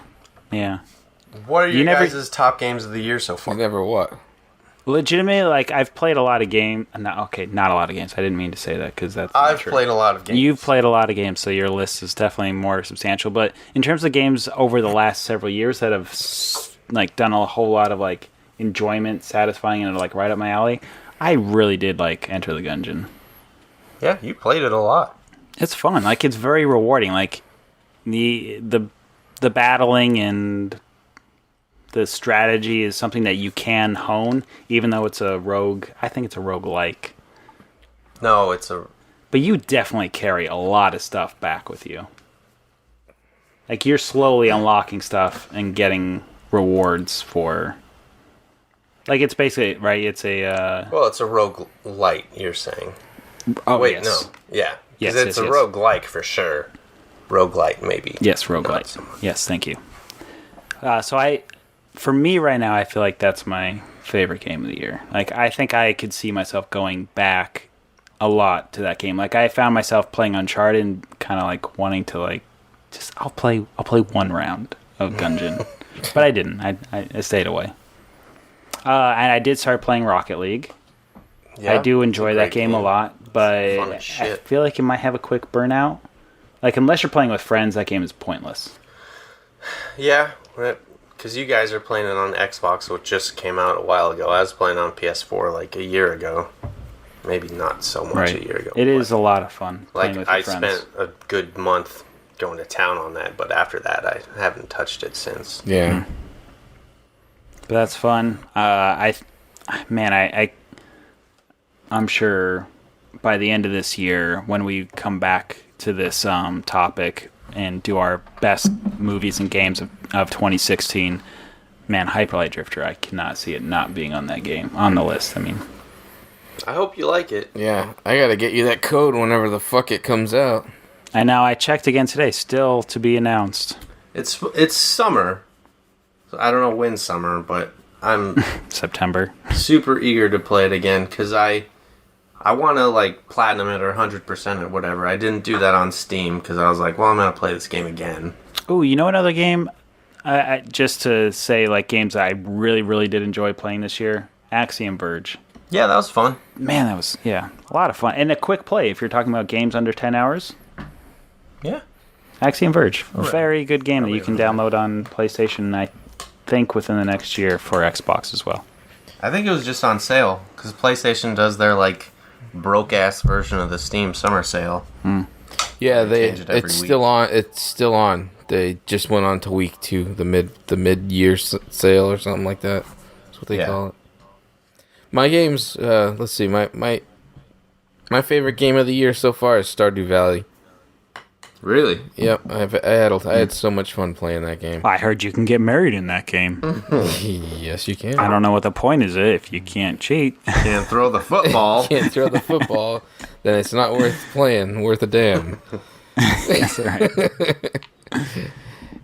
[SPEAKER 1] yeah.
[SPEAKER 2] What are
[SPEAKER 1] You
[SPEAKER 2] your
[SPEAKER 1] never-
[SPEAKER 2] guys' top games of the year so far?
[SPEAKER 3] You never what?
[SPEAKER 1] Legitimately, like, I've played a lot of games. Not a lot of games. I didn't mean to say that because that's not
[SPEAKER 2] I've
[SPEAKER 1] true.
[SPEAKER 2] played a lot of games.
[SPEAKER 1] You've played a lot of games, so your list is definitely more substantial. But in terms of games over the last several years that have like done a whole lot of like enjoyment, satisfying, and like right up my alley, I really did like Enter the Gungeon.
[SPEAKER 2] Yeah, you played it a lot.
[SPEAKER 1] It's fun. Like, it's very rewarding. Like the battling and the strategy is something that you can hone, even though it's a rogue. I think it's a roguelike.
[SPEAKER 2] No, it's a...
[SPEAKER 1] But you definitely carry a lot of stuff back with you. Like, you're slowly unlocking stuff and getting rewards for... Like, it's basically, right, it's a...
[SPEAKER 2] Well, it's a roguelite, you're saying.
[SPEAKER 1] Oh,
[SPEAKER 2] Wait,
[SPEAKER 1] yes.
[SPEAKER 2] no. Yeah.
[SPEAKER 1] Yes,
[SPEAKER 2] Because it's
[SPEAKER 1] yes,
[SPEAKER 2] a
[SPEAKER 1] yes.
[SPEAKER 2] roguelike for sure. Roguelite, maybe.
[SPEAKER 1] Yes,
[SPEAKER 2] Not
[SPEAKER 1] roguelite.
[SPEAKER 2] so much.
[SPEAKER 1] Yes, thank you. For me right now, I feel like that's my favorite game of the year. Like, I think I could see myself going back a lot to that game. Like, I found myself playing Uncharted and kind of like wanting to like, just I'll play one round of Gungeon, but I didn't. I stayed away. And I did start playing Rocket League.
[SPEAKER 2] Yeah,
[SPEAKER 1] I do
[SPEAKER 2] it's
[SPEAKER 1] enjoy
[SPEAKER 2] a
[SPEAKER 1] that
[SPEAKER 2] great
[SPEAKER 1] game a lot,
[SPEAKER 2] fun
[SPEAKER 1] but
[SPEAKER 2] as
[SPEAKER 1] I
[SPEAKER 2] shit.
[SPEAKER 1] feel like it might have a quick burnout. Like, unless you're playing with friends, that game is pointless.
[SPEAKER 2] Yeah, because you guys are playing it on Xbox, which just came out a while ago. I was playing on PS4 like a year ago. Maybe not so much a year ago.
[SPEAKER 1] It is a lot of fun playing
[SPEAKER 2] Like,
[SPEAKER 1] with
[SPEAKER 2] I
[SPEAKER 1] your friends.
[SPEAKER 2] spent a good month going to town on that, but after that, I haven't touched it since.
[SPEAKER 3] Yeah.
[SPEAKER 1] But that's fun. I'm sure by the end of this year, when we come back to this topic and do our best movies and games of 2016, man, Hyper Light Drifter, I cannot see it not being on that game, on the list. I mean,
[SPEAKER 2] I hope you like it.
[SPEAKER 3] Yeah. I gotta get you that code whenever the fuck it comes out.
[SPEAKER 1] and now I checked again today, still to be announced.
[SPEAKER 2] It's summer. So I don't know when summer, but I'm
[SPEAKER 1] September.
[SPEAKER 2] super eager to play it again because I want to like platinum it or 100% or whatever. I didn't do that on Steam because I was like, well, I'm gonna play this game again.
[SPEAKER 1] Ooh, you know another game? Just to say, like, games that I really, really did enjoy playing this year. Axiom Verge.
[SPEAKER 2] Yeah, that was fun.
[SPEAKER 1] Man, that was, a lot of fun. And a quick play if you're talking about games under 10 hours.
[SPEAKER 2] Yeah.
[SPEAKER 1] Axiom Verge.
[SPEAKER 2] Right.
[SPEAKER 1] Very good game that you can
[SPEAKER 2] Probably
[SPEAKER 1] download on PlayStation, I think, within the next year for Xbox as well.
[SPEAKER 2] I think it was just on sale because PlayStation does their like broke ass version of the Steam summer sale.
[SPEAKER 3] Yeah,
[SPEAKER 2] They change it every
[SPEAKER 3] it's
[SPEAKER 2] week.
[SPEAKER 3] still on. It's still on. They just went on to week 2, the mid year sale or something like that. That's what they
[SPEAKER 2] Yeah.
[SPEAKER 3] call it. My games. Let's see. My favorite game of the year so far is Stardew Valley.
[SPEAKER 2] Really?
[SPEAKER 3] Yep, I had so much fun playing that game.
[SPEAKER 1] I heard you can get married in that game.
[SPEAKER 3] Yes, you can.
[SPEAKER 1] I don't know what the point is if you can't cheat.
[SPEAKER 2] Can't throw the football.
[SPEAKER 3] Can't throw the football, then it's not worth playing. Worth a damn.
[SPEAKER 1] That's right.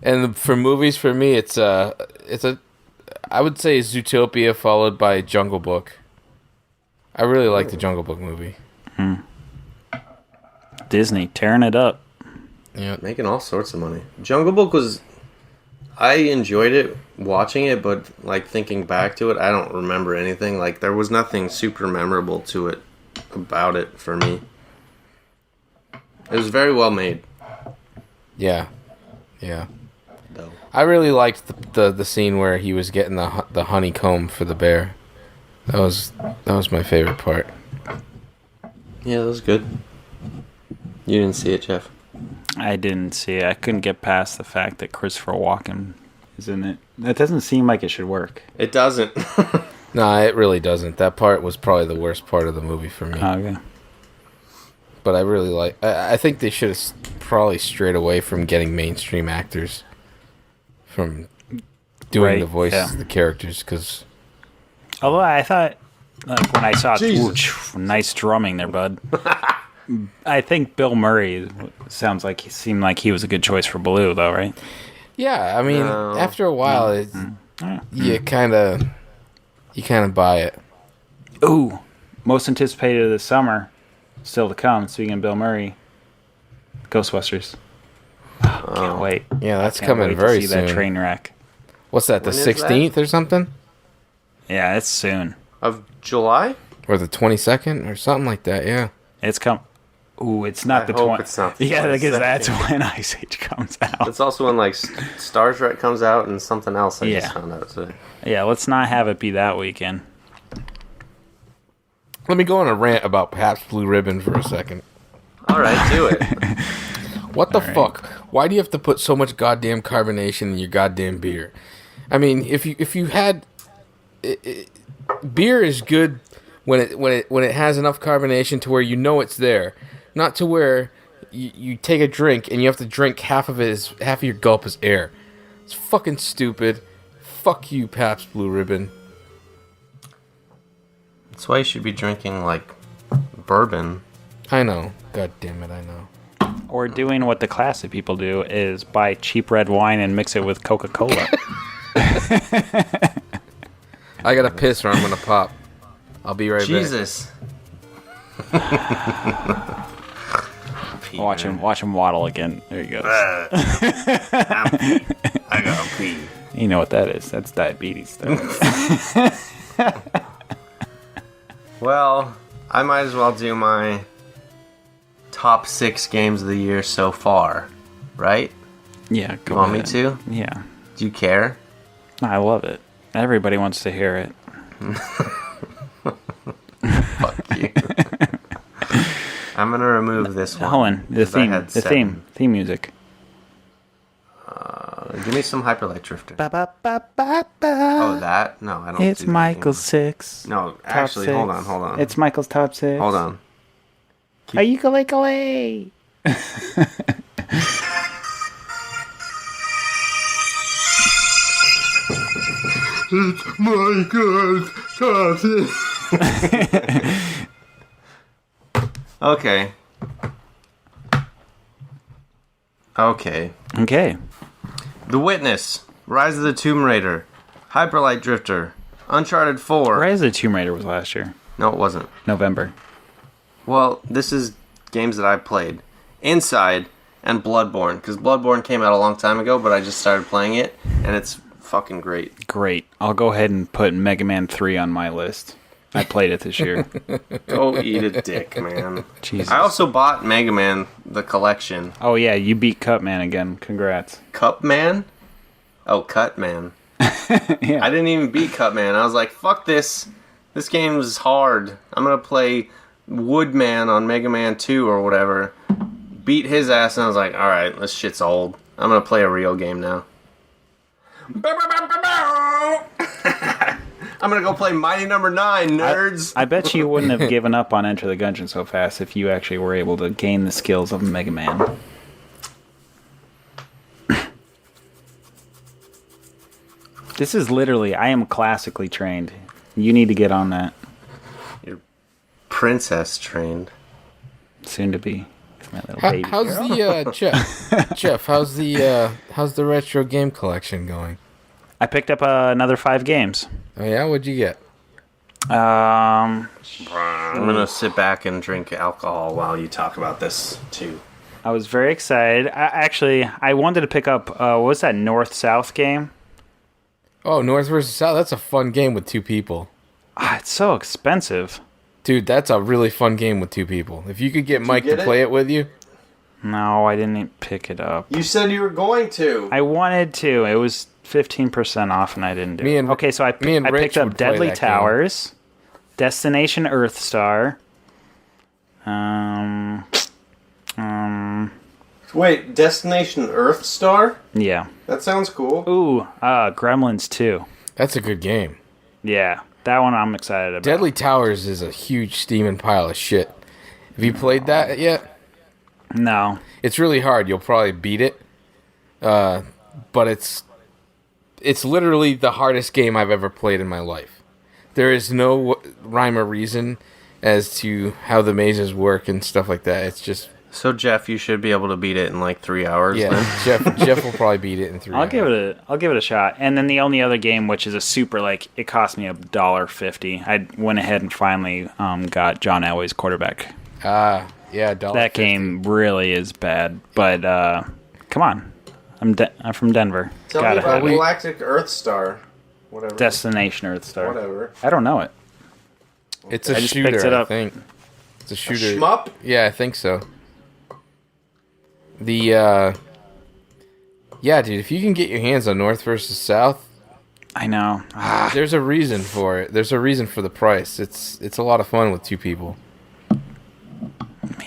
[SPEAKER 3] And for movies, for me, I would say Zootopia followed by Jungle Book. I really like the Jungle Book movie.
[SPEAKER 1] Disney tearing it up.
[SPEAKER 3] Yeah.
[SPEAKER 2] Making all sorts of money. Jungle Book was... I enjoyed it, watching it, but, like, thinking back to it, I don't remember anything. Like, there was nothing super memorable to it, about it, for me. It was very well made.
[SPEAKER 3] Yeah. Yeah.
[SPEAKER 2] Though.
[SPEAKER 3] I really liked the scene where he was getting the honeycomb for the bear. That was my favorite part.
[SPEAKER 2] Yeah, that was good. You didn't see it, Jeff?
[SPEAKER 1] I didn't see it. I couldn't get past the fact that Christopher Walken is in it. That doesn't seem like it should work.
[SPEAKER 2] It doesn't.
[SPEAKER 3] No, it really doesn't. That part was probably the worst part of the movie for me.
[SPEAKER 1] Okay.
[SPEAKER 3] But I really like... I think they should have probably strayed away from getting mainstream actors from doing the voices of the characters, because...
[SPEAKER 1] Although I thought, like, when I saw nice drumming there, bud. I think Bill Murray seemed like he was a good choice for Baloo, though, right?
[SPEAKER 3] Yeah, I mean, after a while, you kind of buy it.
[SPEAKER 1] Ooh, most anticipated of the summer, still to come. Speaking of Bill Murray, Ghostbusters. Can't wait.
[SPEAKER 3] Yeah, that's
[SPEAKER 1] Can't
[SPEAKER 3] coming
[SPEAKER 1] wait
[SPEAKER 3] very
[SPEAKER 1] to see
[SPEAKER 3] soon.
[SPEAKER 1] that train wreck.
[SPEAKER 3] What's that? The
[SPEAKER 2] When is
[SPEAKER 3] 16th or something,
[SPEAKER 1] Yeah, it's soon.
[SPEAKER 2] Of July?
[SPEAKER 3] or the 22nd or something like that? Yeah.
[SPEAKER 1] It's come. Ooh, it's not
[SPEAKER 2] I
[SPEAKER 1] the
[SPEAKER 2] hope
[SPEAKER 1] 20.
[SPEAKER 2] it's not the
[SPEAKER 1] Yeah, because
[SPEAKER 2] 22nd.
[SPEAKER 1] that's when Ice Age comes out.
[SPEAKER 2] It's also when, like, Star Trek comes out and something else I
[SPEAKER 1] Yeah.
[SPEAKER 2] just found out today.
[SPEAKER 1] Yeah, let's not have it be that weekend.
[SPEAKER 3] Let me go on a rant about Pabst Blue Ribbon for a second.
[SPEAKER 2] Alright, do it.
[SPEAKER 3] What the fuck? Why do you have to put so much goddamn carbonation in your goddamn beer? I mean, if you had beer is good when it has enough carbonation to where you know it's there, not to where you take a drink and you have to drink half of your gulp is air. It's fucking stupid. Fuck you, Pabst Blue Ribbon.
[SPEAKER 2] That's why you should be drinking, like, bourbon.
[SPEAKER 3] I know. God damn it, I know.
[SPEAKER 1] Or doing what the classy people do is buy cheap red wine and mix it with Coca-Cola.
[SPEAKER 3] I gotta piss or I'm gonna pop. I'll be right back.
[SPEAKER 2] Jesus.
[SPEAKER 1] Watch him waddle again. There you go.
[SPEAKER 2] I gotta pee.
[SPEAKER 1] You know what that is. That's diabetes stuff.
[SPEAKER 2] Well, I might as well do my top 6 games of the year so far, right?
[SPEAKER 1] Yeah, go
[SPEAKER 2] You want me
[SPEAKER 1] ahead.
[SPEAKER 2] to?
[SPEAKER 1] Yeah.
[SPEAKER 2] Do you care?
[SPEAKER 1] I love it. Everybody wants to hear it.
[SPEAKER 2] Fuck you. I'm gonna remove this one.
[SPEAKER 1] Hold on. The
[SPEAKER 2] 'cause I had 7.
[SPEAKER 1] theme music.
[SPEAKER 2] Give me some Hyperlight Drifter.
[SPEAKER 1] Ba, ba, ba, ba, ba.
[SPEAKER 2] Oh, that? No, I don't.
[SPEAKER 1] It's
[SPEAKER 2] do the
[SPEAKER 1] Michael's
[SPEAKER 2] theme.
[SPEAKER 1] 6.
[SPEAKER 2] No,
[SPEAKER 1] Top
[SPEAKER 2] actually,
[SPEAKER 1] 6.
[SPEAKER 2] hold on.
[SPEAKER 1] It's Michael's top 6.
[SPEAKER 2] Hold on.
[SPEAKER 1] Are you gonna?
[SPEAKER 2] It's Michael's top 6. Okay.
[SPEAKER 1] Okay.
[SPEAKER 2] The Witness, Rise of the Tomb Raider, Hyperlight Drifter, Uncharted 4.
[SPEAKER 1] Rise of the Tomb Raider was last year.
[SPEAKER 2] No, it wasn't.
[SPEAKER 1] November.
[SPEAKER 2] Well, this is games that I played. Inside and Bloodborne, because Bloodborne came out a long time ago, but I just started playing it, and it's fucking great.
[SPEAKER 1] Great. I'll go ahead and put Mega Man 3 on my list. I played it this year.
[SPEAKER 2] Go eat a dick, man.
[SPEAKER 1] Jesus.
[SPEAKER 2] I also bought Mega Man, the collection.
[SPEAKER 1] Oh, yeah, you beat Cutman again. Congrats.
[SPEAKER 2] Cup Man? Oh, Cut Man.
[SPEAKER 1] Yeah.
[SPEAKER 2] I didn't even beat Cut Man. I was like, fuck this. This game is hard. I'm going to play Woodman on Mega Man 2 or whatever. Beat his ass, and I was like, alright, this shit's old. I'm going to play a real game now. I'm going to go play Mighty Number 9, nerds.
[SPEAKER 1] I bet you wouldn't have given up on Enter the Gungeon so fast if you actually were able to gain the skills of Mega Man. This is literally, I am classically trained. You need to get on that.
[SPEAKER 2] You're princess trained.
[SPEAKER 1] Soon to be. My little baby
[SPEAKER 3] How's
[SPEAKER 1] girl.
[SPEAKER 3] the Jeff? How's the retro game collection going?
[SPEAKER 1] I picked up another 5 games.
[SPEAKER 3] Oh yeah, what'd you get?
[SPEAKER 2] I'm gonna sit back and drink alcohol while you talk about this too.
[SPEAKER 1] I was very excited. I wanted to pick up, what was that North-South game?
[SPEAKER 3] Oh, North versus South. That's a fun game with two people.
[SPEAKER 1] It's so expensive.
[SPEAKER 3] Dude, that's a really fun game with two people. If you could get Mike to play it with you.
[SPEAKER 1] No, I didn't pick it up.
[SPEAKER 2] You said you were going to.
[SPEAKER 1] I wanted to. It was 15% off, and I didn't do it. Okay, so I picked up Deadly Towers, Destination Earthstar.
[SPEAKER 2] Wait, Destination Earthstar?
[SPEAKER 1] Yeah.
[SPEAKER 2] That sounds cool.
[SPEAKER 1] Ooh, Gremlins 2.
[SPEAKER 3] That's a good game.
[SPEAKER 1] Yeah, that one I'm excited about.
[SPEAKER 3] Deadly Towers is a huge steaming pile of shit. Have you played that yet?
[SPEAKER 1] No.
[SPEAKER 3] It's really hard. You'll probably beat it. But it's literally the hardest game I've ever played in my life. There is no rhyme or reason as to how the mazes work and stuff like that. It's just...
[SPEAKER 2] So, Jeff, you should be able to beat it in like 3 hours.
[SPEAKER 3] Yeah,
[SPEAKER 2] then.
[SPEAKER 3] Jeff will probably beat it in 3 hours.
[SPEAKER 1] I'll give it a shot. And then the only other game, which is a super, like, it cost me $1.50. I went ahead and finally got John Elway's Quarterback.
[SPEAKER 3] Yeah, $1.50.
[SPEAKER 1] That game really is bad, but come on, I'm from Denver.
[SPEAKER 2] Tell me about Galactic Earthstar. Whatever.
[SPEAKER 1] Destination Earthstar.
[SPEAKER 2] Whatever.
[SPEAKER 1] I don't know it.
[SPEAKER 3] It's a shooter, I think. It's a shooter.
[SPEAKER 2] A shmup?
[SPEAKER 3] Yeah, I think so. Yeah, dude, if you can get your hands on North versus South,
[SPEAKER 1] I know.
[SPEAKER 3] There's a reason for it. There's a reason for the price. It's a lot of fun with two people.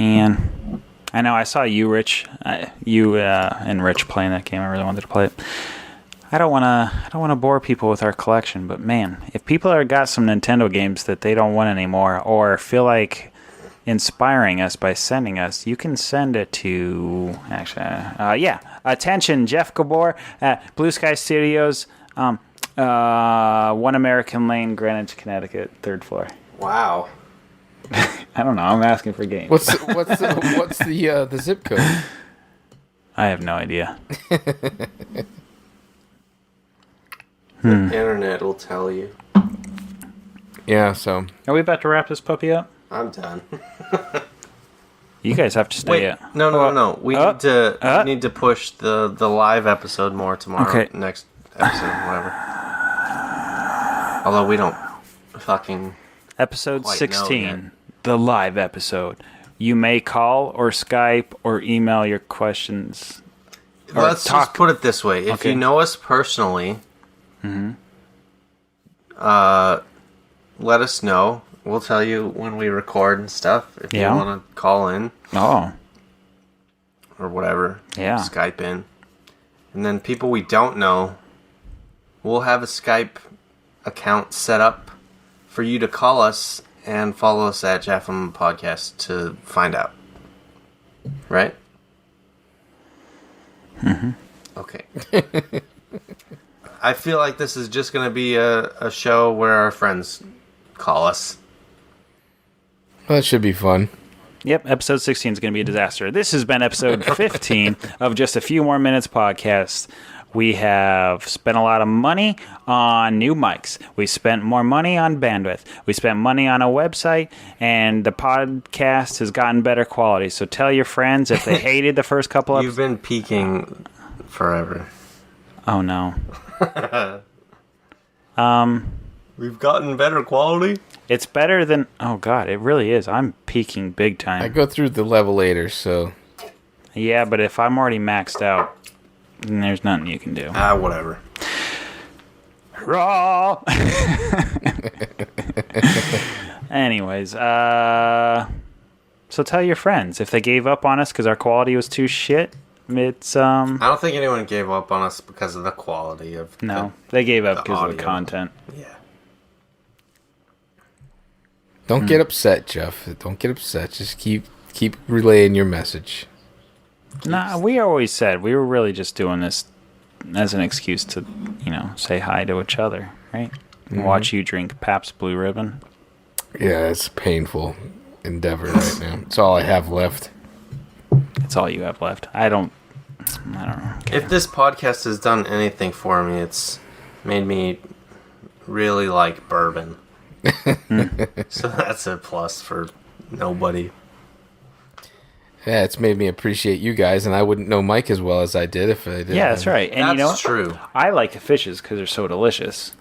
[SPEAKER 1] Man, I know. I saw you, Rich. You and Rich playing that game. I really wanted to play it. I don't want to bore people with our collection, but man, if people have got some Nintendo games that they don't want anymore, or feel like inspiring us by sending us, you can send it to attention, Jeff Gabor at Blue Sky Studios, 1 American Lane, Greenwich, Connecticut, 3rd floor.
[SPEAKER 2] Wow.
[SPEAKER 1] I don't know. I'm asking for games.
[SPEAKER 3] What's the zip code?
[SPEAKER 1] I have no idea.
[SPEAKER 2] The internet will tell you.
[SPEAKER 3] Yeah. So
[SPEAKER 1] are we about to wrap this puppy up?
[SPEAKER 2] I'm done.
[SPEAKER 1] You guys have to stay.
[SPEAKER 2] Wait, no. We need to push the live episode more tomorrow.
[SPEAKER 1] Okay.
[SPEAKER 2] Next episode, whatever. Although we don't fucking
[SPEAKER 1] episode 16, the live episode. You may call or Skype or email your questions.
[SPEAKER 2] Let's just put it this way: if you know us personally, let us know. We'll tell you when we record and stuff. If you want to call in.
[SPEAKER 1] Oh.
[SPEAKER 2] Or whatever.
[SPEAKER 1] Yeah.
[SPEAKER 2] Skype in. And then people we don't know, we'll have a Skype account set up for you to call us and follow us at JAFMM Podcast to find out. Right?
[SPEAKER 1] Mm-hmm.
[SPEAKER 2] Okay. I feel like this is just going to be a show where our friends call us.
[SPEAKER 3] Well, that should be fun.
[SPEAKER 1] Yep, episode 16 is going to be a disaster. This has been episode 15 of Just a Few More Minutes podcast. We have spent a lot of money on new mics. We spent more money on bandwidth. We spent money on a website, and the podcast has gotten better quality. So tell your friends if they hated the first couple episodes.
[SPEAKER 2] You've been peaking forever.
[SPEAKER 1] Oh, no.
[SPEAKER 2] We've gotten better quality?
[SPEAKER 1] It's better than... Oh, God, it really is. I'm peaking big time.
[SPEAKER 3] I go through the levelator, so...
[SPEAKER 1] Yeah, but if I'm already maxed out, then there's nothing you can do.
[SPEAKER 2] Whatever.
[SPEAKER 1] Raw! Anyways, so tell your friends. If they gave up on us because our quality was too shit, it's...
[SPEAKER 2] I don't think anyone gave up on us because of the quality of...
[SPEAKER 1] No, they gave up because of the content.
[SPEAKER 2] Yeah.
[SPEAKER 3] Don't get upset, Jeff. Don't get upset. Just keep relaying your message.
[SPEAKER 1] Nah, we always said we were really just doing this as an excuse to, say hi to each other, right? Mm-hmm. Watch you drink Pabst Blue Ribbon.
[SPEAKER 3] Yeah, it's a painful endeavor right now. It's all I have left.
[SPEAKER 1] It's all you have left. I don't know. Okay.
[SPEAKER 2] If this podcast has done anything for me, it's made me really like bourbon. So that's a plus for nobody.
[SPEAKER 3] Yeah, it's made me appreciate you guys, and I wouldn't know Mike as well as I did if I didn't.
[SPEAKER 1] Yeah, that's right. And you know
[SPEAKER 2] That's
[SPEAKER 1] what?
[SPEAKER 2] true.
[SPEAKER 1] I like the fishes because they're so delicious.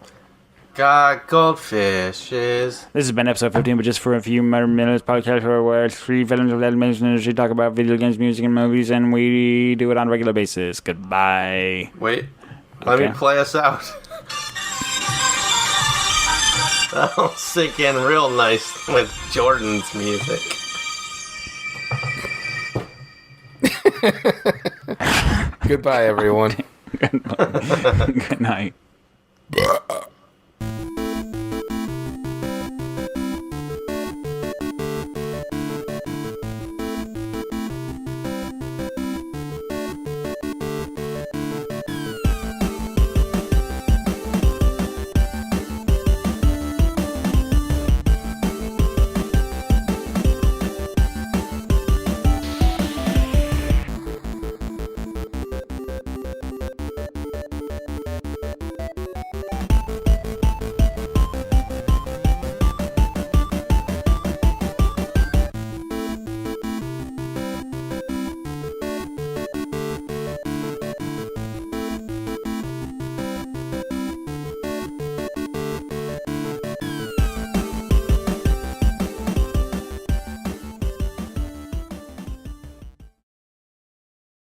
[SPEAKER 2] Got goldfishes.
[SPEAKER 1] This has been episode 15, but just for a few more minutes, podcast where 3 films of animation industry talk about video games, music, and movies, and we do it on a regular basis. Goodbye.
[SPEAKER 2] Wait, let me
[SPEAKER 1] Okay.
[SPEAKER 2] play us out. That'll sink in real nice with Jordan's music.
[SPEAKER 3] Goodbye, everyone.
[SPEAKER 1] Good night.